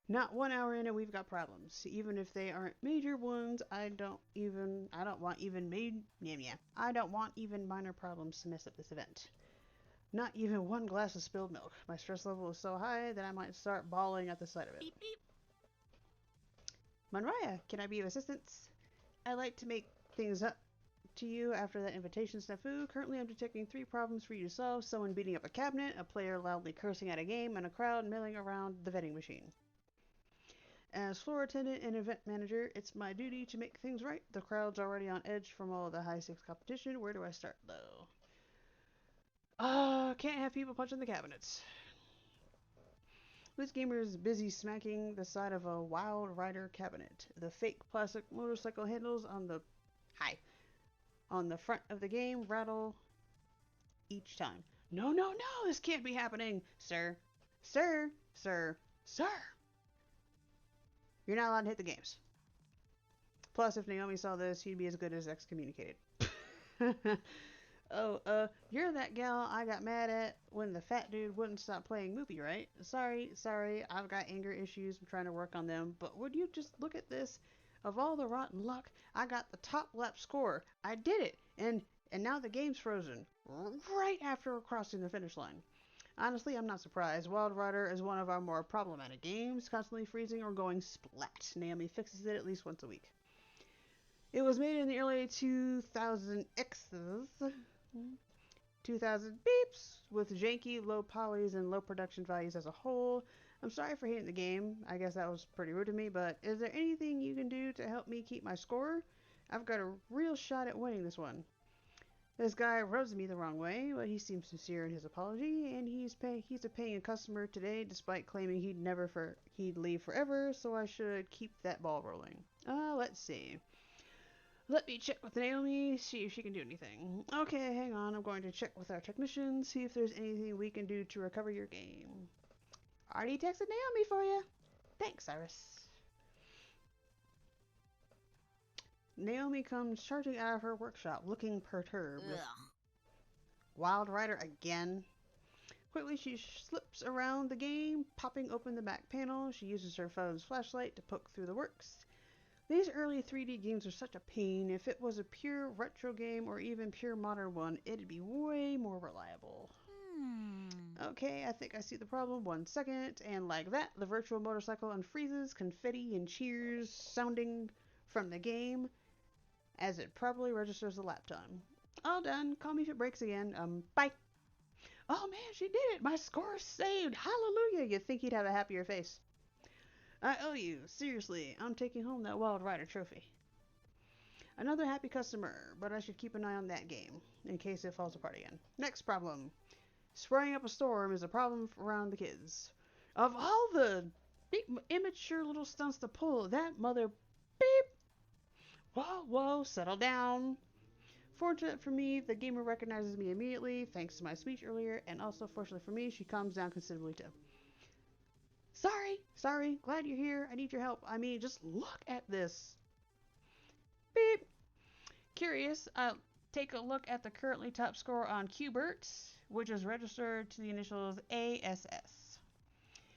Speaker 1: Not 1 hour in and we've got problems. Even if they aren't major ones, I don't want even minor problems to mess up this event. Not even one glass of spilled milk. My stress level is so high that I might start bawling at the sight of it.
Speaker 21: Beep, beep.
Speaker 1: Monria, can I be of assistance? I like to make things up to you after that invitation snafu. Currently I'm detecting 3 problems for you to solve. Someone beating up a cabinet, a player loudly cursing at a game, and a crowd milling around the vending machine. As floor attendant and event manager, it's my duty to make things right. The crowd's already on edge from all of the high-stakes competition. Where do I start, though? Can't have people punching the cabinets. This gamer is busy smacking the side of a Wild Rider cabinet. The fake plastic motorcycle handles on the front of the game rattle each time. No, no, no! This can't be happening! Sir. Sir. Sir. Sir! You're not allowed to hit the games. Plus, if Naomi saw this, he'd be as good as excommunicated. Oh, you're that gal I got mad at when the fat dude wouldn't stop playing movie, right? Sorry, I've got anger issues. I'm trying to work on them. But would you just look at this? Of all the rotten luck, I got the top lap score. I did it. And now the game's frozen. Right after crossing the finish line. Honestly, I'm not surprised. Wild Rider is one of our more problematic games, constantly freezing or going splat. Naomi fixes it at least once a week. It was made in the early 2000 X's, 2000 beeps, with janky, low polys, and low production values as a whole. I'm sorry for hating the game. I guess that was pretty rude of me, but is there anything you can do to help me keep my score? I've got a real shot at winning this one. This guy rubs me the wrong way, but he seems sincere in his apology, and he's a paying customer today, despite claiming he'd leave forever, so I should keep that ball rolling. Let's see. Let me check with Naomi, see if she can do anything. Okay, hang on, I'm going to check with our technicians, see if there's anything we can do to recover your game. Already texted Naomi for you. Thanks, Iris. Naomi comes charging out of her workshop, looking perturbed.
Speaker 21: Ugh.
Speaker 1: Wild Rider again? Quickly, she slips around the game, popping open the back panel. She uses her phone's flashlight to poke through the works. These early 3D games are such a pain. If it was a pure retro game or even pure modern one, it'd be way more reliable. Okay, I think I see the problem. 1 second, and like that, the virtual motorcycle unfreezes, confetti and cheers sounding from the game as it probably registers the lap time. All done. Call me if it breaks again. Bye. Oh man, she did it. My score's saved. Hallelujah. You'd think he'd have a happier face. I owe you. Seriously, I'm taking home that Wild Rider trophy. Another happy customer, but I should keep an eye on that game in case it falls apart again. Next problem. Spraying up a storm is a problem around the kids. Of all the Beep, immature little stunts to pull. That mother. Beep. Whoa, whoa, settle down. Fortunate for me, the gamer recognizes me immediately, thanks to my speech earlier, and also fortunately for me, she calms down considerably too. Sorry, glad you're here. I need your help. I mean, just look at this. Beep. Curious, I'll take a look at the currently top score on Qbert, which is registered to the initials ASS.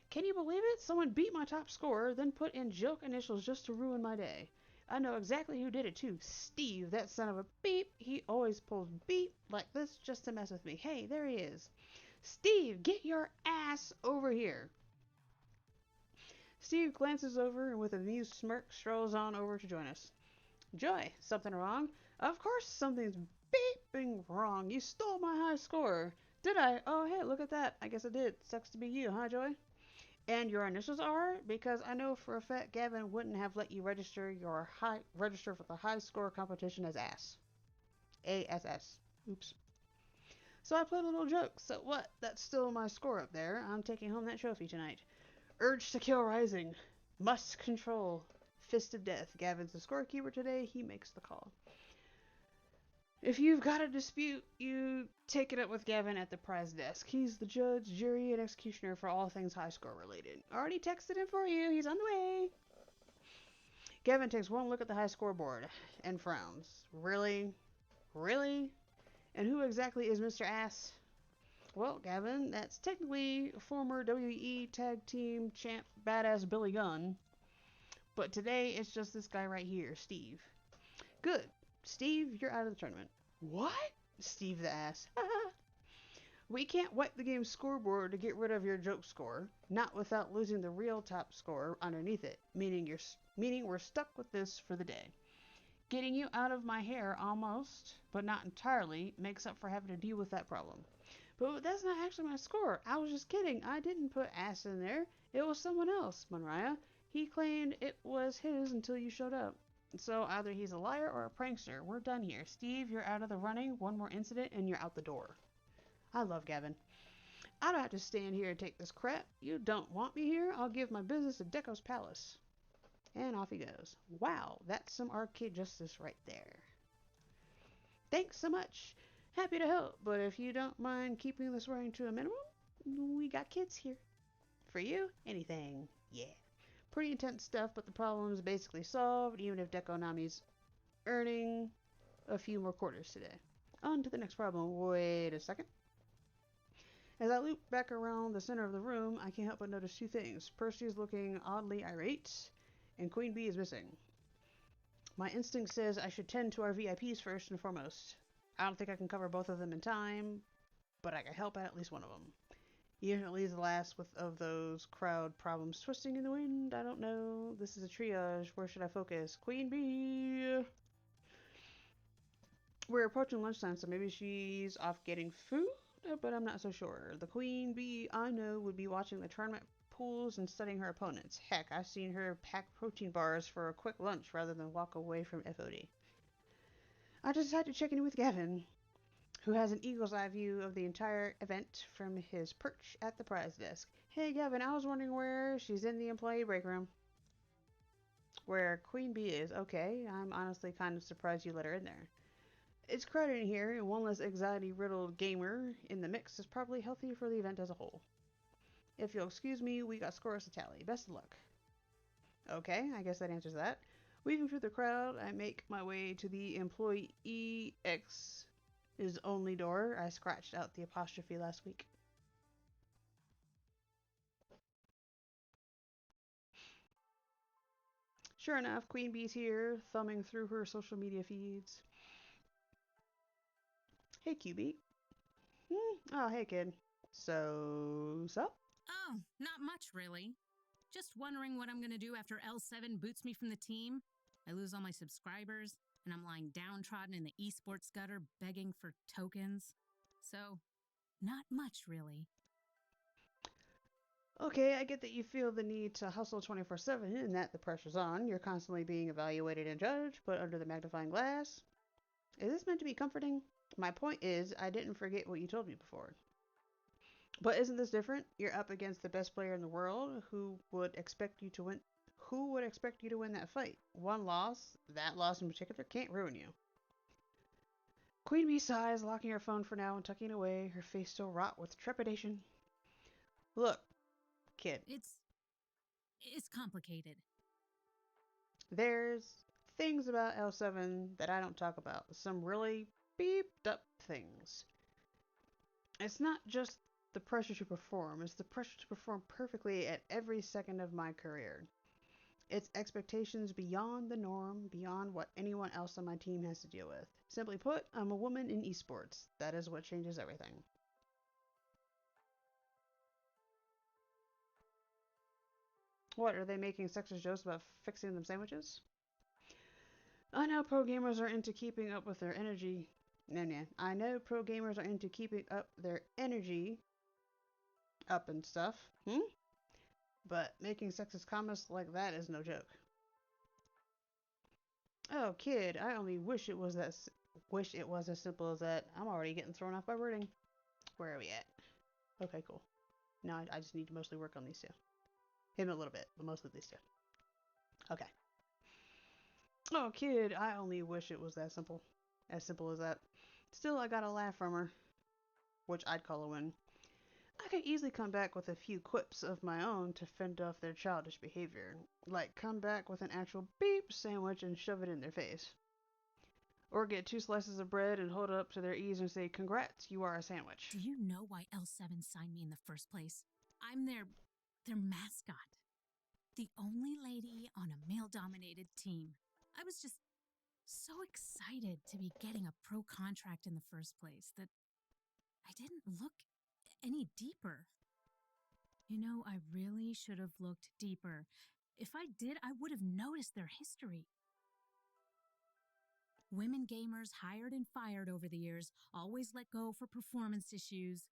Speaker 1: Can you believe it? Someone beat my top score, then put in joke initials just to ruin my day. I know exactly who did it too. Steve, that son of a beep. He always pulls beep like this just to mess with me. Hey, there he is. Steve, get your ass over here. Steve glances over and with a amused smirk strolls on over to join us. Joy, something wrong? Of course something's beeping wrong. You stole my high score. Did I? Oh, hey, look at that. I guess I did. Sucks to be you, huh, Joy? And your initials are? Because I know for a fact Gavin wouldn't have let you register for the high score competition as ass. ASS. Oops. So I played a little joke. So what? That's still my score up there. I'm taking home that trophy tonight. Urge to kill rising. Must control. Fist of death. Gavin's the scorekeeper today. He makes the call. If you've got a dispute, you take it up with Gavin at the prize desk. He's the judge, jury, and executioner for all things high score related. Already texted him for you. He's on the way. Gavin takes one look at the high scoreboard and frowns. Really? Really? And who exactly is Mr. Ass? Well, Gavin, that's technically former WWE Tag Team Champ Badass Billy Gunn. But today, it's just this guy right here, Steve. Good. Steve, you're out of the tournament. What? Steve the ass. We can't wipe the game's scoreboard to get rid of your joke score, not without losing the real top score underneath it, meaning we're stuck with this for the day. Getting you out of my hair almost, but not entirely, makes up for having to deal with that problem. But that's not actually my score. I was just kidding. I didn't put ass in there. It was someone else, Monria. He claimed it was his until you showed up. So either he's a liar or a prankster. We're done here. Steve, you're out of the running. One more incident and you're out the door. I love Gavin. I don't have to stand here and take this crap. You don't want me here? I'll give my business to Deco's Palace. And off he goes. Wow, that's some arcade justice right there. Thanks so much. Happy to help, but if you don't mind keeping the swearing to a minimum, we got kids here. For you, anything. Yeah. Pretty intense stuff, but the problem is basically solved, even if Deco Nami's earning a few more quarters today. On to the next problem. Wait a second. As I loop back around the center of the room, I can't help but notice two things. Percy is looking oddly irate, and Queen Bee is missing. My instinct says I should tend to our VIPs first and foremost. I don't think I can cover both of them in time, but I can help at least one of them. Even if it leaves the last of those crowd problems twisting in the wind, I don't know. This is a triage. Where should I focus? Queen Bee! We're approaching lunchtime, so maybe she's off getting food, but I'm not so sure. The Queen Bee I know would be watching the tournament pools and studying her opponents. Heck, I've seen her pack protein bars for a quick lunch rather than walk away from FOD. I just decided to check in with Gavin, who has an eagle's eye view of the entire event from his perch at the prize desk. Hey Gavin, I was wondering where she's in the employee break room. Where Queen Bee is. Okay, I'm honestly kind of surprised you let her in there. It's crowded in here, and one less anxiety-riddled gamer in the mix is probably healthy for the event as a whole. If you'll excuse me, we got scores to tally. Best of luck. Okay, I guess that answers that. Weaving through the crowd, I make my way to the employee X is only door. I scratched out the apostrophe last week. Sure enough, Queen Bee's here, thumbing through her social media feeds. Hey, QB. Oh, hey, kid. So?
Speaker 20: Oh, not much, really. Just wondering what I'm gonna do after L7 boots me from the team. I lose all my subscribers, and I'm lying downtrodden in the esports gutter begging for tokens. So, not much, really.
Speaker 1: Okay, I get that you feel the need to hustle 24/7 and that the pressure's on. You're constantly being evaluated and judged, put under the magnifying glass. Is this meant to be comforting? My point is, I didn't forget what you told me before. But isn't this different? You're up against the best player in the world. Who would expect you to win? Who would expect you to win that fight? One loss, that loss in particular, can't ruin you. Queen Bee sighs, locking her phone for now and tucking it away, her face still wrought with trepidation. Look, kid.
Speaker 20: It's complicated.
Speaker 1: There's things about L7 that I don't talk about. Some really beeped up things. It's not just the pressure to perform, it's the pressure to perform perfectly at every second of my career. It's expectations beyond the norm, beyond what anyone else on my team has to deal with. Simply put, I'm a woman in esports. That is what changes everything. What, are they making sexist jokes about fixing them sandwiches? I know pro gamers are into keeping up with their energy. Nah. I know pro gamers are into keeping up their energy up and stuff. But making sexist comments like that is no joke. Oh, kid, I only wish it was as simple as that. I'm already getting thrown off by wording. Where are we at? Okay, cool. Now I just need to mostly work on these two. Him a little bit, but mostly these two. Okay. Oh, kid, I only wish it was that simple. As simple as that. Still, I got a laugh from her, which I'd call a win. I could easily come back with a few quips of my own to fend off their childish behavior. Like, come back with an actual beep sandwich and shove it in their face. Or get 2 slices of bread and hold it up to their ears and say, "Congrats, you are a sandwich."
Speaker 20: Do you know why L7 signed me in the first place? I'm their mascot. The only lady on a male-dominated team. I was just so excited to be getting a pro contract in the first place that I didn't look any deeper. You know, I really should have looked deeper. If I did, I would have noticed their history. Women gamers hired and fired over the years, always let go for performance issues.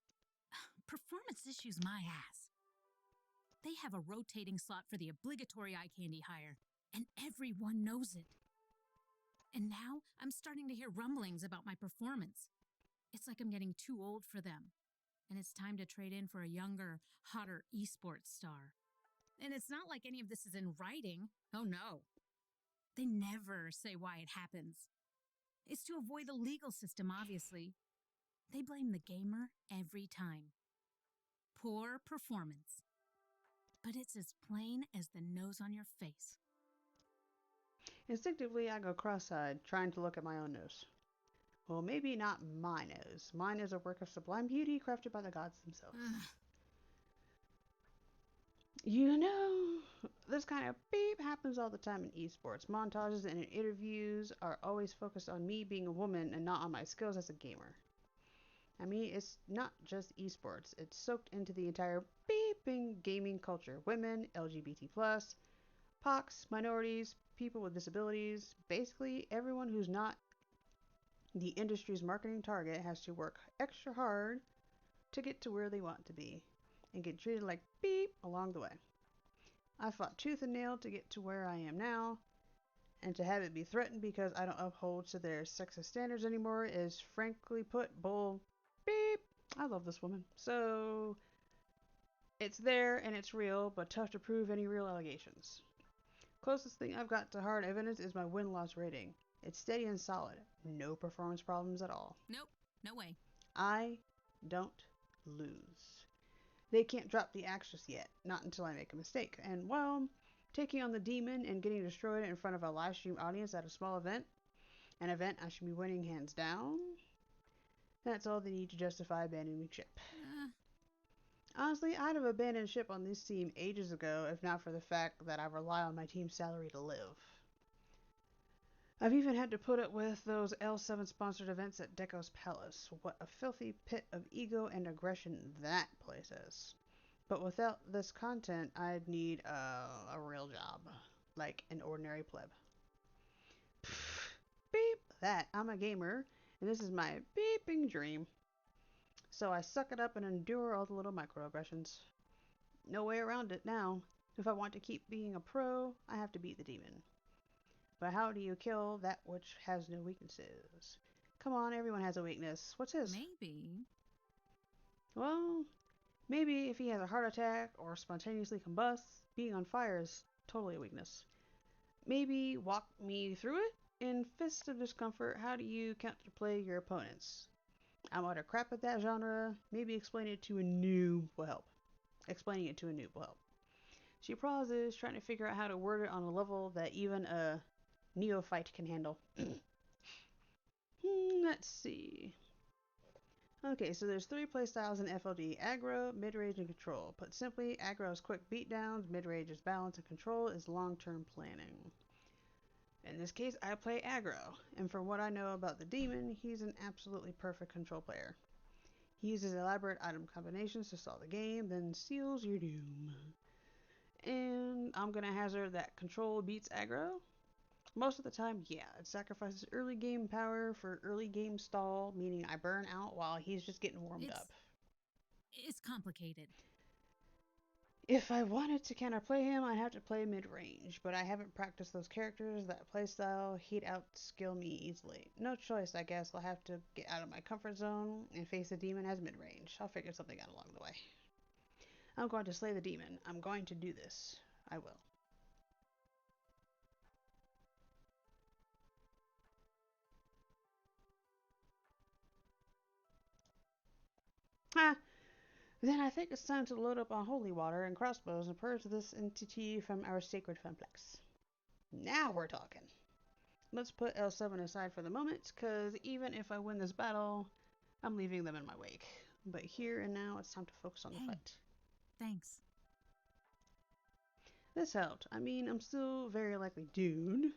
Speaker 20: Performance issues, my ass. They have a rotating slot for the obligatory eye candy hire, and everyone knows it. And now I'm starting to hear rumblings about my performance. It's like I'm getting too old for them, and it's time to trade in for a younger, hotter esports star. And it's not like any of this is in writing. Oh no. They never say why it happens. It's to avoid the legal system, obviously. They blame the gamer every time. Poor performance. But it's as plain as the nose on your face.
Speaker 1: Instinctively, I go cross-eyed, trying to look at my own nose. Well, maybe not my nose. Mine is a work of sublime beauty crafted by the gods themselves. You know, this kind of beep happens all the time in esports. Montages and interviews are always focused on me being a woman and not on my skills as a gamer. I mean, it's not just esports. It's soaked into the entire beeping gaming culture. Women, LGBT+, POCs, minorities, people with disabilities, basically everyone who's not the industry's marketing target has to work extra hard to get to where they want to be and get treated like beep along the way. I fought tooth and nail to get to where I am now, and to have it be threatened because I don't uphold to their sexist standards anymore is frankly put bull beep. I love this woman. So it's there and it's real, but tough to prove any real allegations. Closest thing I've got to hard evidence is my win-loss rating. It's steady and solid. No performance problems at all.
Speaker 20: Nope, no way.
Speaker 1: I don't lose. They can't drop the actress yet, not until I make a mistake. And, well, taking on the demon and getting destroyed in front of a live stream audience at a small event, an event I should be winning hands down, that's all they need to justify abandoning ship. Honestly, I'd have abandoned ship on this team ages ago if not for the fact that I rely on my team's salary to live. I've even had to put up with those L7 sponsored events at Deco's Palace. What a filthy pit of ego and aggression that place is. But without this content, I'd need a real job. Like an ordinary pleb. Beep that. I'm a gamer, and this is my beeping dream. So I suck it up and endure all the little microaggressions. No way around it now. If I want to keep being a pro, I have to beat the demon. But how do you kill that which has no weaknesses? Come on, everyone has a weakness. What's his?
Speaker 20: Maybe.
Speaker 1: Well, Maybe if he has a heart attack or spontaneously combusts, being on fire is totally a weakness. Maybe walk me through it? In Fist of Discomfort, how do you counterplay your opponents? I'm utter crap at that genre. Maybe explaining it to a noob will help. She pauses, trying to figure out how to word it on a level that even a neophyte can handle. Let's see. Okay, so there's 3 playstyles in FLD: aggro, mid-range, and control. Put simply, aggro is quick beatdowns, mid-range is balance, and control is long-term planning. In this case, I play aggro, and from what I know about the demon, he's an absolutely perfect control player. He uses elaborate item combinations to solve the game, then seals your doom. And I'm gonna hazard that control beats aggro. Most of the time, yeah, it sacrifices early game power for early game stall, meaning I burn out while he's just getting warmed up.
Speaker 20: It's complicated.
Speaker 1: If I wanted to counterplay him, I'd have to play mid-range, but I haven't practiced those characters. That playstyle, he'd outskill me easily. No choice, I guess. I'll have to get out of my comfort zone and face the demon as mid-range. I'll figure something out along the way. I'm going to slay the demon. I'm going to do this. I will. Then I think it's time to load up on holy water and crossbows and purge this entity from our sacred funplex. Now we're talking. Let's put L7 aside for the moment, because even if I win this battle, I'm leaving them in my wake. But here and now, it's time to focus on the fight.
Speaker 20: Thanks.
Speaker 1: This helped. I mean, I'm still very likely doomed,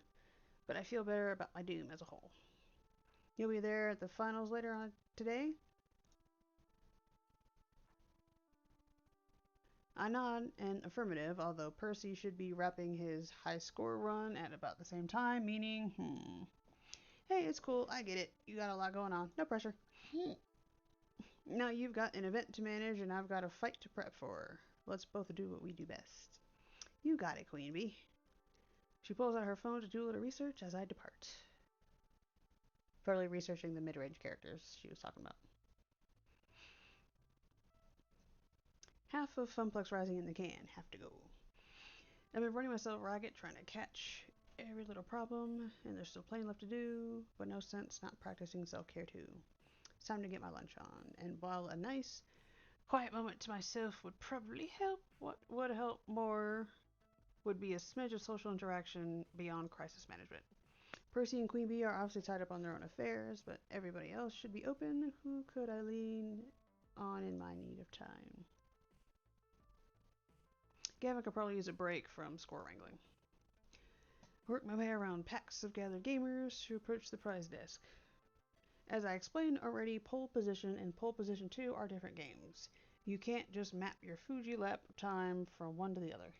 Speaker 1: but I feel better about my doom as a whole. You'll be there at the finals later on today? I nod an affirmative, although Percy should be wrapping his high score run at about the same time, meaning, hey, it's cool, I get it. You got a lot going on. No pressure. Now you've got an event to manage and I've got a fight to prep for. Let's both do what we do best. You got it, Queen Bee. She pulls out her phone to do a little research as I depart. Thoroughly researching the mid-range characters she was talking about. Half of Funplex Rising in the can. Have to go. I've been running myself ragged trying to catch every little problem, and there's still plenty left to do, but no sense not practicing self-care too. It's time to get my lunch on, and while a nice, quiet moment to myself would probably help, what would help more would be a smidge of social interaction beyond crisis management. Percy and Queen Bee are obviously tied up on their own affairs, but everybody else should be open. Who could I lean on in my need of time? Gavin could probably use a break from score wrangling. Work my way around packs of gathered gamers to approach the prize desk. As I explained already, pole position and pole position 2 are different games. You can't just map your Fuji lap time from one to the other.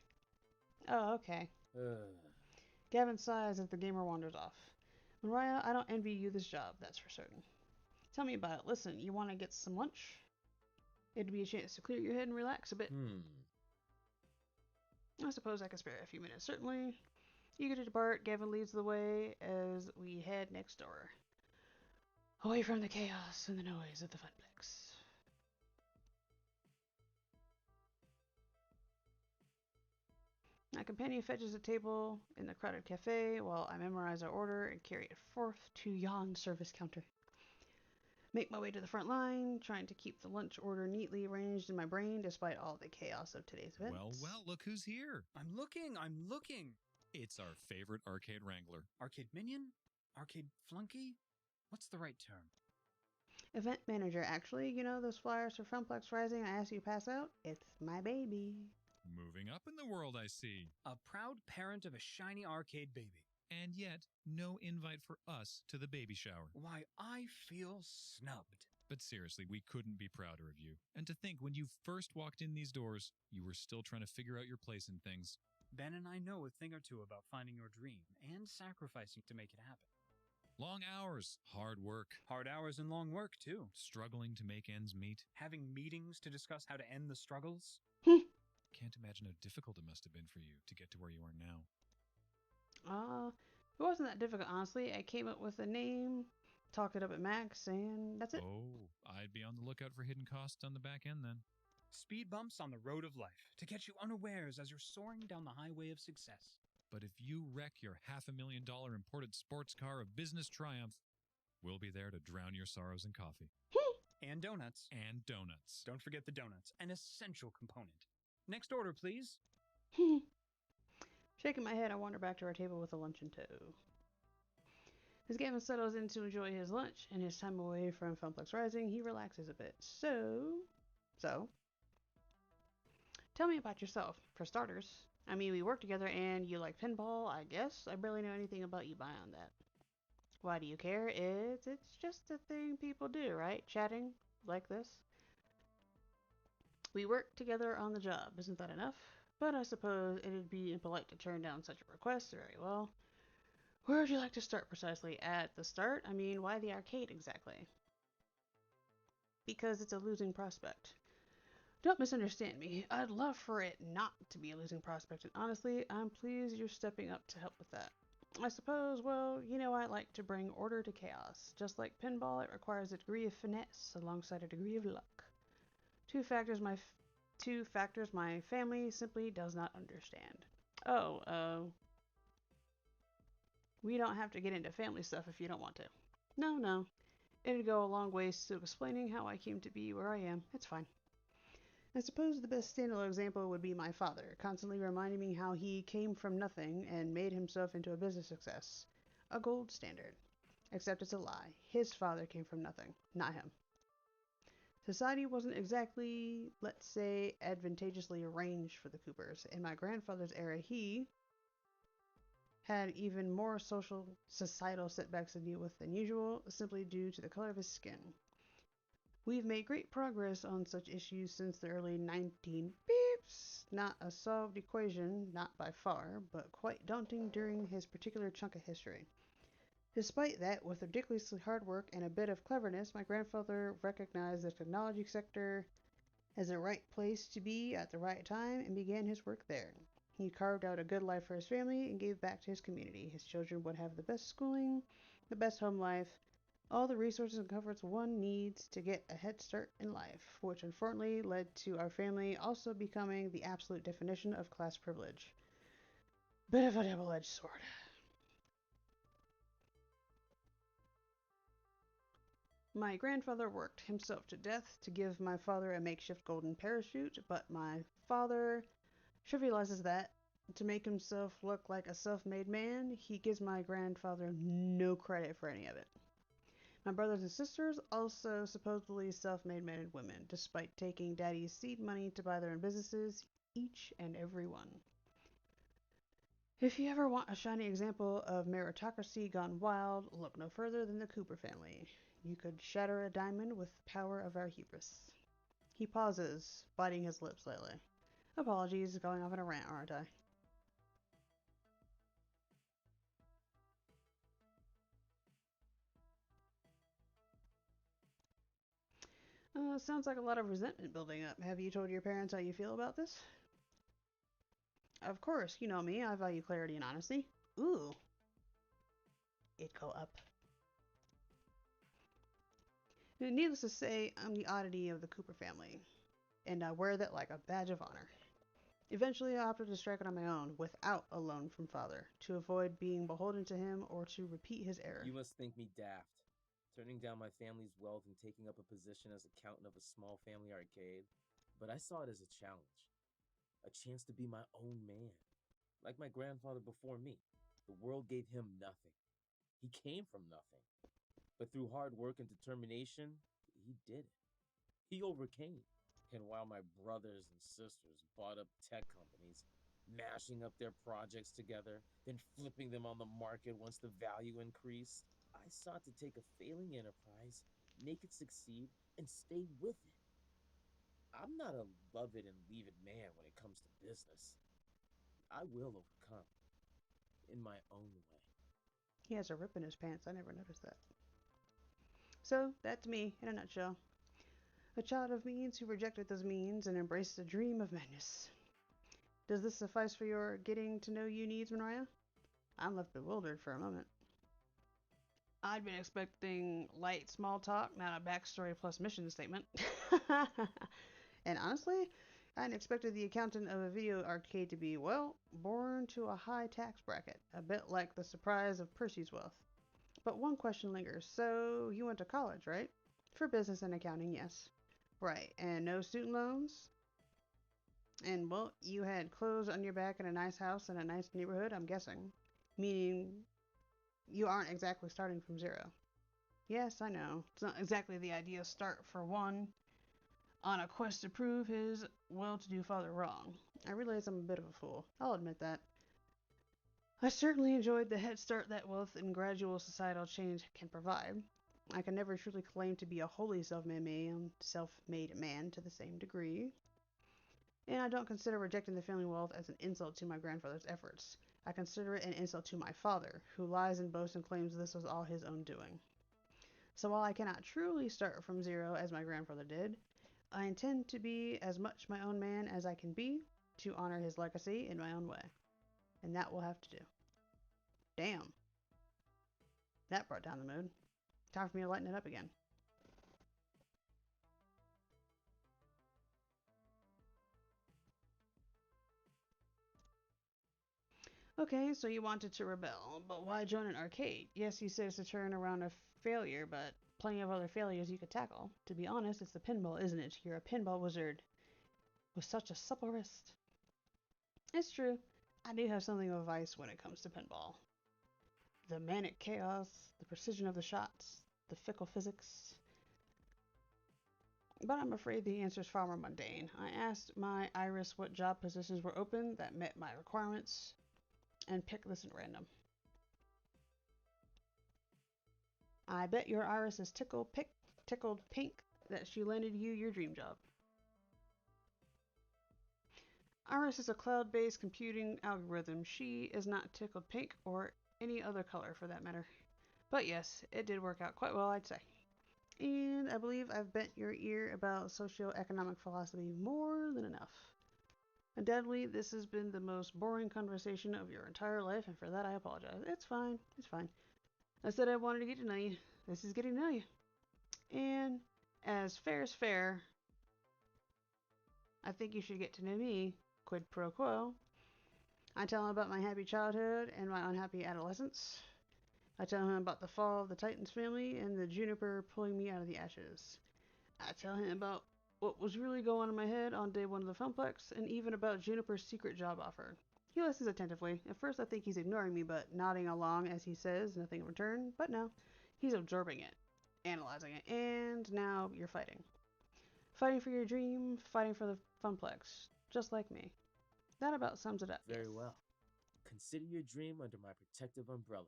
Speaker 1: Oh, okay. Gavin sighs as the gamer wanders off. Monria, I don't envy you this job, that's for certain. Tell me about it. Listen, you want to get some lunch? It'd be a chance to clear your head and relax a bit. I suppose I can spare a few minutes, certainly. Eager to depart, Gavin leads the way as we head next door. Away from the chaos and the noise of the funplex. My companion fetches a table in the crowded cafe while I memorize our order and carry it forth to yon service counter. Make my way to the front line, trying to keep the lunch order neatly arranged in my brain despite all the chaos of today's events.
Speaker 5: Well, look who's here.
Speaker 22: I'm looking.
Speaker 5: It's our favorite arcade wrangler.
Speaker 22: Arcade minion? Arcade flunky? What's the right term?
Speaker 1: Event manager, actually. You know those flyers for Funplex Rising I asked you to pass out? It's my baby.
Speaker 5: Moving up in the world, I see.
Speaker 22: A proud parent of a shiny arcade baby.
Speaker 5: And yet, no invite for us to the baby shower.
Speaker 22: Why, I feel snubbed.
Speaker 5: But seriously, we couldn't be prouder of you. And to think, when you first walked in these doors, you were still trying to figure out your place in things.
Speaker 22: Ben and I know a thing or two about finding your dream and sacrificing to make it happen.
Speaker 5: Long hours, hard work.
Speaker 22: Hard hours and long work, too.
Speaker 5: Struggling to make ends meet.
Speaker 22: Having meetings to discuss how to end the struggles.
Speaker 5: Can't imagine how difficult it must have been for you to get to where you are now.
Speaker 1: It wasn't that difficult, honestly. I came up with a name, talked it up at Max, and that's it.
Speaker 5: Oh, I'd be on the lookout for hidden costs on the back end then.
Speaker 22: Speed bumps on the road of life to catch you unawares as you're soaring down the highway of success.
Speaker 5: But if you wreck your $500,000 imported sports car of business triumph, we'll be there to drown your sorrows in coffee.
Speaker 22: And donuts.
Speaker 5: And donuts.
Speaker 22: Don't forget the donuts, an essential component. Next order, please.
Speaker 1: Shaking my head, I wander back to our table with the lunch in tow. As Gavin settles in to enjoy his lunch and his time away from Funplex Rising, he relaxes a bit. So, tell me about yourself, for starters. I mean, we work together and you like pinball, I guess. I barely know anything about you beyond that. Why do you care? It's just a thing people do, right? Chatting like this. We work together on the job, isn't that enough? But I suppose it'd be impolite to turn down such a request. Very well. Where would you like to start precisely? At the start? I mean, why the arcade exactly? Because it's a losing prospect. Don't misunderstand me. I'd love for it not to be a losing prospect, and honestly, I'm pleased you're stepping up to help with that. I suppose, well, you know, I like to bring order to chaos. Just like pinball, it requires a degree of finesse alongside a degree of luck. Two factors my family simply does not understand. We don't have to get into family stuff if you don't want to. No. It'd go a long ways to explaining how I came to be where I am. It's fine. I suppose the best standalone example would be my father, constantly reminding me how he came from nothing and made himself into a business success. A gold standard. Except it's a lie. His father came from nothing, not him. Society wasn't exactly, let's say, advantageously arranged for the Coopers. In my grandfather's era, he had even more societal setbacks to deal with than usual, simply due to the color of his skin. We've made great progress on such issues since the early 1900s. Not a solved equation, not by far, but quite daunting during his particular chunk of history. Despite that, with ridiculously hard work and a bit of cleverness, my grandfather recognized the technology sector as the right place to be at the right time and began his work there. He carved out a good life for his family and gave back to his community. His children would have the best schooling, the best home life, all the resources and comforts one needs to get a head start in life, which unfortunately led to our family also becoming the absolute definition of class privilege. Bit of a double-edged sword. My grandfather worked himself to death to give my father a makeshift golden parachute, but my father trivializes that to make himself look like a self-made man. He gives my grandfather no credit for any of it. My brothers and sisters also supposedly self-made men and women, despite taking daddy's seed money to buy their own businesses, each and every one. If you ever want a shining example of meritocracy gone wild, look no further than the Cooper family. You could shatter a diamond with the power of our hubris. He pauses, biting his lips slightly. Apologies, going off on a rant, aren't I? Sounds like a lot of resentment building up. Have you told your parents how you feel about this? Of course, you know me. I value clarity and honesty. Ooh. It go up. Needless to say, I'm the oddity of the Cooper family, and I wear that like a badge of honor. Eventually, I opted to strike it on my own, without a loan from father, to avoid being beholden to him or to repeat his error.
Speaker 6: You must think me daft, turning down my family's wealth and taking up a position as accountant of a small family arcade. But I saw it as a challenge, a chance to be my own man. Like my grandfather before me, the world gave him nothing. He came from nothing. But through hard work and determination, he did it. He overcame. And while my brothers and sisters bought up tech companies, mashing up their projects together, then flipping them on the market once the value increased, I sought to take a failing enterprise, make it succeed, and stay with it. I'm not a love it and leave it man when it comes to business. I will overcome, in my own way.
Speaker 1: He has a rip in his pants. I never noticed that. So, that's me, in a nutshell. A child of means who rejected those means and embraced a dream of madness. Does this suffice for your getting to know you needs, Monria? I'm left bewildered for a moment. I'd been expecting light small talk, not a backstory plus mission statement. And honestly, I hadn't expected the accountant of a video arcade to be, well, born to a high tax bracket, a bit like the surprise of Percy's wealth. But one question lingers. So, you went to college, right? For business and accounting, yes. Right, and no student loans? And, well, you had clothes on your back in a nice house in a nice neighborhood, I'm guessing. Meaning, you aren't exactly starting from zero. Yes, I know. It's not exactly the ideal start for one on a quest to prove his well-to-do father wrong. I realize I'm a bit of a fool. I'll admit that. I certainly enjoyed the head start that wealth and gradual societal change can provide. I can never truly claim to be a wholly self-made man to the same degree. And I don't consider rejecting the family wealth as an insult to my grandfather's efforts. I consider it an insult to my father, who lies and boasts and claims this was all his own doing. So while I cannot truly start from zero as my grandfather did, I intend to be as much my own man as I can be to honor his legacy in my own way. And that will have to do. Damn. That brought down the mood. Time for me to lighten it up again. Okay, so you wanted to rebel, but why join an arcade? Yes, you said it's to turn around a failure, but plenty of other failures you could tackle. To be honest, it's the pinball, isn't it? You're a pinball wizard with such a supple wrist. It's true. I do have something of a vice when it comes to pinball. The manic chaos, the precision of the shots, the fickle physics. But I'm afraid the answer is far more mundane. I asked my Iris what job positions were open that met my requirements, and picked this at random. I bet your Iris is tickled pink that she landed you your dream job. Iris is a cloud-based computing algorithm. She is not tickled pink or any other color for that matter. But yes, it did work out quite well, I'd say. And I believe I've bent your ear about socio-economic philosophy more than enough. Undoubtedly, this has been the most boring conversation of your entire life, and for that I apologize. It's fine. It's fine. I said I wanted to get to know you. This is getting to know you. And as fair is fair, I think you should get to know me, quid pro quo. I tell him about my happy childhood and my unhappy adolescence. I tell him about the fall of the Titans family and the juniper pulling me out of the ashes. I tell him about what was really going on in my head on day one of the Funplex, and even about Juniper's secret job offer. He listens attentively. At first I think he's ignoring me, but nodding along as he says nothing in return. But no, he's absorbing it, analyzing it, and now you're fighting. Fighting for your dream, fighting for the Funplex, just like me. That about sums it up.
Speaker 6: Very well. Consider your dream under my protective umbrella.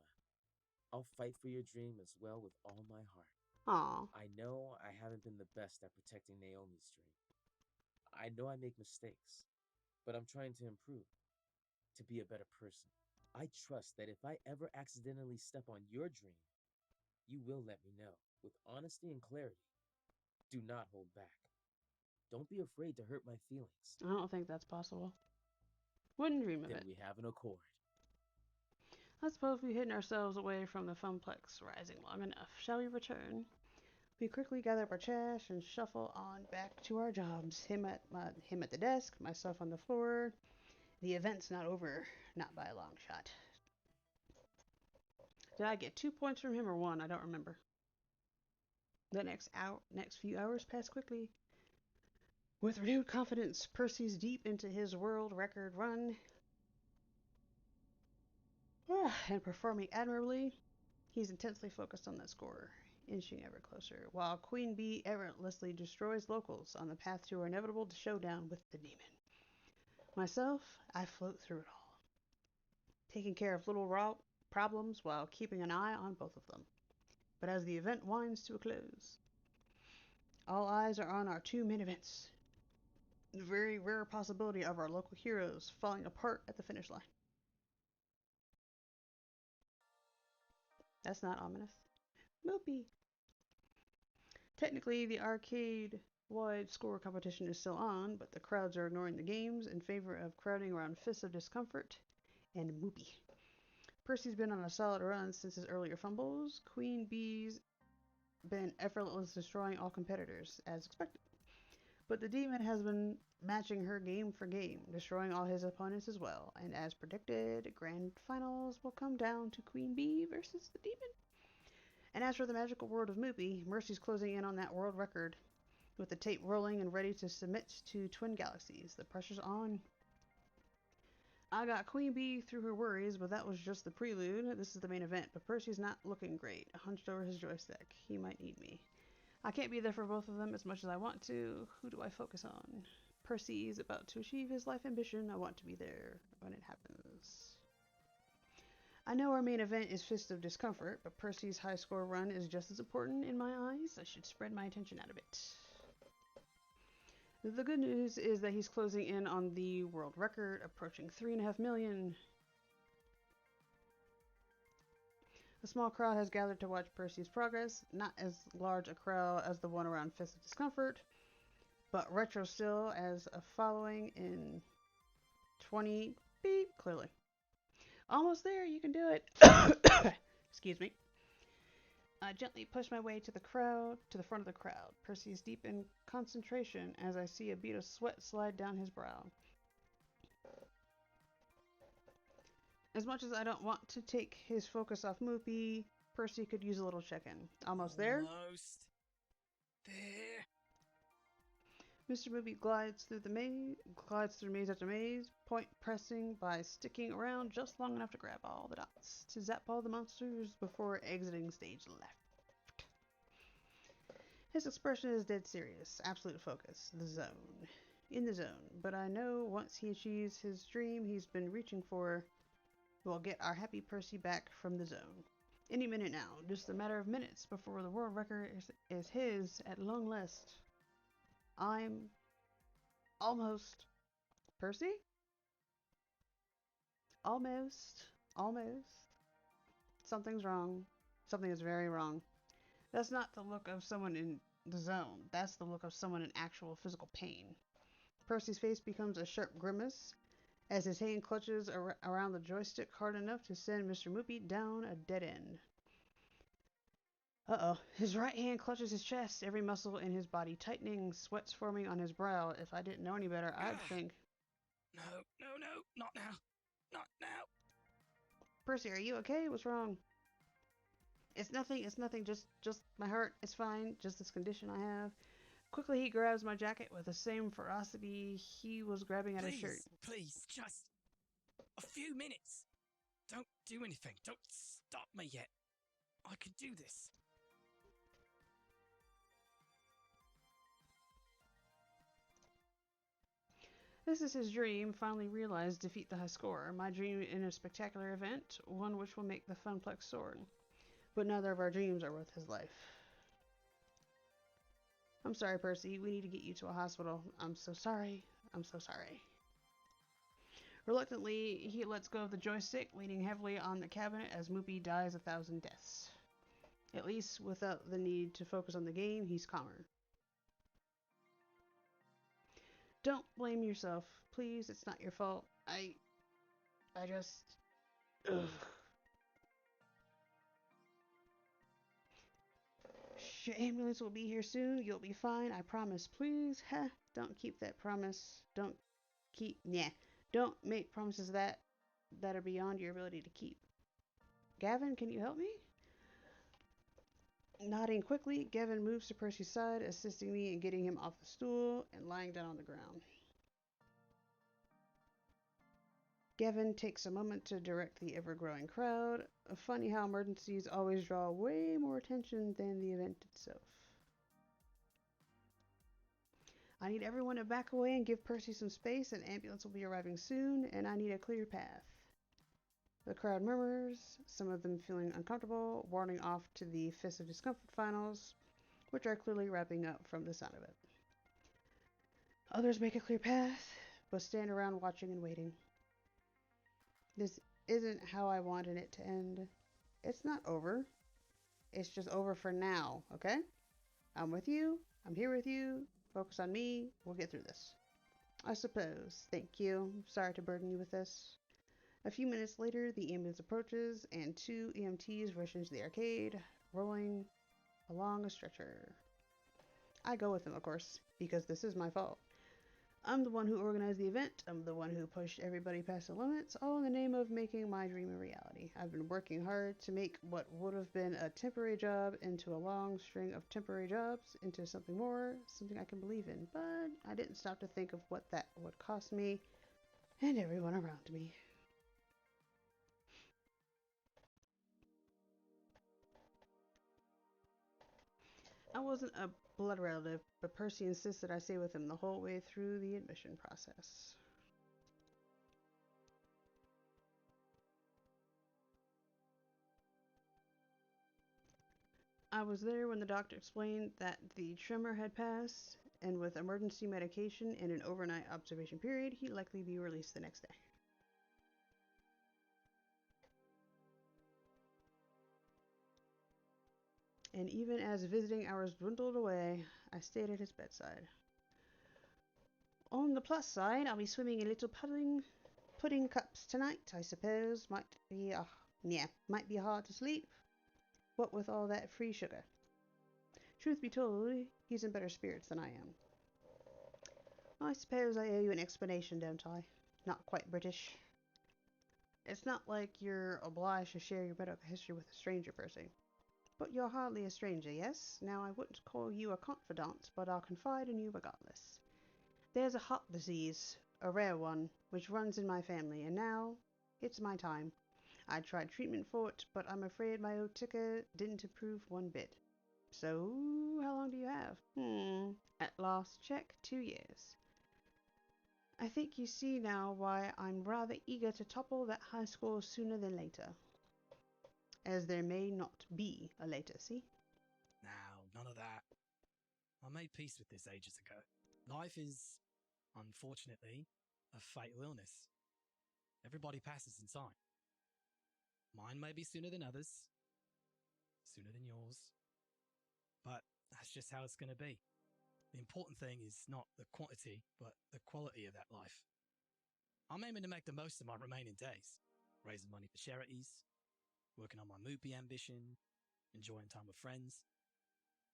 Speaker 6: I'll fight for your dream as well with all my heart.
Speaker 1: Aww.
Speaker 6: I know I haven't been the best at protecting Naomi's dream. I know I make mistakes, but I'm trying to improve, to be a better person. I trust that if I ever accidentally step on your dream, you will let me know, with honesty and clarity. Do not hold back. Don't be afraid to hurt my feelings.
Speaker 1: I don't think that's possible. Wouldn't dream of
Speaker 6: Then
Speaker 1: it.
Speaker 6: we have an accord.
Speaker 1: I suppose we've hidden ourselves away from the Funplex rising long enough. Shall we return? We quickly gather up our trash and shuffle on back to our jobs. Him at the desk, myself on the floor. The event's not over, not by a long shot. Did I get 2 points from him or 1? I don't remember. The next few hours pass quickly. With renewed confidence, Percy's deep into his world record run and performing admirably. He's intensely focused on that score, inching ever closer, while Queen Bee effortlessly destroys locals on the path to her inevitable showdown with the demon. Myself, I float through it all, taking care of little raw problems while keeping an eye on both of them. But as the event winds to a close, all eyes are on our 2 main events. The very rare possibility of our local heroes falling apart at the finish line. That's not ominous. Moopy. Technically, the arcade-wide score competition is still on, but the crowds are ignoring the games in favor of crowding around Fists of Discomfort and Moopy. Percy's been on a solid run since his earlier fumbles. Queen Bee's been effortlessly destroying all competitors, as expected. But the demon has been matching her game for game, destroying all his opponents as well. And as predicted, grand finals will come down to Queen Bee versus the demon. And as for the magical world of Moopy, Mercy's closing in on that world record. With the tape rolling and ready to submit to Twin Galaxies, the pressure's on. I got Queen Bee through her worries, but that was just the prelude. This is the main event, but Percy's not looking great, hunched over his joystick. He might need me. I can't be there for both of them as much as I want to. Who do I focus on? Percy's about to achieve his life ambition. I want to be there when it happens. I know our main event is Fist of Discomfort, but Percy's high score run is just as important in my eyes. I should spread my attention out a bit. The good news is that he's closing in on the world record, approaching 3.5 million. A small crowd has gathered to watch Percy's progress, not as large a crowd as the one around Fist of Discomfort, but retro still as a following in 20 beep, clearly. Almost there, you can do it. Excuse me. I gently push my way to the front of the crowd. Percy is deep in concentration as I see a bead of sweat slide down his brow. As much as I don't want to take his focus off Moopy, Percy could use a little check-in. Almost there?
Speaker 14: Almost there.
Speaker 1: Mr. Moopy glides through maze after maze, point pressing by sticking around just long enough to grab all the dots, to zap all the monsters before exiting stage left. His expression is dead serious, absolute focus, in the zone, but I know once he achieves his dream he's been reaching for, we'll get our happy Percy back from the zone. Any minute now, just a matter of minutes before the world record is his at long last. I'm almost Percy? Almost. Something's wrong. Something is very wrong. That's not the look of someone in the zone. That's the look of someone in actual physical pain. Percy's face becomes a sharp grimace as his hand clutches around the joystick hard enough to send Mr. Moopy down a dead end. Uh-oh. His right hand clutches his chest, every muscle in his body tightening, sweats forming on his brow. If I didn't know any better, I'd think...
Speaker 14: No, not now. Not now.
Speaker 1: Percy, are you okay? What's wrong? It's nothing, just my heart. It's fine, just this condition I have. Quickly he grabs my jacket with the same ferocity he was grabbing at his shirt.
Speaker 14: Please, just a few minutes. Don't do anything. Don't stop me yet. I can do this.
Speaker 1: This is his dream, finally realized, defeat the high score. My dream in a spectacular event, one which will make the Funplex soar. But neither of our dreams are worth his life. I'm sorry, Percy. We need to get you to a hospital. I'm so sorry. Reluctantly, he lets go of the joystick, leaning heavily on the cabinet as Moopy dies 1,000 deaths. At least, without the need to focus on the game, he's calmer. Don't blame yourself. Please, it's not your fault. I just... Ugh. Your ambulance will be here soon. You'll be fine. I promise. Please. Don't keep that promise. Don't make promises that are beyond your ability to keep. Gavin, can you help me? Nodding quickly, Gavin moves to Percy's side, assisting me in getting him off the stool and lying down on the ground. Gavin takes a moment to direct the ever-growing crowd. Funny how emergencies always draw way more attention than the event itself. I need everyone to back away and give Percy some space. An ambulance will be arriving soon, and I need a clear path. The crowd murmurs, some of them feeling uncomfortable, warding off to the Fist of Discomfort finals, which are clearly wrapping up from the sound of it. Others make a clear path, but stand around watching and waiting. This isn't how I wanted it to end. It's not over. It's just over for now, okay? I'm with you. I'm here with you. Focus on me. We'll get through this. I suppose. Thank you. Sorry to burden you with this. A few minutes later, the ambulance approaches, and 2 EMTs rush into the arcade, rolling along a stretcher. I go with him, of course, because this is my fault. I'm the one who organized the event. I'm the one who pushed everybody past the limits, all in the name of making my dream a reality. I've been working hard to make what would have been a temporary job into a long string of temporary jobs, into something more, something I can believe in. But I didn't stop to think of what that would cost me and everyone around me. I wasn't a blood relative, but Percy insisted I stay with him the whole way through the admission process. I was there when the doctor explained that the tremor had passed, and with emergency medication and an overnight observation period, he'd likely be released the next day. And even as visiting hours dwindled away, I stayed at his bedside. On the plus side, I'll be swimming in little pudding cups tonight, I suppose. Might be hard to sleep. What with all that free sugar. Truth be told, he's in better spirits than I am. I suppose I owe you an explanation, don't I? Not quite British. It's not like you're obliged to share your medical history with a stranger, Percy. But you're hardly a stranger, yes? Now, I wouldn't call you a confidant, but I'll confide in you regardless. There's a heart disease, a rare one, which runs in my family, and now it's my time. I tried treatment for it, but I'm afraid my old ticker didn't improve one bit. So, how long do you have? At last check, 2 years. I think you see now why I'm rather eager to topple that high score sooner than later. As there may not be a later, see?
Speaker 14: Now, none of that. I made peace with this ages ago. Life is, unfortunately, a fatal illness. Everybody passes in time. Mine may be sooner than others, sooner than yours, but that's just how it's going to be. The important thing is not the quantity, but the quality of that life. I'm aiming to make the most of my remaining days, raising money for charities, working on my movie ambition, enjoying time with friends,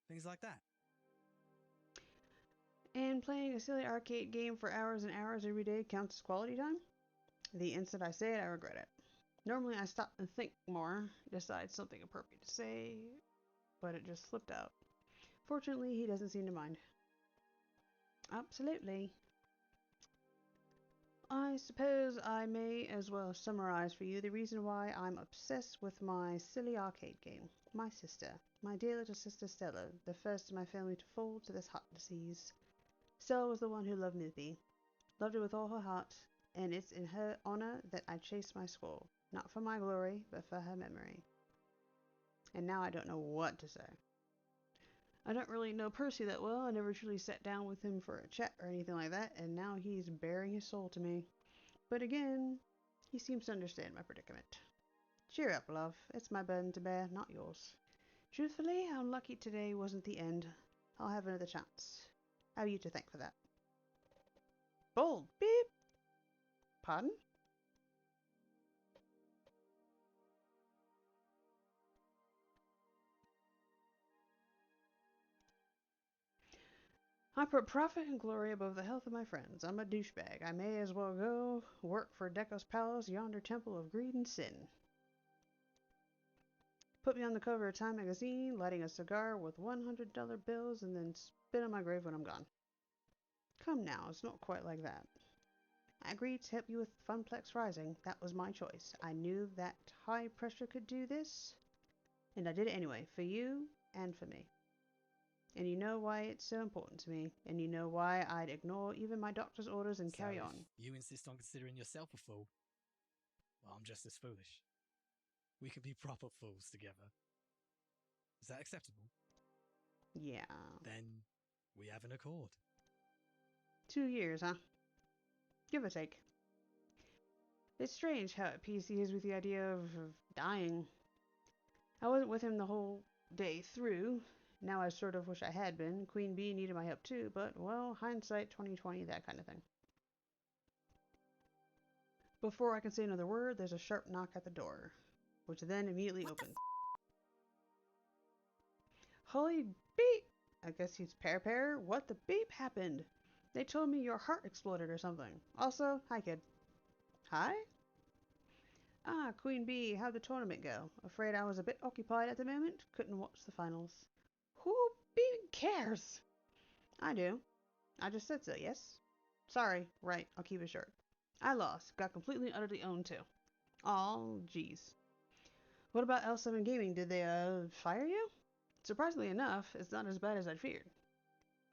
Speaker 14: things like that.
Speaker 1: And playing a silly arcade game for hours and hours every day counts as quality time? The instant I say it, I regret it. Normally I stop and think more, decide something appropriate to say, but it just slipped out. Fortunately, he doesn't seem to mind. Absolutely. I suppose I may as well summarize for you the reason why I'm obsessed with my silly arcade game. My sister, my dear little sister Stella, the first in my family to fall to this heart disease. Stella was the one who loved Snoopy, loved her with all her heart, and it's in her honor that I chase my score, not for my glory, but for her memory. And now I don't know what to say. I don't really know Percy that well. I never truly sat down with him for a chat or anything like that, and now he's bearing his soul to me. But again, he seems to understand my predicament. Cheer up, love. It's my burden to bear, not yours. Truthfully, I'm lucky today wasn't the end. I'll have another chance. I have you to thank for that. Bold. Beep. Pardon? I put profit and glory above the health of my friends. I'm a douchebag. I may as well go work for Deco's Palace, yonder temple of greed and sin. Put me on the cover of Time magazine, lighting a cigar with $100 bills, and then spit on my grave when I'm gone. Come now, it's not quite like that. I agreed to help you with Funplex Rising. That was my choice. I knew that high pressure could do this, and I did it anyway, for you and for me. And you know why it's so important to me, and you know why I'd ignore even my doctor's orders and carry on.
Speaker 14: You insist on considering yourself a fool. Well, I'm just as foolish. We can be proper fools together. Is that acceptable?
Speaker 1: Yeah.
Speaker 14: Then we have an accord.
Speaker 1: 2 years, huh? Give or take. It's strange how at peace he is with the idea of dying. I wasn't with him the whole day through. Now I sort of wish I had been. Queen Bee needed my help too, but, well, hindsight 2020, that kind of thing. Before I can say another word, there's a sharp knock at the door, which then immediately opens. Holy beep! I guess he's Pear. What the beep happened? They told me your heart exploded or something. Also, hi kid. Hi? Ah, Queen Bee, how'd the tournament go? Afraid I was a bit occupied at the moment. Couldn't watch the finals. Who even cares? I do. I just said so, yes? Sorry, right, I'll keep it short. I lost. Got completely and utterly owned too. Aw, jeez. What about L7 Gaming? Did they, fire you? Surprisingly enough, it's not as bad as I'd feared.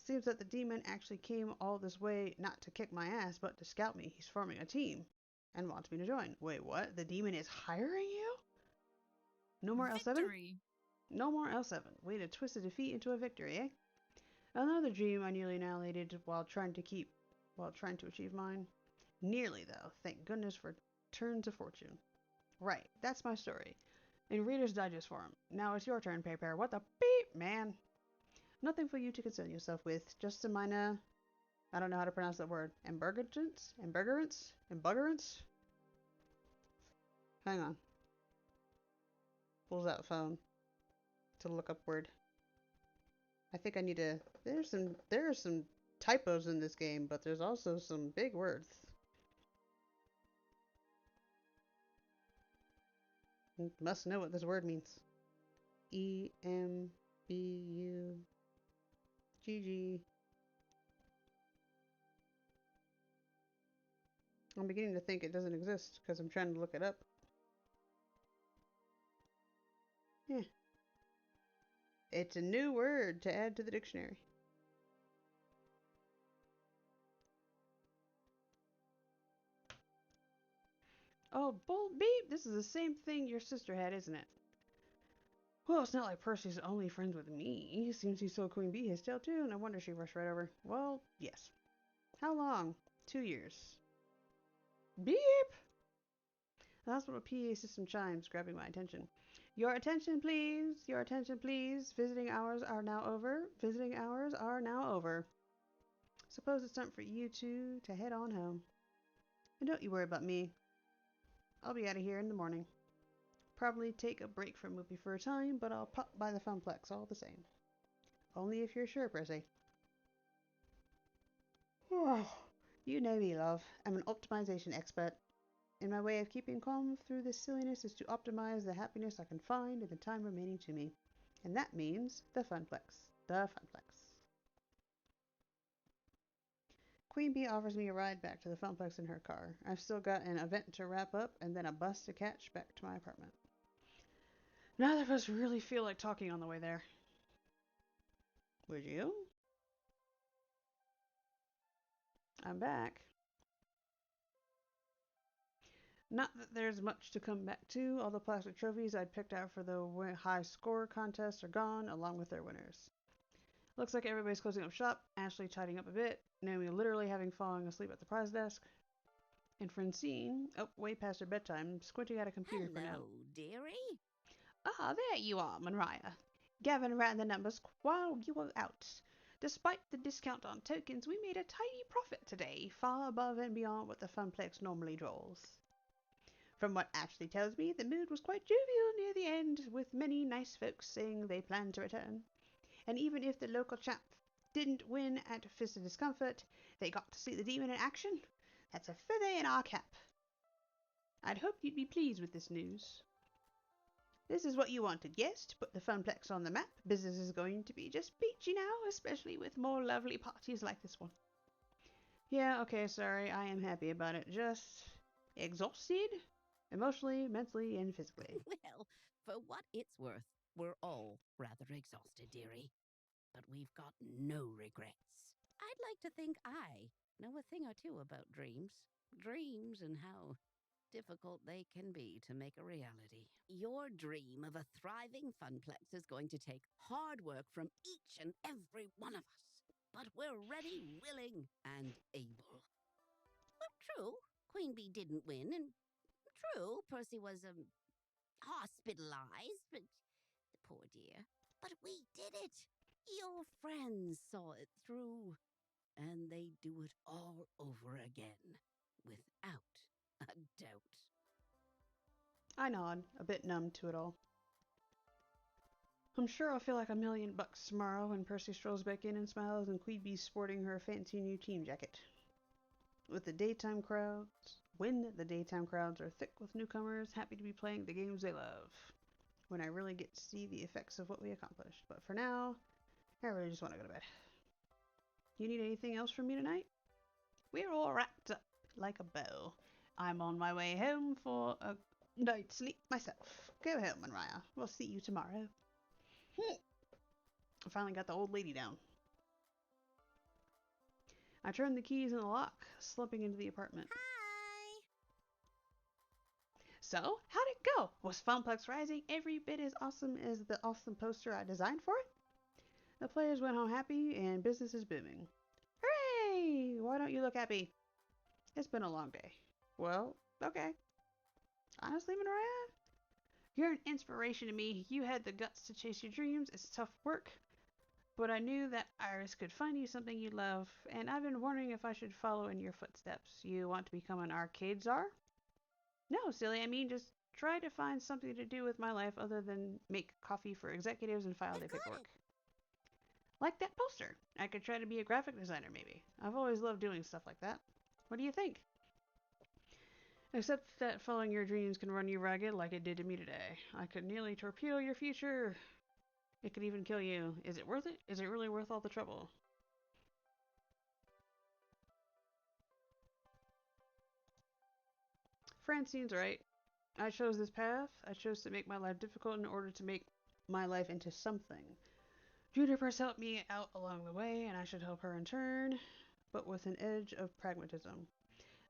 Speaker 1: Seems that the demon actually came all this way not to kick my ass, but to scout me. He's forming a team and wants me to join. Wait, what? The demon is hiring you? No more
Speaker 20: Victory.
Speaker 1: L7? No more L7. Way to twist a defeat into a victory, eh? Another dream I nearly annihilated while trying to achieve mine. Nearly, though. Thank goodness for turns of fortune. Right, that's my story. In Reader's Digest form. Now it's your turn, Pear. What the beep, man? Nothing for you to concern yourself with. Just a minor... I don't know how to pronounce that word. Embuggerance? Hang on. Pulls out phone to look up word. I think I need to... There are some typos in this game, but there's also some big words. Must know what this word means. E-M-B-U-G-G. I'm beginning to think it doesn't exist because I'm trying to look it up. Yeah. It's a new word to add to the dictionary. Oh, bull beep! This is the same thing your sister had, isn't it? Well, it's not like Percy's only friends with me. Seems he saw Queen Bee his tail too, and I wonder she rushed right over. Well, yes. How long? 2 years. Beep! The hospital PA system chimes, grabbing my attention. Your attention, please. Your attention, please. Visiting hours are now over. Visiting hours are now over. Suppose it's time for you two to head on home. And don't you worry about me. I'll be out of here in the morning. Probably take a break from Whoopi for a time, but I'll pop by the Funplex all the same. Only if you're sure, Percy. You know me, love. I'm an optimization expert. And my way of keeping calm through this silliness is to optimize the happiness I can find in the time remaining to me. And that means the Funplex. The Funplex. Queen Bee offers me a ride back to the Funplex in her car. I've still got an event to wrap up and then a bus to catch back to my apartment. Neither of us really feel like talking on the way there. Would you? I'm back. Not that there's much to come back to. All the plastic trophies I'd picked out for the high score contest are gone, along with their winners. Looks like everybody's closing up shop, Ashley tidying up a bit, Naomi literally having fallen asleep at the prize desk, and Francine, way past her bedtime, squinting at a computer for now.
Speaker 15: Hello, dearie.
Speaker 1: Ah, there you are, Monria. Gavin ran the numbers while you were out. Despite the discount on tokens, we made a tidy profit today, far above and beyond what the Funplex normally draws. From what Ashley tells me, the mood was quite jovial near the end, with many nice folks saying they plan to return. And even if the local chap didn't win at Fist of Discomfort, they got to see the demon in action. That's a feather in our cap. I'd hoped you'd be pleased with this news. This is what you wanted, yes? To put the Funplex on the map. Business is going to be just peachy now, especially with more lovely parties like this one. Yeah, okay, sorry, I am happy about it. Just exhausted? Emotionally, mentally, and physically.
Speaker 15: Well, for what it's worth, we're all rather exhausted, dearie. But we've got no regrets. I'd like to think I know a thing or two about dreams. Dreams and how difficult they can be to make a reality. Your dream of a thriving Funplex is going to take hard work from each and every one of us. But we're ready, willing, and able. Well, true, Queen Bee didn't win, and true, Percy was, hospitalized, but poor dear. But we did it. Your friends saw it through, and they do it all over again, without a doubt.
Speaker 1: I nod, a bit numb to it all. I'm sure I'll feel like $1,000,000 tomorrow when Percy strolls back in and smiles and Queeby's sporting her fancy new team jacket. When the daytime crowds are thick with newcomers happy to be playing the games they love. When I really get to see the effects of what we accomplished. But for now, I really just want to go to bed. You need anything else from me tonight? We're all wrapped up like a bow. I'm on my way home for a night's sleep myself. Go home, Monria. We'll see you tomorrow. I finally got the old lady down. I turned the keys in the lock, slipping into the apartment.
Speaker 13: Hi!
Speaker 1: So, how'd it go? Was Funplex Rising every bit as awesome as the awesome poster I designed for it? The players went home happy, and business is booming. Hooray! Why don't you look happy? It's been a long day. Well, okay. Honestly, Monria, you're an inspiration to me. You had the guts to chase your dreams. It's tough work. But I knew that Iris could find you something you love, and I've been wondering if I should follow in your footsteps. You want to become an arcade czar? No, silly. I mean, just try to find something to do with my life other than make coffee for executives and file their paperwork. Like that poster. I could try to be a graphic designer, maybe. I've always loved doing stuff like that. What do you think? Except that following your dreams can run you ragged like it did to me today. I could nearly torpedo your future. It could even kill you. Is it worth it? Is it really worth all the trouble? Francine's right. I chose this path. I chose to make my life difficult in order to make my life into something. Juniper's helped me out along the way, and I should help her in turn, but with an edge of pragmatism.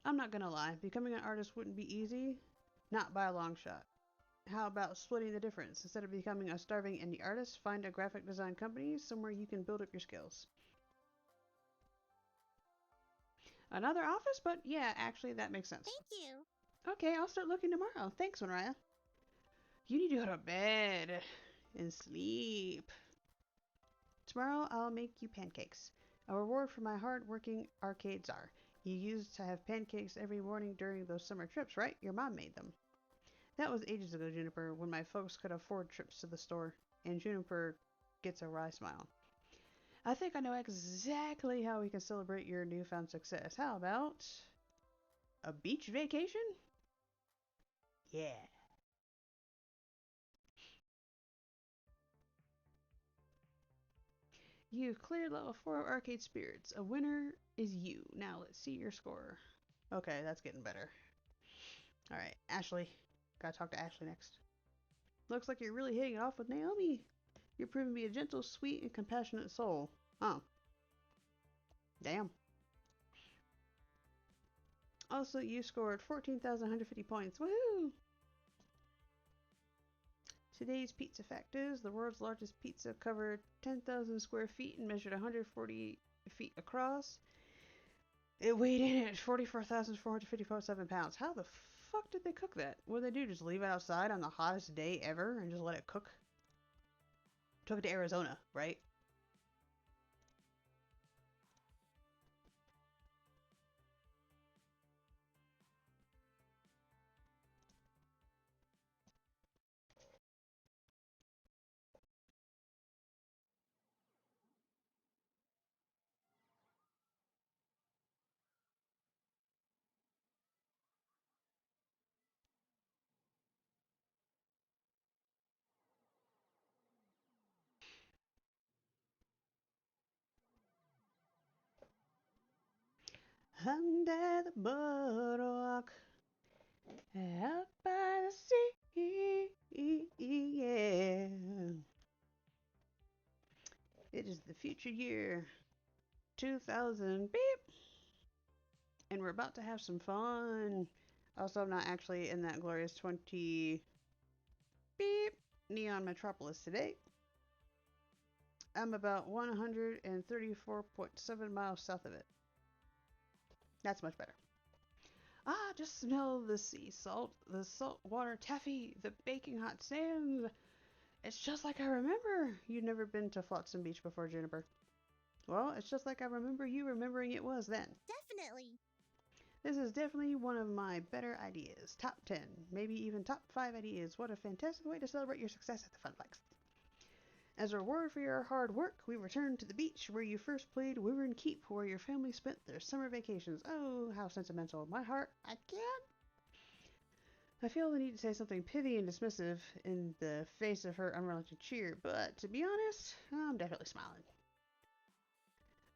Speaker 1: I'm not gonna lie, becoming an artist wouldn't be easy. Not by a long shot. How about splitting the difference? Instead of becoming a starving indie artist, find a graphic design company somewhere you can build up your skills. Another office? But yeah, actually that makes sense.
Speaker 13: Thank you.
Speaker 1: Okay, I'll start looking tomorrow. Thanks, Monria. You need to go to bed and sleep. Tomorrow I'll make you pancakes. A reward for my hard-working arcade czar. You used to have pancakes every morning during those summer trips, right? Your mom made them. That was ages ago, Juniper, when my folks could afford trips to the store. And Juniper gets a wry smile. I think I know exactly how we can celebrate your newfound success. How about a beach vacation? Yeah. You've cleared level 4 of Arcade Spirits. A winner is you. Now let's see your score. Okay, that's getting better. Alright, Ashley. Gotta talk to Ashley next. Looks like you're really hitting it off with Naomi. You're proving to be a gentle, sweet, and compassionate soul. Huh. Damn. Also, you scored 14,150 points. Woohoo! Today's pizza fact is the world's largest pizza covered 10,000 square feet and measured 140 feet across. It weighed in at 44,457 pounds. How the fuck did they cook that? What did they do? Just leave it outside on the hottest day ever and just let it cook? Took it to Arizona, right? Under the boardwalk, out by the sea, yeah. It is the future year, 2000, beep. And we're about to have some fun. Also, I'm not actually in that glorious 20, beep, Neon Metropolis today. I'm about 134.7 miles south of it. That's much better. Ah, just smell the sea salt, the salt water taffy, the baking hot sands. It's just like I remember. You've never been to Flotsam Beach before, Juniper. Well, it's just like I remember you remembering it was then.
Speaker 13: Definitely.
Speaker 1: This is definitely one of my better ideas. Top 10, maybe even top 5 ideas. What a fantastic way to celebrate your success at the Funplex. As a reward for your hard work, we return to the beach where you first played Wyvern Keep, where your family spent their summer vacations. Oh, how sentimental. My heart, I can't. I feel the need to say something pithy and dismissive in the face of her unrelenting cheer, but to be honest, I'm definitely smiling.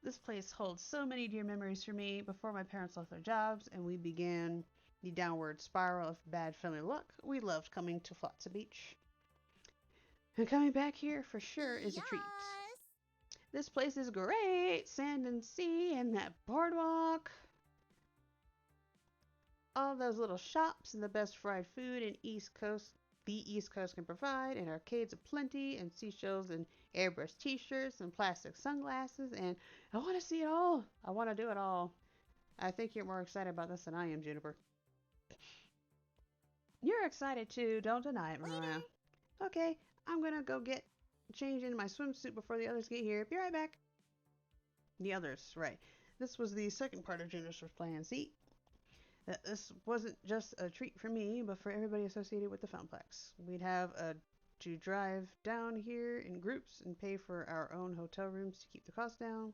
Speaker 1: This place holds so many dear memories for me. Before my parents left their jobs and we began the downward spiral of bad family luck, we loved coming to Flotsam Beach. And coming back here for sure is a treat. This place is great! Sand and sea and that boardwalk. All those little shops and the best fried food the East Coast can provide, and arcades aplenty, and seashells and airbrush t-shirts and plastic sunglasses, and I want to see it all. I want to do it all. I think you're more excited about this than I am, Juniper. You're excited too, don't deny it, Mariah. Okay, I'm gonna go get changed into my swimsuit before the others get here. Be right back. The others, right. This was the second part of Juniper's plan. See? This wasn't just a treat for me, but for everybody associated with the Funplex. We'd have to drive down here in groups and pay for our own hotel rooms to keep the cost down.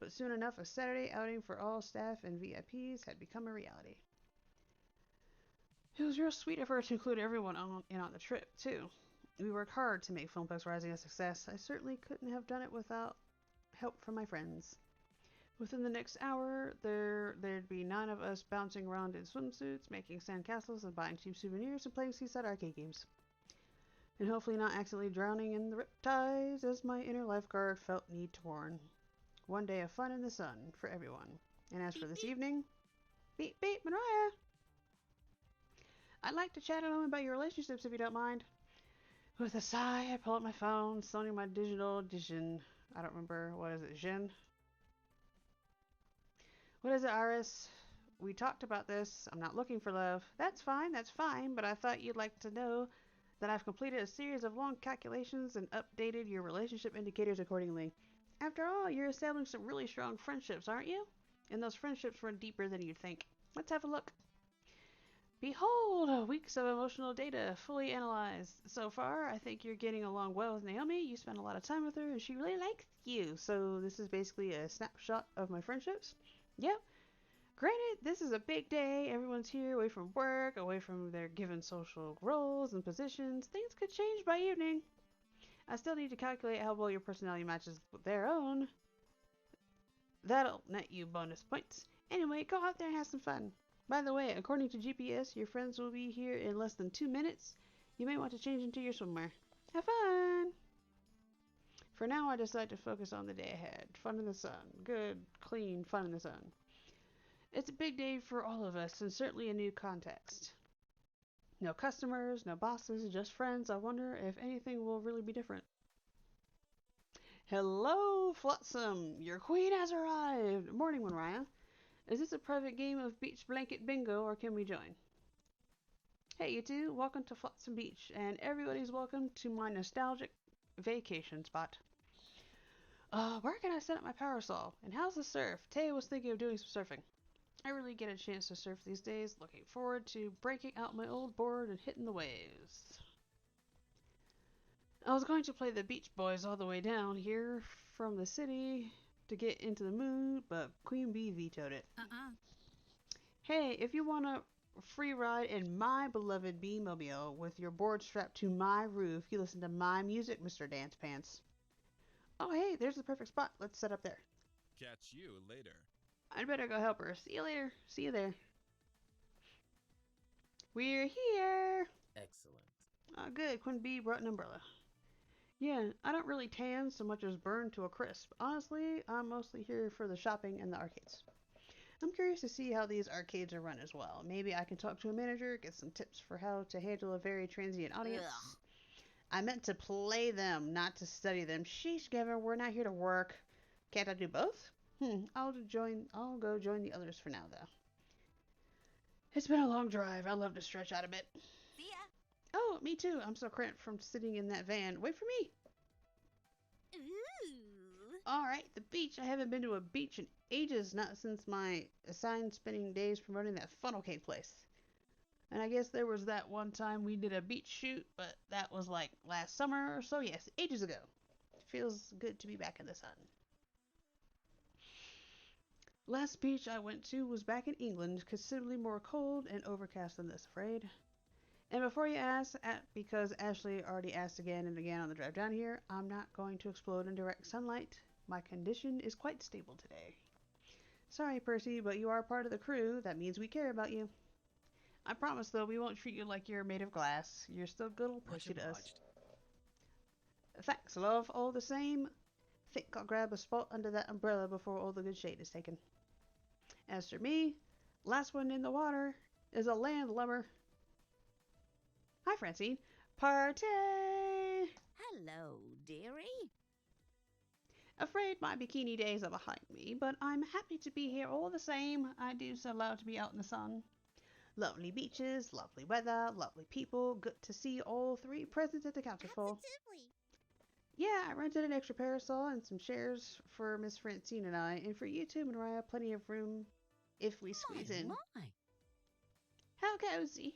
Speaker 1: But soon enough, a Saturday outing for all staff and VIPs had become a reality. It was real sweet of her to include everyone on the trip, too. We worked hard to make Funplex Rising a success. I certainly couldn't have done it without help from my friends. Within the next hour, there'd be 9 of us bouncing around in swimsuits, making sandcastles and buying cheap souvenirs and playing seaside arcade games. And hopefully not accidentally drowning in the riptides, as my inner lifeguard felt need to warn. One day of fun in the sun for everyone. And as for this evening, beep beep, Monria! I'd like to chat alone about your relationships if you don't mind. With a sigh, I pull out my phone, summoning my digital Dijin. I don't remember, what is it, Jin? What is it, Iris? We talked about this. I'm not looking for love. That's fine, but I thought you'd like to know that I've completed a series of long calculations and updated your relationship indicators accordingly. After all, you're establishing some really strong friendships, aren't you? And those friendships run deeper than you'd think. Let's have a look. Behold, weeks of emotional data fully analyzed. So far, I think you're getting along well with Naomi. You spend a lot of time with her, and she really likes you. So this is basically a snapshot of my friendships. Yep. Granted, this is a big day. Everyone's here, away from work, away from their given social roles and positions. Things could change by evening. I still need to calculate how well your personality matches with their own. That'll net you bonus points. Anyway, go out there and have some fun. By the way, according to GPS, your friends will be here in less than 2 minutes. You may want to change into your swimwear. Have fun! For now, I decide to focus on the day ahead. Fun in the sun. Good, clean fun in the sun. It's a big day for all of us, and certainly a new context. No customers, no bosses, just friends. I wonder if anything will really be different. Hello, Flotsam! Your queen has arrived! Morning, Monria. Is this a private game of beach blanket bingo, or can we join? Hey, you two. Welcome to Flotsam Beach, and everybody's welcome to my nostalgic vacation spot. Where can I set up my parasol? And how's the surf? Tay was thinking of doing some surfing. I really get a chance to surf these days. Looking forward to breaking out my old board and hitting the waves. I was going to play the Beach Boys all the way down here from the city to get into the mood, but Queen Bee vetoed it. Hey, if you want a free ride in my beloved Bee-mobile with your board strapped to my roof, you listen to my music, Mr. Dance Pants. Oh, hey, there's the perfect spot. Let's set up there.
Speaker 5: Catch you later.
Speaker 1: I'd better go help her. See you later. See you there. We're here.
Speaker 6: Excellent.
Speaker 1: Oh, good. Queen Bee brought an umbrella. Yeah, I don't really tan so much as burn to a crisp. Honestly, I'm mostly here for the shopping and the arcades. I'm curious to see how these arcades are run as well. Maybe I can talk to a manager, get some tips for how to handle a very transient audience. Ugh. I meant to play them, not to study them. Sheesh, Gavin, we're not here to work. Can't I do both? I'll go join the others for now, though. It's been a long drive. I'd love to stretch out a bit.
Speaker 15: See ya.
Speaker 1: Oh, me too. I'm so cramped from sitting in that van. Wait for me.
Speaker 15: Ooh.
Speaker 1: Alright, the beach. I haven't been to a beach in ages, not since my assigned spending days promoting that funnel cake place. And I guess there was that one time we did a beach shoot, but that was like last summer or so. Yes, ages ago. feels good to be back in the sun. Last beach I went to was back in England, considerably more cold and overcast than this, afraid. And before you ask, because Ashley already asked again and again on the drive down here, I'm not going to explode in direct sunlight. My condition is quite stable today. Sorry, Percy, but you are part of the crew. That means we care about you. I promise, though, we won't treat you like you're made of glass. You're still good old Percy to us. Thanks, love. All the same, think I'll grab a spot under that umbrella before all the good shade is taken. As for me, last one in the water is a landlubber. Hi, Francine. Party!
Speaker 15: Hello, dearie.
Speaker 1: Afraid my bikini days are behind me, but I'm happy to be here all the same. I do so love to be out in the sun. Lovely beaches, lovely weather, lovely people. Good to see all three presents at the counter for. Yeah, I rented an extra parasol and some chairs for Miss Francine and I, and for you too, Monria. Plenty of room if we squeeze in.
Speaker 15: My.
Speaker 1: How cozy.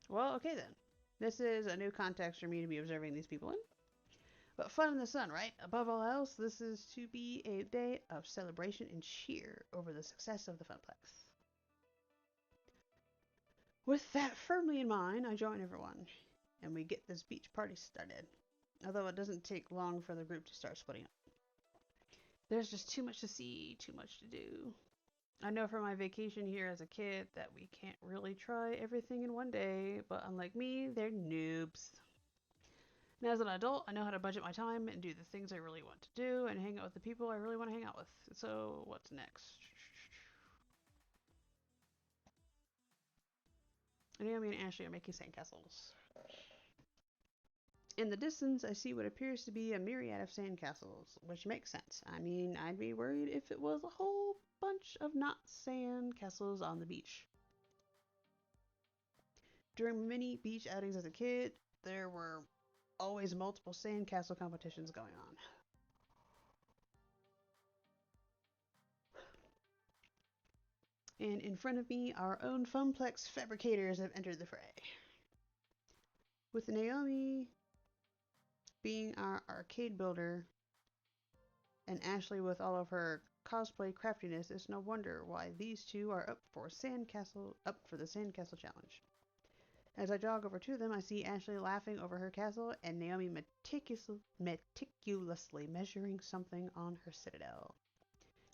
Speaker 1: Well, okay then. This is a new context for me to be observing these people in. But fun in the sun, right? Above all else, this is to be a day of celebration and cheer over the success of the Funplex. With that firmly in mind, I join everyone, and we get this beach party started. Although it doesn't take long for the group to start splitting up. There's just too much to see, too much to do. I know from my vacation here as a kid that we can't really try everything in one day, but unlike me, they're noobs. And as an adult, I know how to budget my time and do the things I really want to do and hang out with the people I really want to hang out with. So, what's next? Naomi and Ashley are making sandcastles. In the distance, I see what appears to be a myriad of sandcastles, which makes sense. I mean, I'd be worried if it was a whole bunch of not sandcastles on the beach. During many beach outings as a kid, there were always multiple sandcastle competitions going on. And in front of me, our own Funplex fabricators have entered the fray. With Naomi being our arcade builder, and Ashley with all of her cosplay craftiness, it's no wonder why these two are up for the sandcastle challenge. As I jog over to them, I see Ashley laughing over her castle and Naomi meticulously measuring something on her citadel.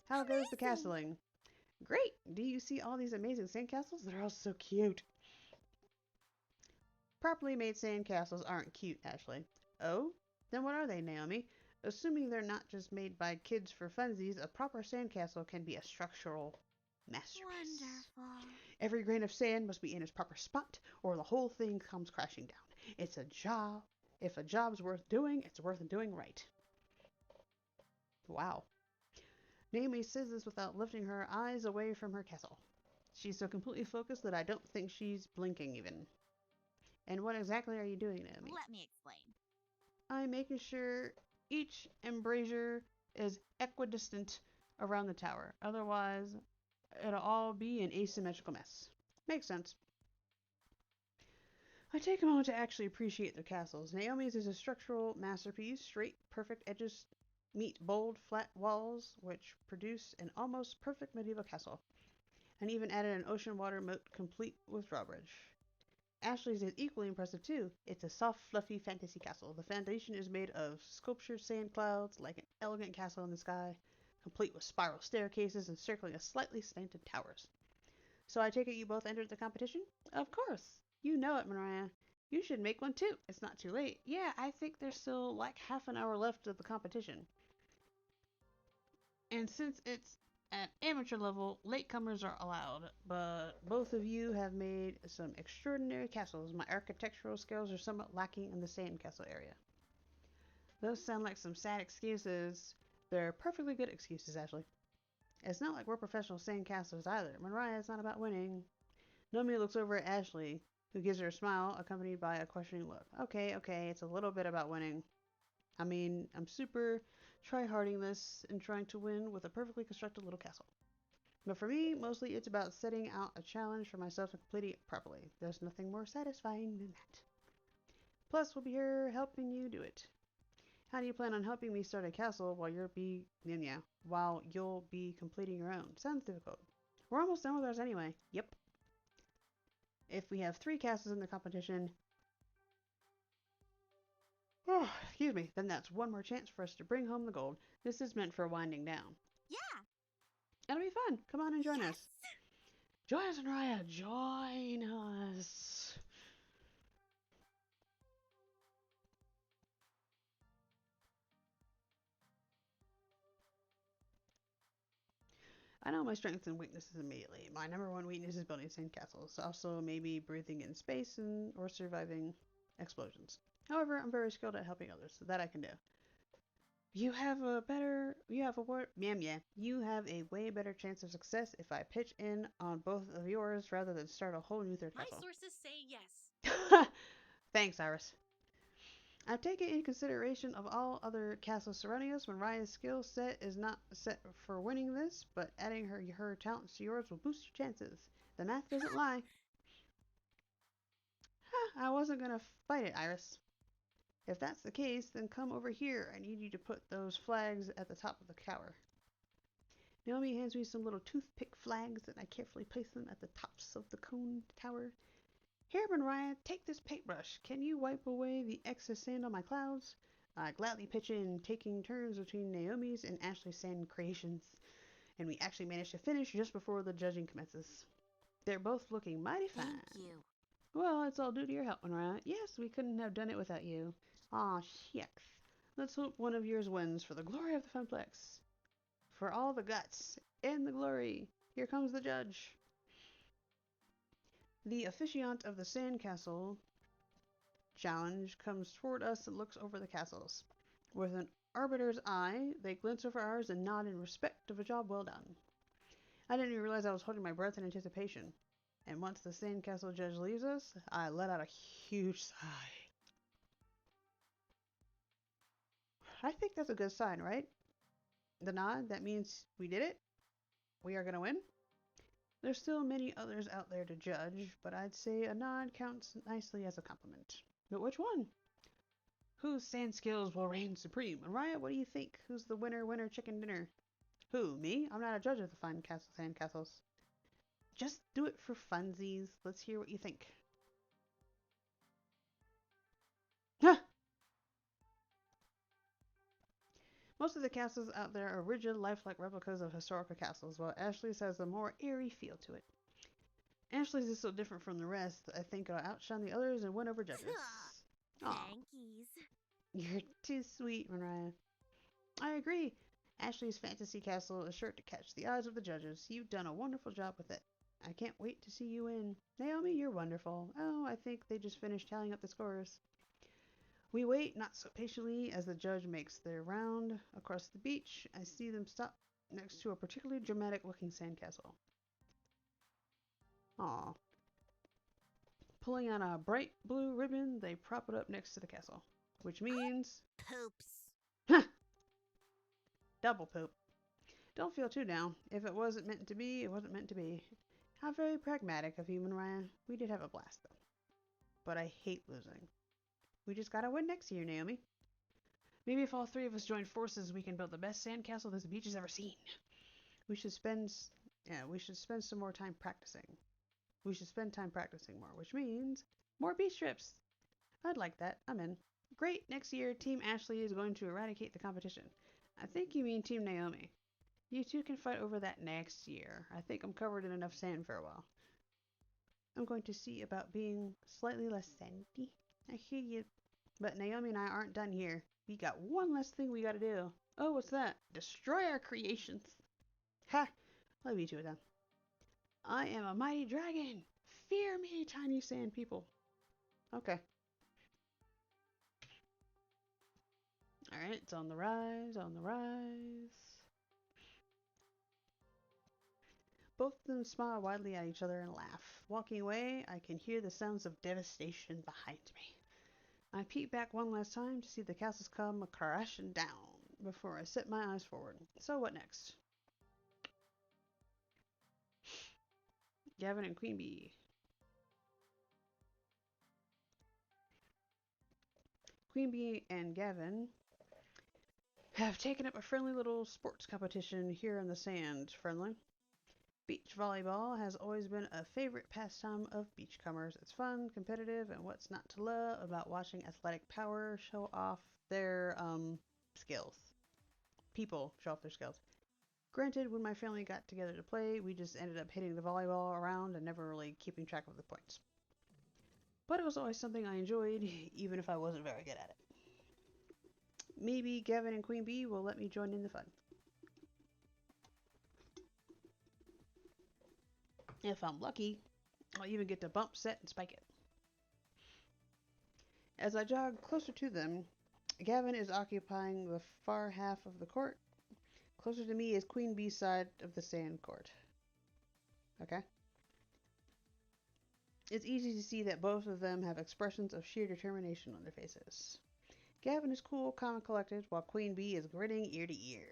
Speaker 1: How goes the castling? Great! Do you see all these amazing sandcastles? They're all so cute. Properly made sandcastles aren't cute, Ashley. Oh? Then what are they, Naomi? Assuming they're not just made by kids for funsies, a proper sandcastle can be a structural masterpiece.
Speaker 15: Wonderful.
Speaker 1: Every grain of sand must be in its proper spot, or the whole thing comes crashing down. It's a job. If a job's worth doing, it's worth doing right. Wow. Naomi says this without lifting her eyes away from her castle. She's so completely focused that I don't think she's blinking even. And what exactly are you doing, Naomi?
Speaker 15: Let me explain.
Speaker 1: I'm making sure each embrasure is equidistant around the tower. Otherwise, it'll all be an asymmetrical mess. Makes sense. I take a moment to actually appreciate their castles. Naomi's is a structural masterpiece. Straight, perfect edges meet bold, flat walls, which produce an almost perfect medieval castle. And even added an ocean water moat complete with drawbridge. Ashley's is equally impressive too. It's a soft, fluffy fantasy castle. The foundation is made of sculptured sand clouds, like an elegant castle in the sky, complete with spiral staircases encircling a slightly slanted towers. So I take it you both entered the competition? Of course. You know it, Monria. You should make one too. It's not too late. Yeah, I think there's still like half an hour left of the competition. And since it's at amateur level, latecomers are allowed, but both of you have made some extraordinary castles. My architectural skills are somewhat lacking in the sandcastle area. Those sound like some sad excuses. They're perfectly good excuses, Ashley. It's not like we're professional sandcastles either. Monria, it's not about winning. Naomi looks over at Ashley, who gives her a smile, accompanied by a questioning look. Okay, it's a little bit about winning. I mean, I'm super try-harding this and trying to win with a perfectly constructed little castle. But for me, mostly it's about setting out a challenge for myself and completing it properly. There's nothing more satisfying than that. Plus, we'll be here helping you do it. How do you plan on helping me start a castle while you'll be completing your own? Sounds difficult. We're almost done with ours anyway. Yep. If we have 3 castles in the competition, oh, excuse me, then that's one more chance for us to bring home the gold. This is meant for winding down.
Speaker 13: Yeah.
Speaker 1: It'll be fun. Come on and join us. Join us, Monria. Join us. I know my strengths and weaknesses immediately. My number 1 weakness is building sandcastles. Also, maybe breathing in space or surviving explosions. However, I'm very skilled at helping others, so that I can do. You have a way better chance of success if I pitch in on both of yours rather than start a whole new third
Speaker 21: My
Speaker 1: castle.
Speaker 21: sources say yes.
Speaker 1: Thanks, Iris. I've taken into consideration of all other castles surrounding us. Monria's skill set is not set for winning this, but adding her talents to yours will boost your chances. The math doesn't lie. I wasn't gonna fight it, Iris. If that's the case, then come over here. I need you to put those flags at the top of the tower. Naomi hands me some little toothpick flags, and I carefully place them at the tops of the cone tower. Here, Monria, take this paintbrush. Can you wipe away the excess sand on my clouds? I gladly pitch in, taking turns between Naomi's and Ashley's sand creations. And we actually managed to finish just before the judging commences. They're both looking mighty fine.
Speaker 13: Thank you.
Speaker 1: Well, it's all due to your help, Monria. Yes, we couldn't have done it without you. Aw, shucks. Let's hope one of yours wins for the glory of the Funplex. For all the guts and the glory, here comes the judge. The officiant of the Sandcastle challenge comes toward us and looks over the castles. With an arbiter's eye, they glance over ours and nod in respect of a job well done. I didn't even realize I was holding my breath in anticipation. And once the Sandcastle judge leaves us, I let out a huge sigh. I think that's a good sign, right? The nod, that means we did it? We are going to win? There's still many others out there to judge, but I'd say a nod counts nicely as a compliment. But which one? Whose sand skills will reign supreme? Monria, what do you think? Who's the winner chicken dinner? Who, me? I'm not a judge of the sandcastles. Just do it for funsies. Let's hear what you think. Huh! Most of the castles out there are rigid, lifelike replicas of historical castles, while Ashley's has a more airy feel to it. Ashley's is so different from the rest that I think it'll outshine the others and win over judges.
Speaker 13: Thankies.
Speaker 1: You're too sweet, Monria. I agree. Ashley's fantasy castle is sure to catch the eyes of the judges. You've done a wonderful job with it. I can't wait to see you win. Naomi, you're wonderful. Oh, I think they just finished tallying up the scores. We wait not so patiently as the judge makes their round across the beach. I see them stop next to a particularly dramatic-looking sandcastle. Aw. Pulling out a bright blue ribbon, they prop it up next to the castle. Which means...
Speaker 13: Poops.
Speaker 1: Double poop. Don't feel too down. If it wasn't meant to be, it wasn't meant to be. How very pragmatic of you, Monria. We did have a blast, though. But I hate losing. We just gotta win next year, Naomi. Maybe if all 3 of us join forces, we can build the best sandcastle this beach has ever seen. We should spend some more time practicing. We should spend time practicing more, which means more beach trips. I'd like that. I'm in. Great. Next year, Team Ashley is going to eradicate the competition. I think you mean Team Naomi. You two can fight over that next year. I think I'm covered in enough sand for a while. I'm going to see about being slightly less sandy. I hear you. But Naomi and I aren't done here. We got one last thing we gotta do. Oh, what's that? Destroy our creations. Ha! I'll beat you with them. I am a mighty dragon. Fear me, tiny sand people. Okay. Alright, it's on the rise, on the rise. Both of them smile widely at each other and laugh. Walking away, I can hear the sounds of devastation behind me. I peek back one last time to see the castles come crashing down before I set my eyes forward. So what next? Gavin and Queen Bee. Queen Bee and Gavin have taken up a friendly little sports competition here in the sand. Friendly. Beach volleyball has always been a favorite pastime of beachcombers. It's fun, competitive, and what's not to love about watching athletic power show off their skills. People show off their skills. Granted, when my family got together to play, we just ended up hitting the volleyball around and never really keeping track of the points. But it was always something I enjoyed, even if I wasn't very good at it. Maybe Gavin and Queen Bee will let me join in the fun. If I'm lucky, I'll even get to bump, set, and spike it. As I jog closer to them, Gavin is occupying the far half of the court. Closer to me is Queen Bee's side of the sand court. Okay? It's easy to see that both of them have expressions of sheer determination on their faces. Gavin is cool, calm, and collected, while Queen Bee is grinning ear to ear.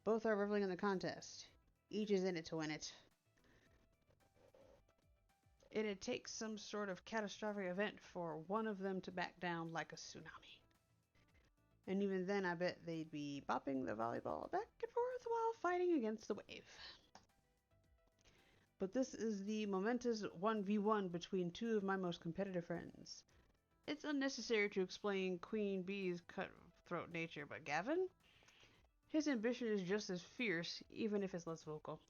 Speaker 1: Both are reveling in the contest. Each is in it to win it. It'd take some sort of catastrophic event for one of them to back down like a tsunami. And even then, I bet they'd be bopping the volleyball back and forth while fighting against the wave. But this is the momentous 1v1 between two of my most competitive friends. It's unnecessary to explain Queen Bee's cutthroat nature, but Gavin? His ambition is just as fierce, even if it's less vocal.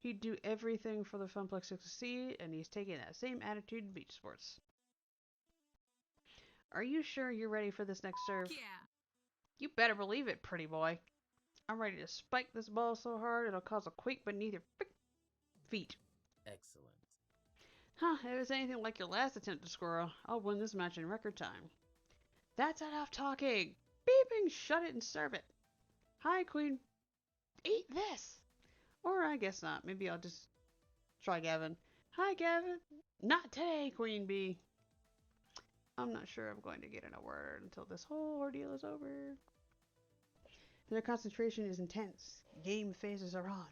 Speaker 1: He'd do everything for the Funplex to succeed, and he's taking that same attitude in beach sports. Are you sure you're ready for this next serve?
Speaker 20: Yeah.
Speaker 1: You better believe it, pretty boy. I'm ready to spike this ball so hard it'll cause a quake beneath your feet.
Speaker 6: Excellent.
Speaker 1: Huh, if it's anything like your last attempt to squirrel, I'll win this match in record time. That's enough talking. Beeping, shut it and serve it. Hi, Queen. Eat this. Or I guess not. Maybe I'll just try Gavin. Hi, Gavin. Not today, Queen Bee. I'm not sure I'm going to get in a word until this whole ordeal is over. Their concentration is intense. Game phases are on,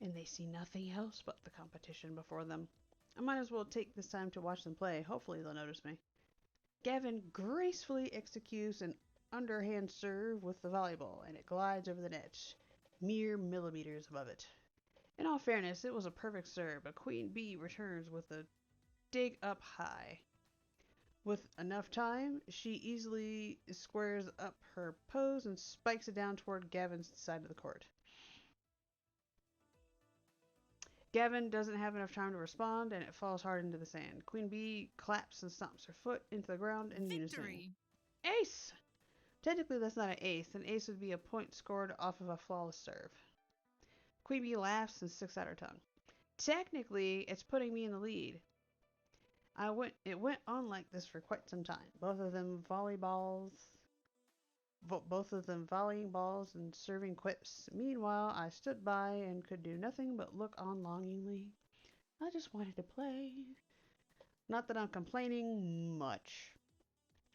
Speaker 1: and they see nothing else but the competition before them. I might as well take this time to watch them play. Hopefully they'll notice me. Gavin gracefully executes an underhand serve with the volleyball, and it glides over the net, mere millimeters above it. In all fairness, it was a perfect serve, but Queen Bee returns with a dig up high. With enough time, she easily squares up her pose and spikes it down toward Gavin's side of the court. Gavin doesn't have enough time to respond, and it falls hard into the sand. Queen Bee claps and stomps her foot into the ground in unison. Ace! Technically, that's not an ace. An ace would be a point scored off of a flawless serve. Queen Bee laughs and sticks out her tongue. Technically, it's putting me in the lead. It went on like this for quite some time. Both of them volleying balls and serving quips. Meanwhile, I stood by and could do nothing but look on longingly. I just wanted to play. Not that I'm complaining much.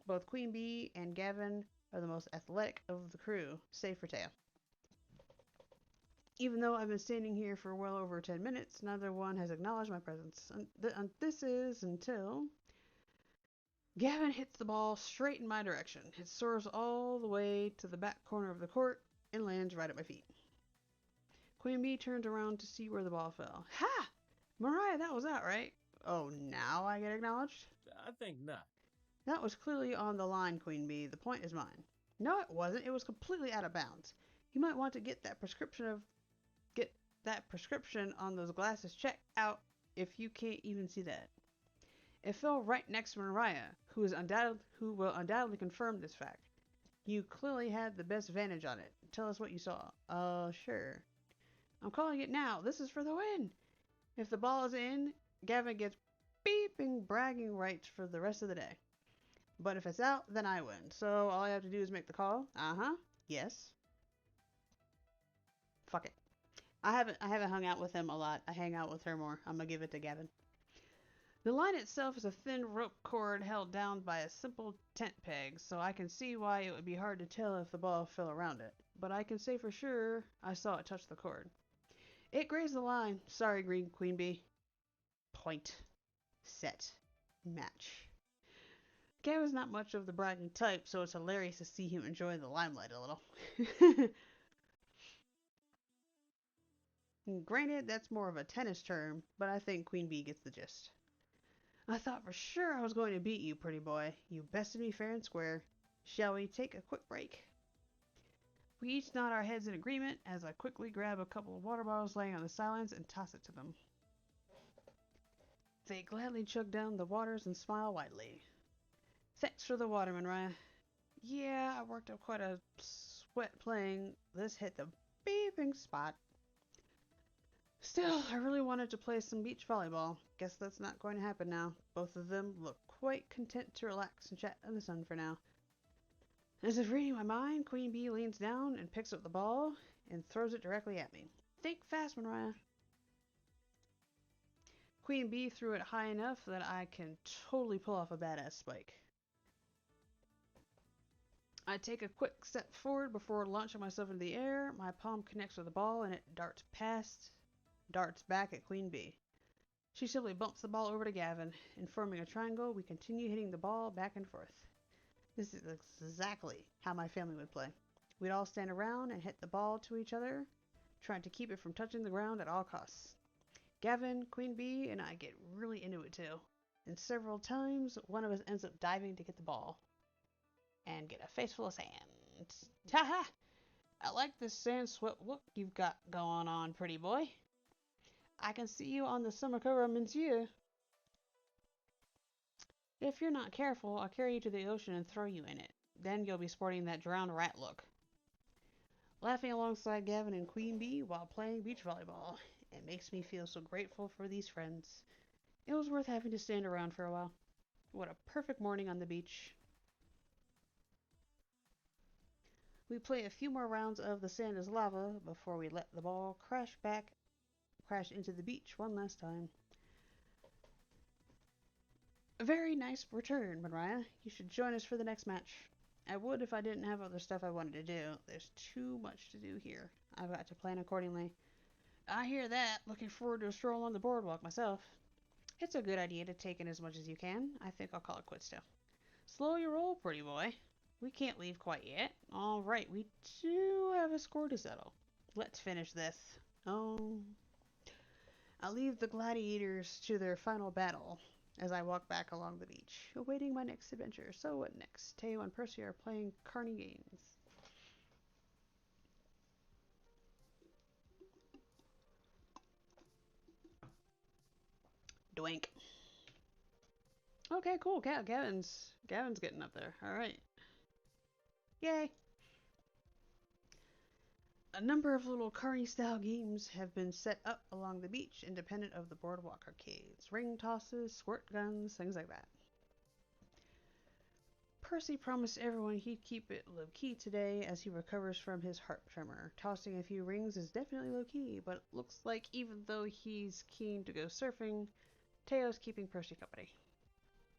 Speaker 1: Both Queen Bee and Gavin are the most athletic of the crew, save for Taya. Even though I've been standing here for well over 10 minutes, neither one has acknowledged my presence. This is until Gavin hits the ball straight in my direction. It soars all the way to the back corner of the court and lands right at my feet. Queen Bee turns around to see where the ball fell. Ha! Mariah, that was out, right? Oh, now I get acknowledged?
Speaker 6: I think not.
Speaker 1: That was clearly on the line, Queen Bee. The point is mine. No, it wasn't. It was completely out of bounds. You might want to get that prescription on those glasses checked out if you can't even see that. It fell right next to Mariah, who will undoubtedly confirm this fact. You clearly had the best vantage on it. Tell us what you saw. Sure. I'm calling it now. This is for the win. If the ball is in, Gavin gets beeping bragging rights for the rest of the day. But if it's out, then I win. So all I have to do is make the call. Yes. Fuck it. I haven't hung out with him a lot. I hang out with her more. I'm gonna give it to Gavin. The line itself is a thin rope cord held down by a simple tent peg, so I can see why it would be hard to tell if the ball fell around it. But I can say for sure I saw it touch the cord. It grazed the line. Sorry, Queen Bee. Point. Set. Match. Gavin's not much of the bragging type, so it's hilarious to see him enjoying the limelight a little. Granted, that's more of a tennis term, but I think Queen Bee gets the gist. I thought for sure I was going to beat you, pretty boy. You bested me fair and square. Shall we take a quick break? We each nod our heads in agreement as I quickly grab a couple of water bottles laying on the sidelines and toss it to them. They gladly chug down the waters and smile widely. Thanks for the water, Monria. Yeah, I worked up quite a sweat playing. This hit the beeping spot. Still, I really wanted to play some beach volleyball. Guess that's not going to happen now. Both of them look quite content to relax and chat in the sun for now. As if reading my mind, Queen Bee leans down and picks up the ball and throws it directly at me. Think fast, Monria. Queen Bee threw it high enough that I can totally pull off a badass spike. I take a quick step forward before launching myself into the air. My palm connects with the ball and it darts back at Queen Bee. She simply bumps the ball over to Gavin, and forming a triangle, we continue hitting the ball back and forth. This is exactly how my family would play. We'd all stand around and hit the ball to each other, trying to keep it from touching the ground at all costs. Gavin, Queen Bee, and I get really into it too. And several times, one of us ends up diving to get the ball. And get a face full of sand. Haha! I like this sand swept look you've got going on, pretty boy. I can see you on the Sumikura Monsieur. If you're not careful, I'll carry you to the ocean and throw you in it. Then you'll be sporting that drowned rat look. Laughing alongside Gavin and Queen Bee while playing beach volleyball. It makes me feel so grateful for these friends. It was worth having to stand around for a while. What a perfect morning on the beach. We play a few more rounds of The Sand is Lava before we let the ball crash into the beach one last time. A very nice return, Monria. You should join us for the next match. I would if I didn't have other stuff I wanted to do. There's too much to do here. I've got to plan accordingly. I hear that. Looking forward to a stroll on the boardwalk myself. It's a good idea to take in as much as you can. I think I'll call it quits now. Slow your roll, pretty boy. We can't leave quite yet. Alright, we do have a score to settle. Let's finish this. Oh. I'll leave the gladiators to their final battle as I walk back along the beach, awaiting my next adventure. So what next? Teo and Percy are playing carny games. Doink. Okay, cool. Gavin's getting up there. Alright. Yay. A number of little carny-style games have been set up along the beach, independent of the boardwalk arcades. Ring tosses, squirt guns, things like that. Percy promised everyone he'd keep it low-key today as he recovers from his heart tremor. Tossing a few rings is definitely low-key, but it looks like even though he's keen to go surfing, Teo's keeping Percy company.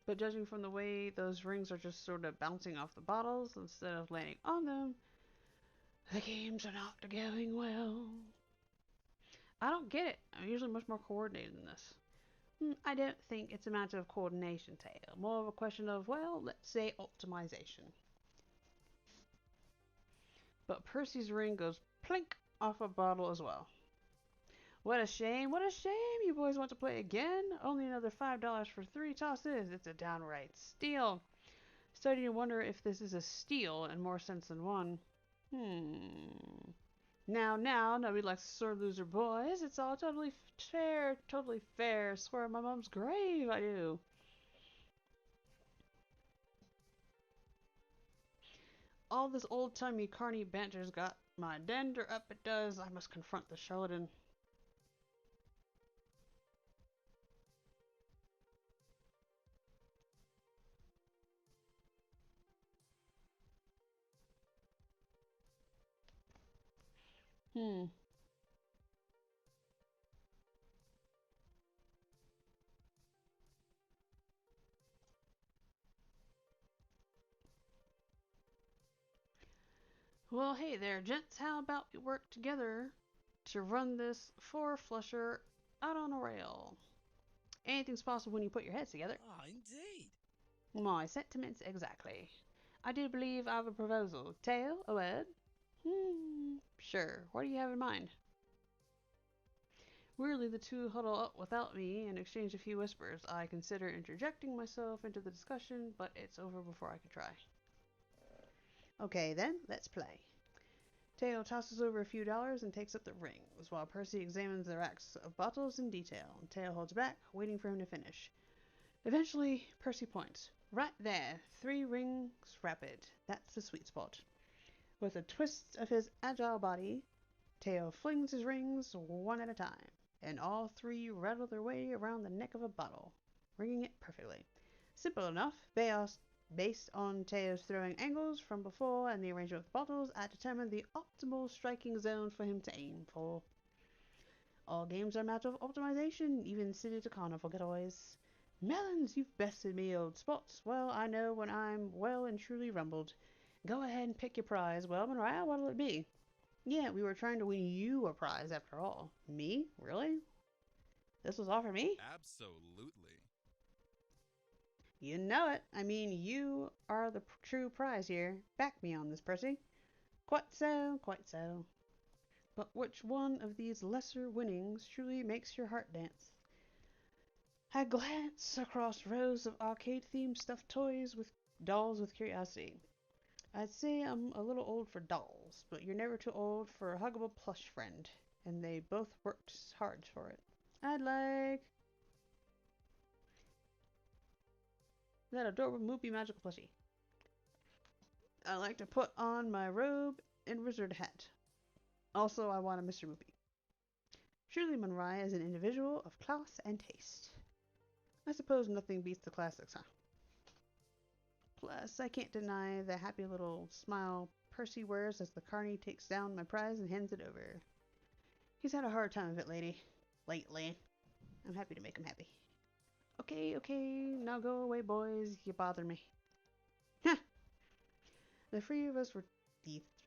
Speaker 1: But judging from the way those rings are just sort of bouncing off the bottles instead of landing on them, the games are not going well. I don't get it. I'm usually much more coordinated than this. I don't think it's a matter of coordination, Teo. More of a question of, well, let's say optimization. But Percy's ring goes plink off a bottle as well. What a shame. What a shame. You boys want to play again? Only another $5 for 3 tosses. It's a downright steal. Starting to wonder if this is a steal in more sense than one. Now, nobody likes a sore loser, boys. It's all totally fair. Swear on my mom's grave, I do. All this old-timey carny banter's got my dander up, it does. I must confront the charlatan. Well, hey there, gents. How about we work together to run this four-flusher out on a rail? Anything's possible when you put your heads together.
Speaker 14: Ah, indeed.
Speaker 1: My sentiments exactly. I do believe I have a proposal. Tale, a word? Sure. What do you have in mind? Weirdly, the two huddle up without me and exchange a few whispers. I consider interjecting myself into the discussion, but it's over before I can try. Okay, then, let's play. Teo tosses over a few dollars and takes up the rings, while Percy examines the racks of bottles in detail. Teo holds back, waiting for him to finish. Eventually, Percy points. Right there, 3 rings rapid. That's the sweet spot. With a twist of his agile body, Teo flings his rings one at a time, and all 3 rattle their way around the neck of a bottle, ringing it perfectly. Simple enough, based on Teo's throwing angles from before and the arrangement of bottles, I determined the optimal striking zone for him to aim for. All games are a matter of optimization, even city to carnival getaways. Melons, you've bested me, old spots. Well, I know when I'm well and truly rumbled. Go ahead and pick your prize. Well, Monria, what'll it be? Yeah, we were trying to win you a prize after all. Me? Really? This was all for me?
Speaker 5: Absolutely.
Speaker 1: You know it. I mean, you are the true prize here. Back me on this, Percy. Quite so, quite so. But which one of these lesser winnings truly makes your heart dance? I glance across rows of arcade-themed stuffed toys with dolls with curiosity. I'd say I'm a little old for dolls, but you're never too old for a huggable plush friend, and they both worked hard for it. I'd like that adorable Moopy magical plushie. I like to put on my robe and wizard hat. Also, I want a Mr. Moopy. Surely Monria is an individual of class and taste. I suppose nothing beats the classics, huh? Plus, I can't deny the happy little smile Percy wears as the carny takes down my prize and hands it over. He's had a hard time of it lately. I'm happy to make him happy. Okay, now go away, boys. You bother me. Huh! The 3 of us were...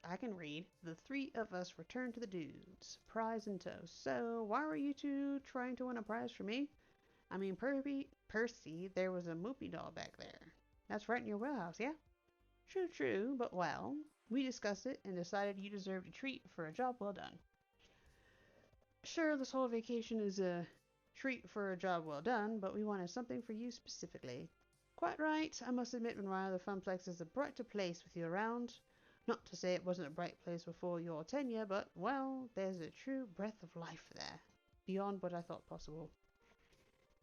Speaker 1: I can read. The 3 of us returned to the dudes. Prize in tow. So, why were you 2 trying to win a prize for me? I mean, Percy, there was a Moopy doll back there. That's right in your wheelhouse, yeah? True, but well, we discussed it and decided you deserved a treat for a job well done. Sure, this whole vacation is a treat for a job well done, but we wanted something for you specifically. Quite right. I must admit, Monria, the Funplex is a brighter place with you around. Not to say it wasn't a bright place before your tenure, but, well, there's a true breath of life there. Beyond what I thought possible.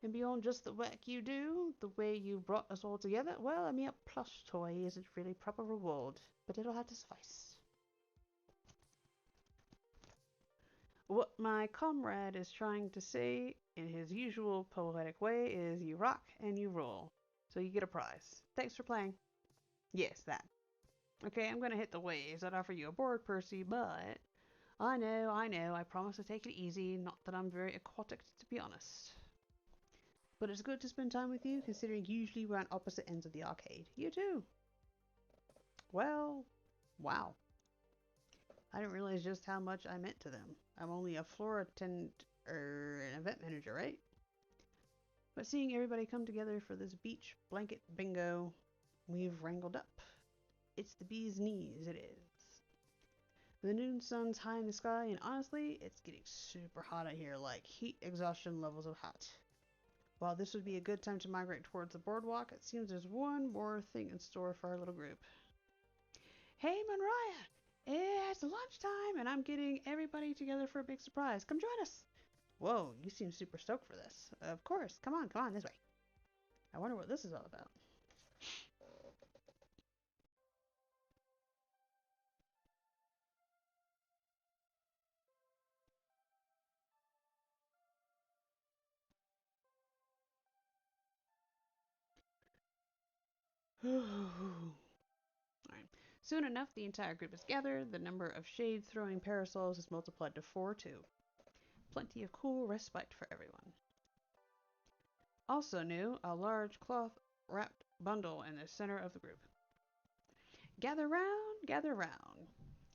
Speaker 1: And beyond just the work you do, the way you brought us all together, well, a mere plush toy isn't really proper reward, but it'll have to suffice. What my comrade is trying to say, in his usual poetic way, is you rock and you roll. So you get a prize. Thanks for playing. Yes, that. Okay, I'm gonna hit the waves. I'd offer you a board, Percy, but... I know, I promise to take it easy. Not that I'm very aquatic, to be honest. But it's good to spend time with you, considering usually we're on opposite ends of the arcade. You too. Well, wow. I didn't realize just how much I meant to them. I'm only a floor attendant, an event manager, right? But seeing everybody come together for this beach blanket bingo, we've wrangled up. It's the bee's knees, it is. The noon sun's high in the sky, and honestly, it's getting super hot out here, like heat exhaustion levels of hot. While this would be a good time to migrate towards the boardwalk, it seems there's one more thing in store for our little group. Hey, Monria! It's lunchtime, and I'm getting everybody together for a big surprise. Come join us! Whoa, you seem super stoked for this. Of course. Come on, this way. I wonder what this is all about. Alright. Soon enough, the entire group is gathered. The number of shade-throwing parasols is multiplied to 4 too. Plenty of cool respite for everyone. Also new, a large cloth-wrapped bundle in the center of the group. Gather round, gather round.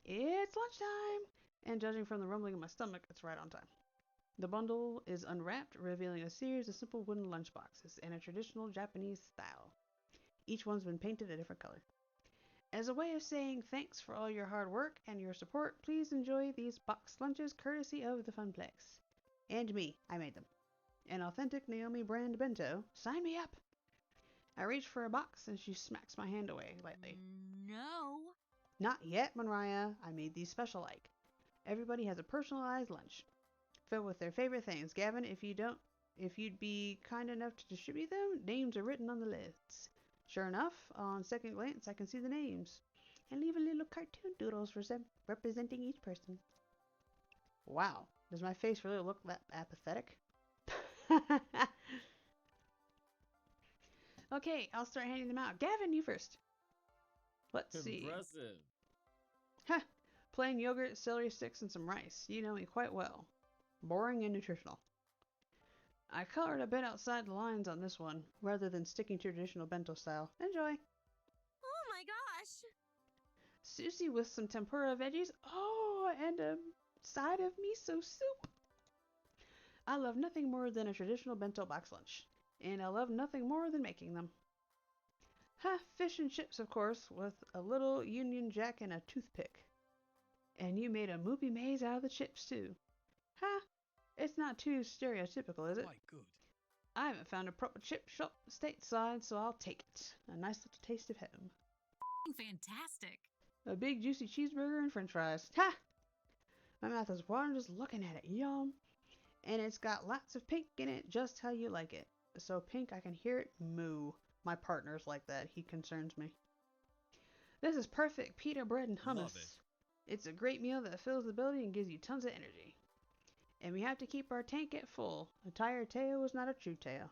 Speaker 1: It's lunchtime! And judging from the rumbling in my stomach, it's right on time. The bundle is unwrapped, revealing a series of simple wooden lunchboxes in a traditional Japanese style. Each one's been painted a different color. As a way of saying thanks for all your hard work and your support, please enjoy these box lunches courtesy of the Funplex. And me, I made them. An authentic Naomi brand bento. Sign me up! I reach for a box and she smacks my hand away lightly.
Speaker 15: No.
Speaker 1: Not yet, Monria. I made these special like. Everybody has a personalized lunch, filled with their favorite things. Gavin, if you'd be kind enough to distribute them, names are written on the lists. Sure enough, on second glance, I can see the names, and leave a little cartoon doodles representing each person. Wow, does my face really look that apathetic? Okay, I'll start handing them out. Gavin, you first. Let's see.
Speaker 6: Impressive.
Speaker 1: Huh. Plain yogurt, celery sticks, and some rice. You know me quite well. Boring and nutritional. I colored a bit outside the lines on this one, rather than sticking to traditional bento style. Enjoy!
Speaker 15: Oh my gosh!
Speaker 1: Sushi with some tempura veggies. Oh, and a side of miso soup. I love nothing more than a traditional bento box lunch, and I love nothing more than making them. Ha! Fish and chips, of course, with a little Union Jack and a toothpick. And you made a moopy maze out of the chips, too. Ha! It's not too stereotypical, is it?
Speaker 14: Quite good.
Speaker 1: I haven't found a proper chip shop stateside, so I'll take it. A nice little taste of home.
Speaker 20: Fantastic.
Speaker 1: A big juicy cheeseburger and french fries. Ha! My mouth is watering just looking at it. Yum! And it's got lots of pink in it, just how you like it. So pink I can hear it moo. My partner's like that. He concerns me. This is perfect pita bread and hummus.
Speaker 5: Love it.
Speaker 1: It's a great meal that fills the belly and gives you tons of energy. And we have to keep our tank at full. A tired tail is not a true tail.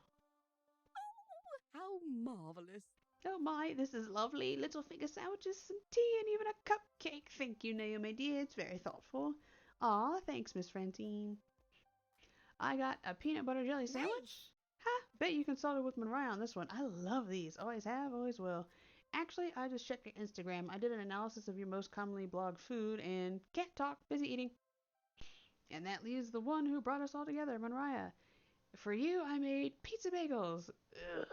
Speaker 15: Oh, how marvelous.
Speaker 1: Oh my, this is lovely. Little finger sandwiches, some tea, and even a cupcake. Thank you, Naomi dear. It's very thoughtful. Aw, thanks, Miss Francine. I got a peanut butter jelly sandwich.
Speaker 15: Nice.
Speaker 1: Ha! Bet you consulted with Monria on this one. I love these. Always have, always will. Actually, I just checked your Instagram. I did an analysis of your most commonly blogged food and can't talk, busy eating. And that leaves the one who brought us all together, Monria. For you, I made pizza bagels. Ugh.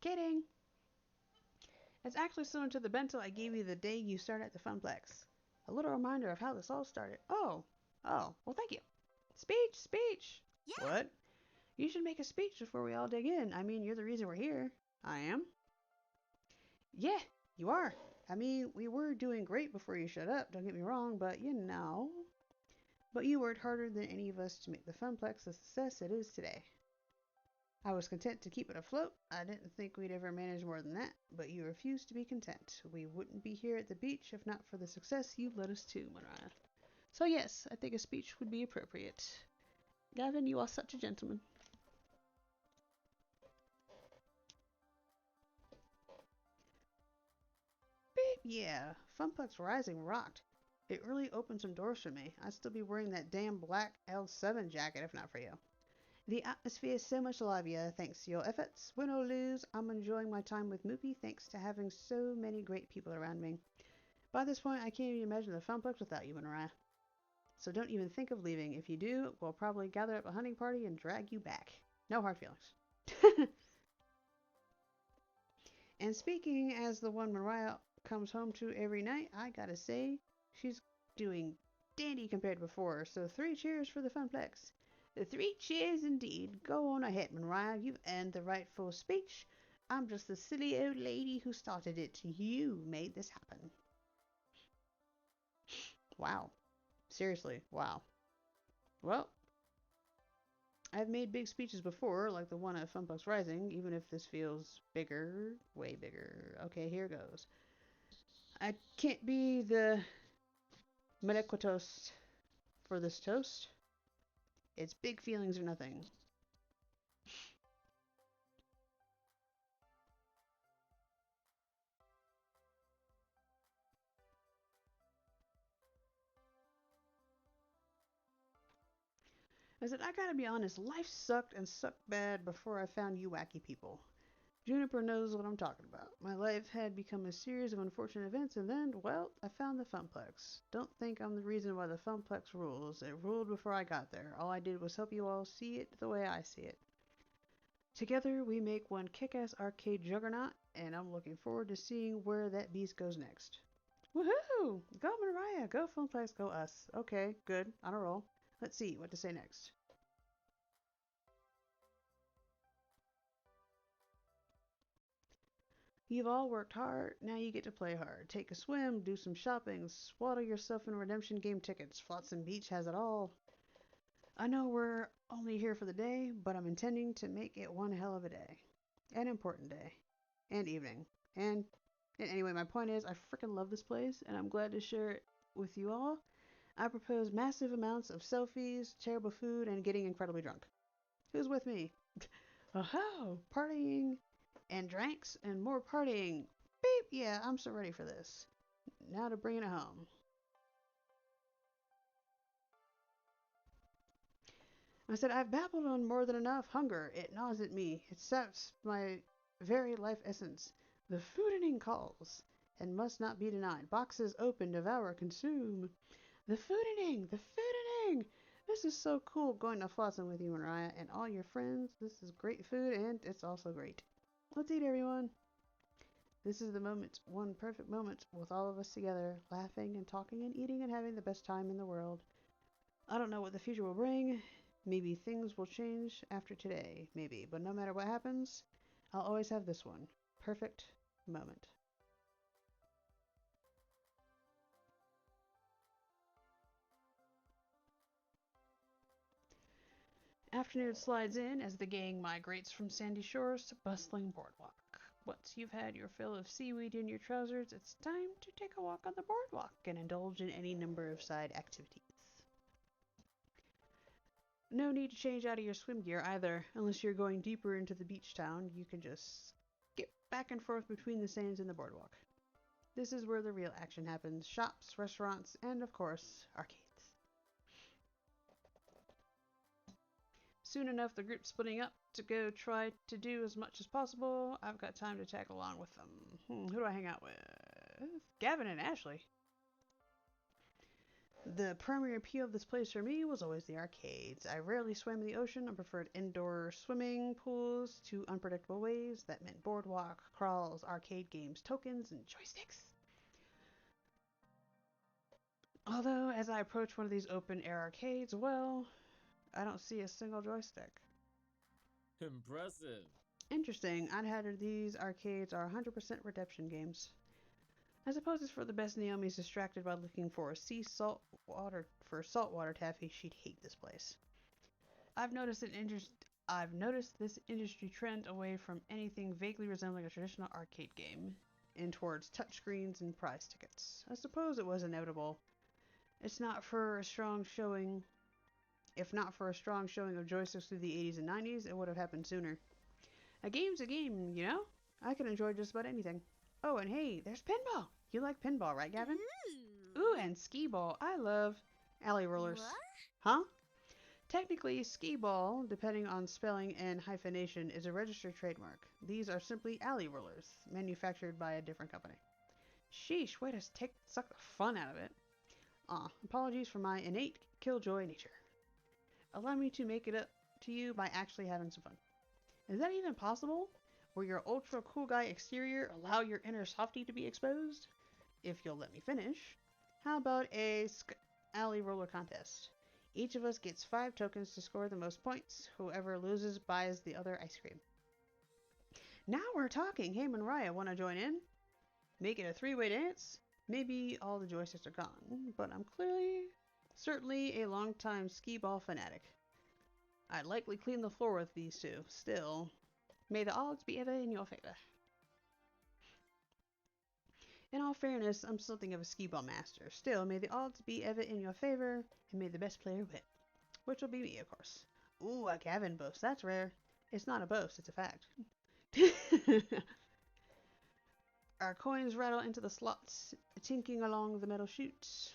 Speaker 1: Kidding. It's actually similar to the bento I gave you the day you started at the Funplex. A little reminder of how this all started. Oh, well, thank you. Speech.
Speaker 15: Yeah.
Speaker 1: What? You should make a speech before we all dig in. I mean, you're the reason we're here. I am? Yeah, you are. I mean, we were doing great before you shut up, don't get me wrong, but you know. But you worked harder than any of us to make the Funplex the success it is today. I was content to keep it afloat. I didn't think we'd ever manage more than that, but you refused to be content. We wouldn't be here at the beach if not for the success you've led us to, Monria. So yes, I think a speech would be appropriate. Gavin, you are such a gentleman. Beep, yeah, Funplex Rising rocked. It really opened some doors for me. I'd still be wearing that damn black L7 jacket if not for you. The atmosphere is so much livelier thanks to your efforts. Win or lose, I'm enjoying my time with Moopy thanks to having so many great people around me. By this point, I can't even imagine the Funplex without you, Monria. So don't even think of leaving. If you do, we'll probably gather up a hunting party and drag you back. No hard feelings. And speaking as the one Monria comes home to every night, I gotta say, she's doing dandy compared to before. So 3 cheers for the Funplex. 3 cheers indeed. Go on ahead, Monria. You've earned the rightful speech. I'm just the silly old lady who started it. You made this happen. Wow. Seriously, wow. Well, I've made big speeches before, like the one at Funplex Rising, even if this feels bigger, way bigger. Okay, here goes. I can't be the Melequitos for this toast. It's big feelings or nothing. I said, I gotta be honest, life sucked and sucked bad before I found you wacky people. Juniper knows what I'm talking about. My life had become a series of unfortunate events, and then, well, I found the Funplex. Don't think I'm the reason why the Funplex rules. It ruled before I got there. All I did was help you all see it the way I see it. Together we make one kick-ass arcade juggernaut, and I'm looking forward to seeing where that beast goes next. Woohoo! Go Monria, go Filmplex, go us. Okay, good, on a roll. Let's see what to say next. You've all worked hard, now you get to play hard. Take a swim, do some shopping, swaddle yourself in redemption game tickets. Flotsam Beach has it all. I know we're only here for the day, but I'm intending to make it one hell of a day. An important day. And evening. And anyway, my point is, I freaking love this place, and I'm glad to share it with you all. I propose massive amounts of selfies, terrible food, and getting incredibly drunk. Who's with me? Oh, partying and drinks and more partying. Beep! Yeah, I'm so ready for this. Now to bring it home. I said, I've babbled on more than enough. Hunger, it gnaws at me. It saps my very life essence. The fooding calls, and must not be denied. Boxes open, devour, consume. The fooding! The fooding! This is so cool going to Flotsam with you, Monria, and all your friends. This is great food, and it's also great. Let's eat, everyone. This is the moment, one perfect moment, with all of us together, laughing and talking and eating and having the best time in the world. I don't know what the future will bring. Maybe things will change after today, maybe. But no matter what happens, I'll always have this one. Perfect moment. Afternoon slides in as the gang migrates from sandy shores to bustling boardwalk. Once you've had your fill of seaweed in your trousers, it's time to take a walk on the boardwalk and indulge in any number of side activities. No need to change out of your swim gear either. Unless you're going deeper into the beach town, you can just skip back and forth between the sands and the boardwalk. This is where the real action happens. Shops, restaurants, and of course, arcades. Soon enough, the group's splitting up to go try to do as much as possible. I've got time to tag along with them. Who do I hang out with? Gavin and Ashley. The primary appeal of this place for me was always the arcades. I rarely swam in the ocean and preferred indoor swimming pools to unpredictable waves. That meant boardwalk, crawls, arcade games, tokens, and joysticks. Although, as I approach one of these open-air arcades, well, I don't see a single joystick.
Speaker 6: Impressive.
Speaker 1: Interesting. I'd had these arcades are 100% redemption games. I suppose it's for the best. Naomi's distracted by looking for saltwater taffy. She'd hate this place. I've noticed this industry trend away from anything vaguely resembling a traditional arcade game and towards touchscreens and prize tickets. I suppose it was inevitable. If not for a strong showing of joysticks through the 80s and 90s, it would have happened sooner. A game's a game, you know? I can enjoy just about anything. Oh, and hey, there's pinball. You like pinball, right, Gavin? Ooh, and skee ball. I love alley rollers.
Speaker 15: What?
Speaker 1: Huh? Technically, skee ball, depending on spelling and hyphenation, is a registered trademark. These are simply alley rollers, manufactured by a different company. Sheesh, way to suck the fun out of it. Apologies for my innate killjoy nature. Allow me to make it up to you by actually having some fun. Is that even possible? Will your ultra cool guy exterior allow your inner softie to be exposed? If you'll let me finish. How about a alley roller contest? Each of us gets 5 tokens to score the most points. Whoever loses buys the other ice cream. Now we're talking. Hey, Monria, want to join in? Make it a 3-way dance? Maybe all the joysticks are gone, but I'm certainly a long-time skee ball fanatic. I'd likely clean the floor with these two. Still, may the odds be ever in your favor. In all fairness, I'm something of a skee ball master. Still, may the odds be ever in your favor, and may the best player win. Which will be me, of course. Ooh, a Gavin boast. That's rare. It's not a boast, it's a fact. Our coins rattle into the slots, tinking along the metal chutes.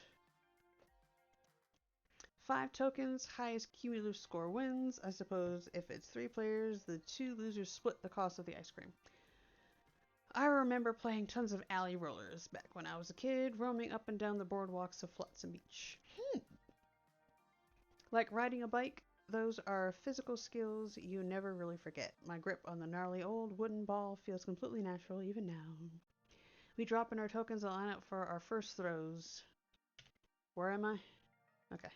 Speaker 1: 5 tokens, highest cumulative score wins. I suppose if it's 3 players, the 2 losers split the cost of the ice cream. I remember playing tons of alley rollers back when I was a kid, roaming up and down the boardwalks of Flotsam Beach. Like riding a bike, those are physical skills you never really forget. My grip on the gnarly old wooden ball feels completely natural even now. We drop in our tokens and line up for our first throws. Where am I? Okay.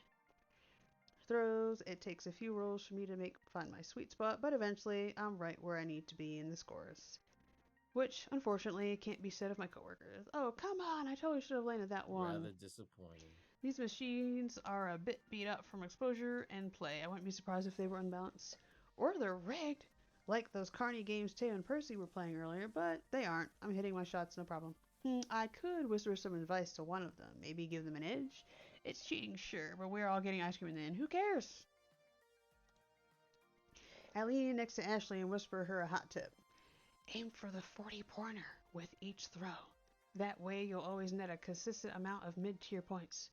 Speaker 1: Throws. It takes a few rolls for me to find my sweet spot, but eventually I'm right where I need to be in the scores. Which, unfortunately, can't be said of my coworkers. Oh, come on! I totally should have landed that one.
Speaker 6: Rather disappointing.
Speaker 1: These machines are a bit beat up from exposure and play. I wouldn't be surprised if they were unbalanced. Or they're rigged, like those Carney games Teo and Percy were playing earlier, but they aren't. I'm hitting my shots, no problem. I could whisper some advice to one of them. Maybe give them an edge. It's cheating, sure, but we're all getting ice cream in the end. Who cares? I lean next to Ashley and whisper her a hot tip. Aim for the 40-pointer with each throw. That way you'll always net a consistent amount of mid-tier points.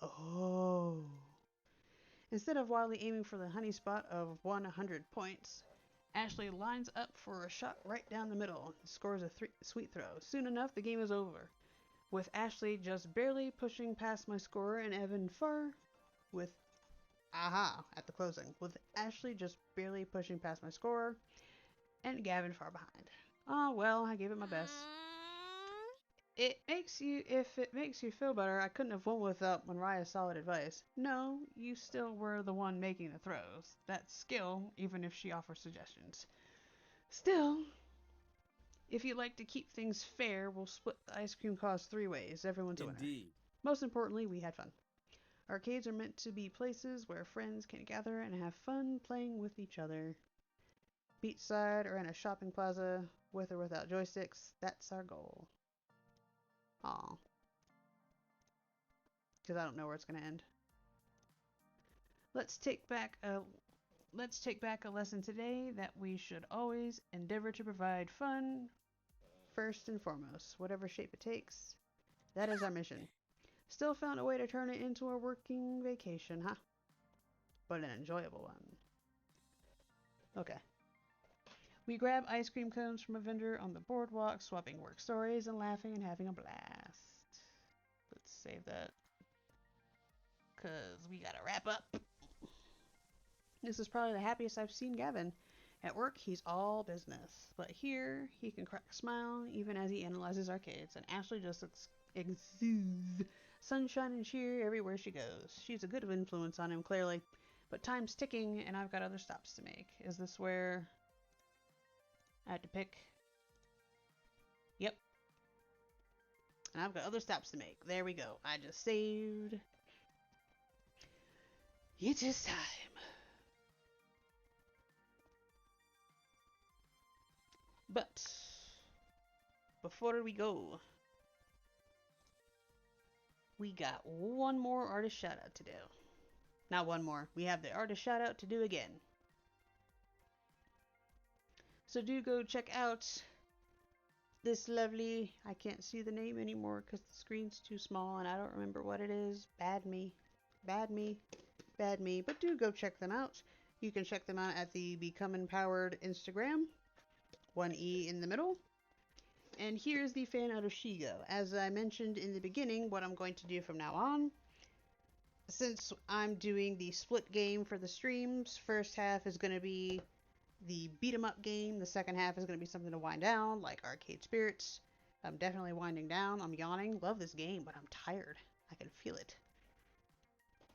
Speaker 1: Oh. Instead of wildly aiming for the honey spot of 100 points, Ashley lines up for a shot right down the middle and scores a sweet throw. Soon enough, the game is over, with Ashley just barely pushing past my score and Evan far with at the closing, with Ashley just barely pushing past my score and Gavin far behind. Oh well, I gave it my best. If it makes you feel better, I couldn't have won without Monria's solid advice. No, you still were the one making the throws. That's skill, even if she offers suggestions. Still, if you'd like to keep things fair, we'll split the ice cream cost 3 ways. Everyone's a winner.
Speaker 6: Indeed.
Speaker 1: Most importantly, we had fun. Arcades are meant to be places where friends can gather and have fun playing with each other. Beachside or in a shopping plaza, with or without joysticks, that's our goal. Aw. Because I don't know where it's going to end. Let's take back a lesson today that we should always endeavor to provide fun first and foremost, whatever shape it takes. That is our mission. Still found a way to turn it into a working vacation, huh? But an enjoyable one. Okay. We grab ice cream cones from a vendor on the boardwalk, swapping work stories and laughing and having a blast. Let's save that. Because we gotta wrap up. This is probably the happiest I've seen Gavin. At work, he's all business. But here, he can crack a smile even as he analyzes arcades. And Ashley just exudes sunshine and cheer everywhere she goes. She's a good influence on him, clearly. But time's ticking, and I've got other stops to make. Is this where I had to pick? Yep. And I've got other stops to make. There we go. I just saved. It is time. But before we go, we got one more artist shout out to do. Not one more. We have the artist shout out to do again. So do go check out this lovely, I can't see the name anymore because the screen's too small and I don't remember what it is. Bad me. But do go check them out. You can check them out at the Become Empowered Instagram. 1 E in the middle. And here's the fan out of Shigo. As I mentioned in the beginning, what I'm going to do from now on, since I'm doing the split game for the streams, first half is going to be the beat 'em up game. The second half is going to be something to wind down, like Arcade Spirits. I'm definitely winding down. I'm yawning. Love this game, but I'm tired. I can feel it.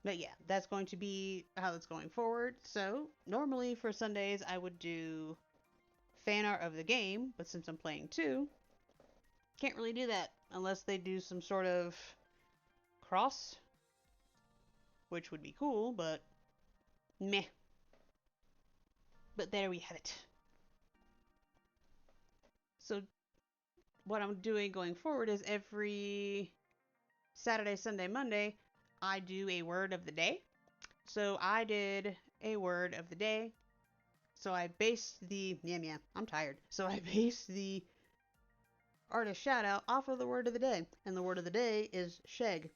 Speaker 1: But yeah, that's going to be how it's going forward. So, normally for Sundays, I would do fan art of the game, but since I'm playing 2, can't really do that unless they do some sort of cross, which would be cool, but meh. But there we have it. So what I'm doing going forward is every Saturday, Sunday, Monday, I do a word of the day. So I did a word of the day. So I based the... I'm tired. So I based the artist shout out off of the word of the day. And the word of the day is sheg,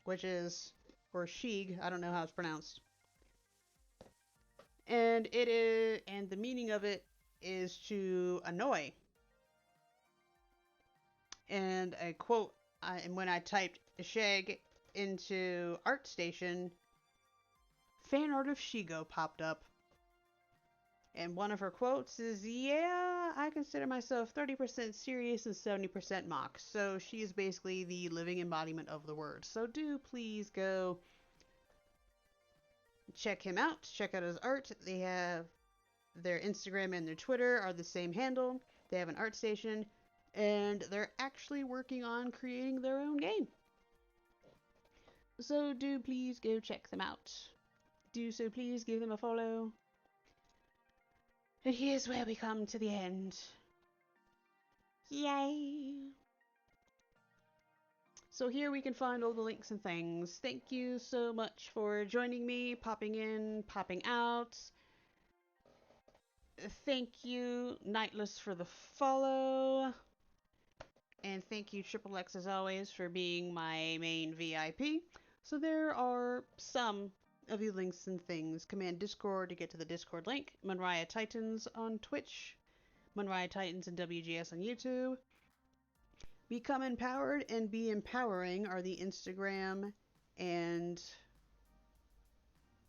Speaker 1: which is... or sheeg, I don't know how it's pronounced. And it is... and the meaning of it is to annoy. And a quote, and when I typed sheg into ArtStation, fan art of Shigo popped up. And one of her quotes is, "Yeah, I consider myself 30% serious and 70% mock." So she is basically the living embodiment of the word. So do please go check him out. Check out his art. They have their Instagram and their Twitter are the same handle. They have an art station, and they're actually working on creating their own game. So do please go check them out. Do so please give them a follow. And here's where we come to the end. Yay! So here we can find all the links and things. Thank you so much for joining me, popping in, popping out. Thank you, Nightless, for the follow. And thank you, Triple X, as always, for being my main VIP. So there are some of the links and things. Command Discord to get to the Discord link. MonriaTitans on Twitch. MonriaTitans and WGS on YouTube. Become Empowered and Be Empowering are the Instagram and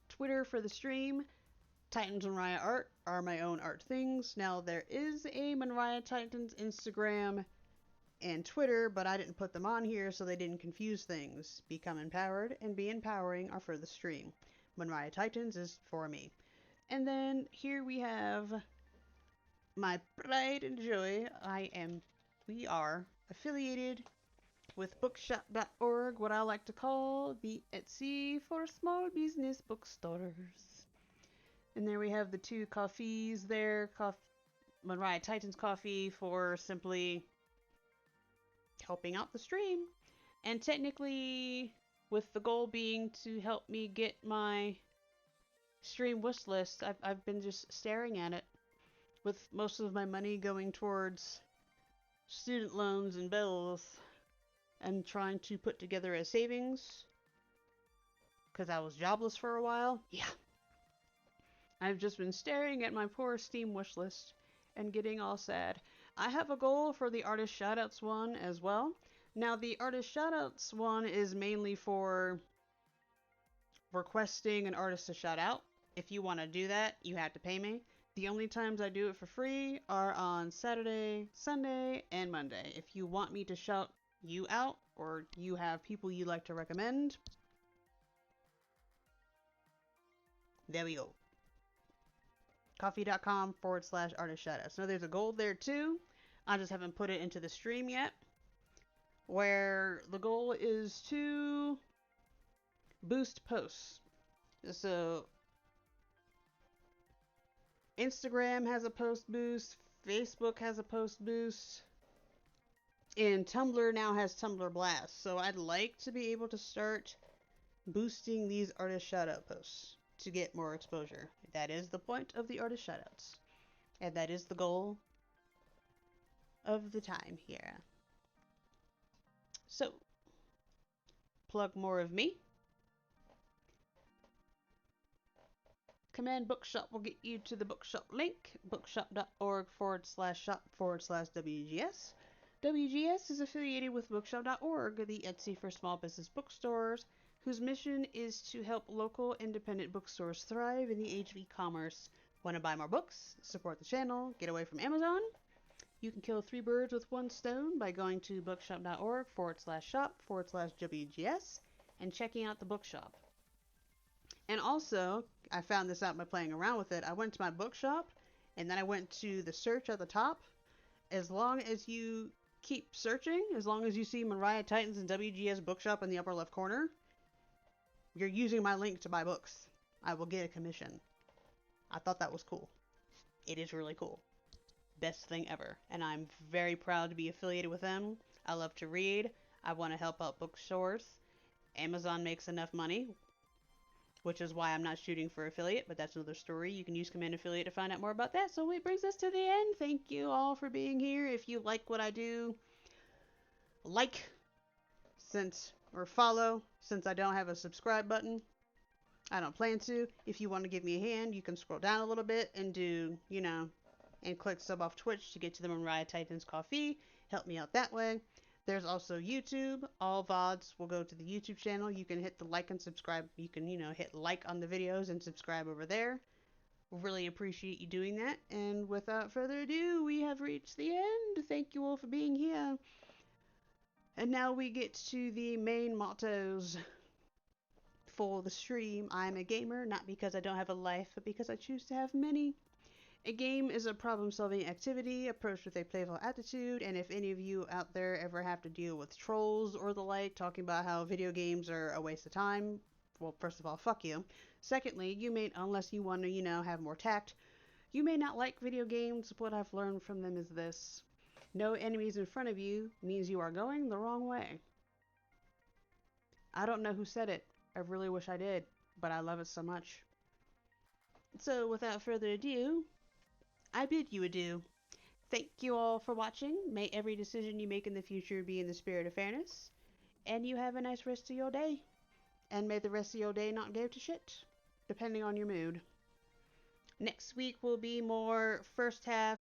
Speaker 1: Twitter for the stream. Titans Monria Art are my own art things. Now there is a MonriaTitans Instagram and Twitter, but I didn't put them on here so they didn't confuse things. Become Empowered and Be Empowering are for the stream. MonriaTitans is for me. And then here we have my pride and joy. We are affiliated with bookshop.org, what I like to call the Etsy for small business bookstores. And there we have the two coffees there. MonriaTitans coffee for simply helping out the stream. And technically, with the goal being to help me get my stream wish list, I've been just staring at it, with most of my money going towards student loans and bills, and trying to put together a savings, because I was jobless for a while. Yeah. I've just been staring at my poor Steam wish list and getting all sad. I have a goal for the artist shoutouts one as well. Now, the artist shoutouts one is mainly for requesting an artist to shout out. If you want to do that, you have to pay me. The only times I do it for free are on Saturday, Sunday, and Monday. If you want me to shout you out, or you have people you like to recommend, there we go. Coffee.com/artist shoutouts. Now there's a goal there too. I just haven't put it into the stream yet. Where the goal is to boost posts. So Instagram has a post boost, Facebook has a post boost, and Tumblr now has Tumblr Blast. So I'd like to be able to start boosting these artist shoutout posts to get more exposure. That is the point of the artist shoutouts. And that is the goal of the time here. So, plug more of me. Command Bookshop will get you to the bookshop link, bookshop.org/shop/WGS. WGS is affiliated with bookshop.org, the Etsy for small business bookstores, whose mission is to help local independent bookstores thrive in the age of e-commerce. Want to buy more books? Support the channel? Get away from Amazon? You can kill 3 birds with 1 stone by going to bookshop.org/shop/WGS and checking out the bookshop. And also, I found this out by playing around with it. I went to my bookshop, and then I went to the search at the top. As long as you keep searching, as long as you see MonriaTitans and WGS Bookshop in the upper left corner, you're using my link to buy books. I will get a commission. I thought that was cool. It is really cool. Best thing ever. And I'm very proud to be affiliated with them. I love to read. I want to help out bookstores. Amazon makes enough money, which is why I'm not shooting for affiliate, but that's another story. You can use Command Affiliate to find out more about that. So it brings us to the end. Thank you all for being here. If you like what I do, like, or follow, since I don't have a subscribe button. I don't plan to. If you want to give me a hand, you can scroll down a little bit and do, and click sub off Twitch to get to the MonriaTitans coffee. Help me out that way. There's also YouTube. All VODs will go to the YouTube channel. You can hit the like and subscribe. You can, hit like on the videos and subscribe over there. Really appreciate you doing that. And without further ado, we have reached the end. Thank you all for being here. And now we get to the main mottos for the stream. I'm a gamer, not because I don't have a life, but because I choose to have many. A game is a problem-solving activity approached with a playful attitude, and if any of you out there ever have to deal with trolls or the like talking about how video games are a waste of time, well, first of all, fuck you. Secondly, you may, unless you want to, have more tact, you may not like video games. What I've learned from them is this: no enemies in front of you means you are going the wrong way. I don't know who said it. I really wish I did, but I love it so much. So, without further ado, I bid you adieu. Thank you all for watching. May every decision you make in the future be in the spirit of fairness. And you have a nice rest of your day. And may the rest of your day not go to shit, depending on your mood. Next week will be more first half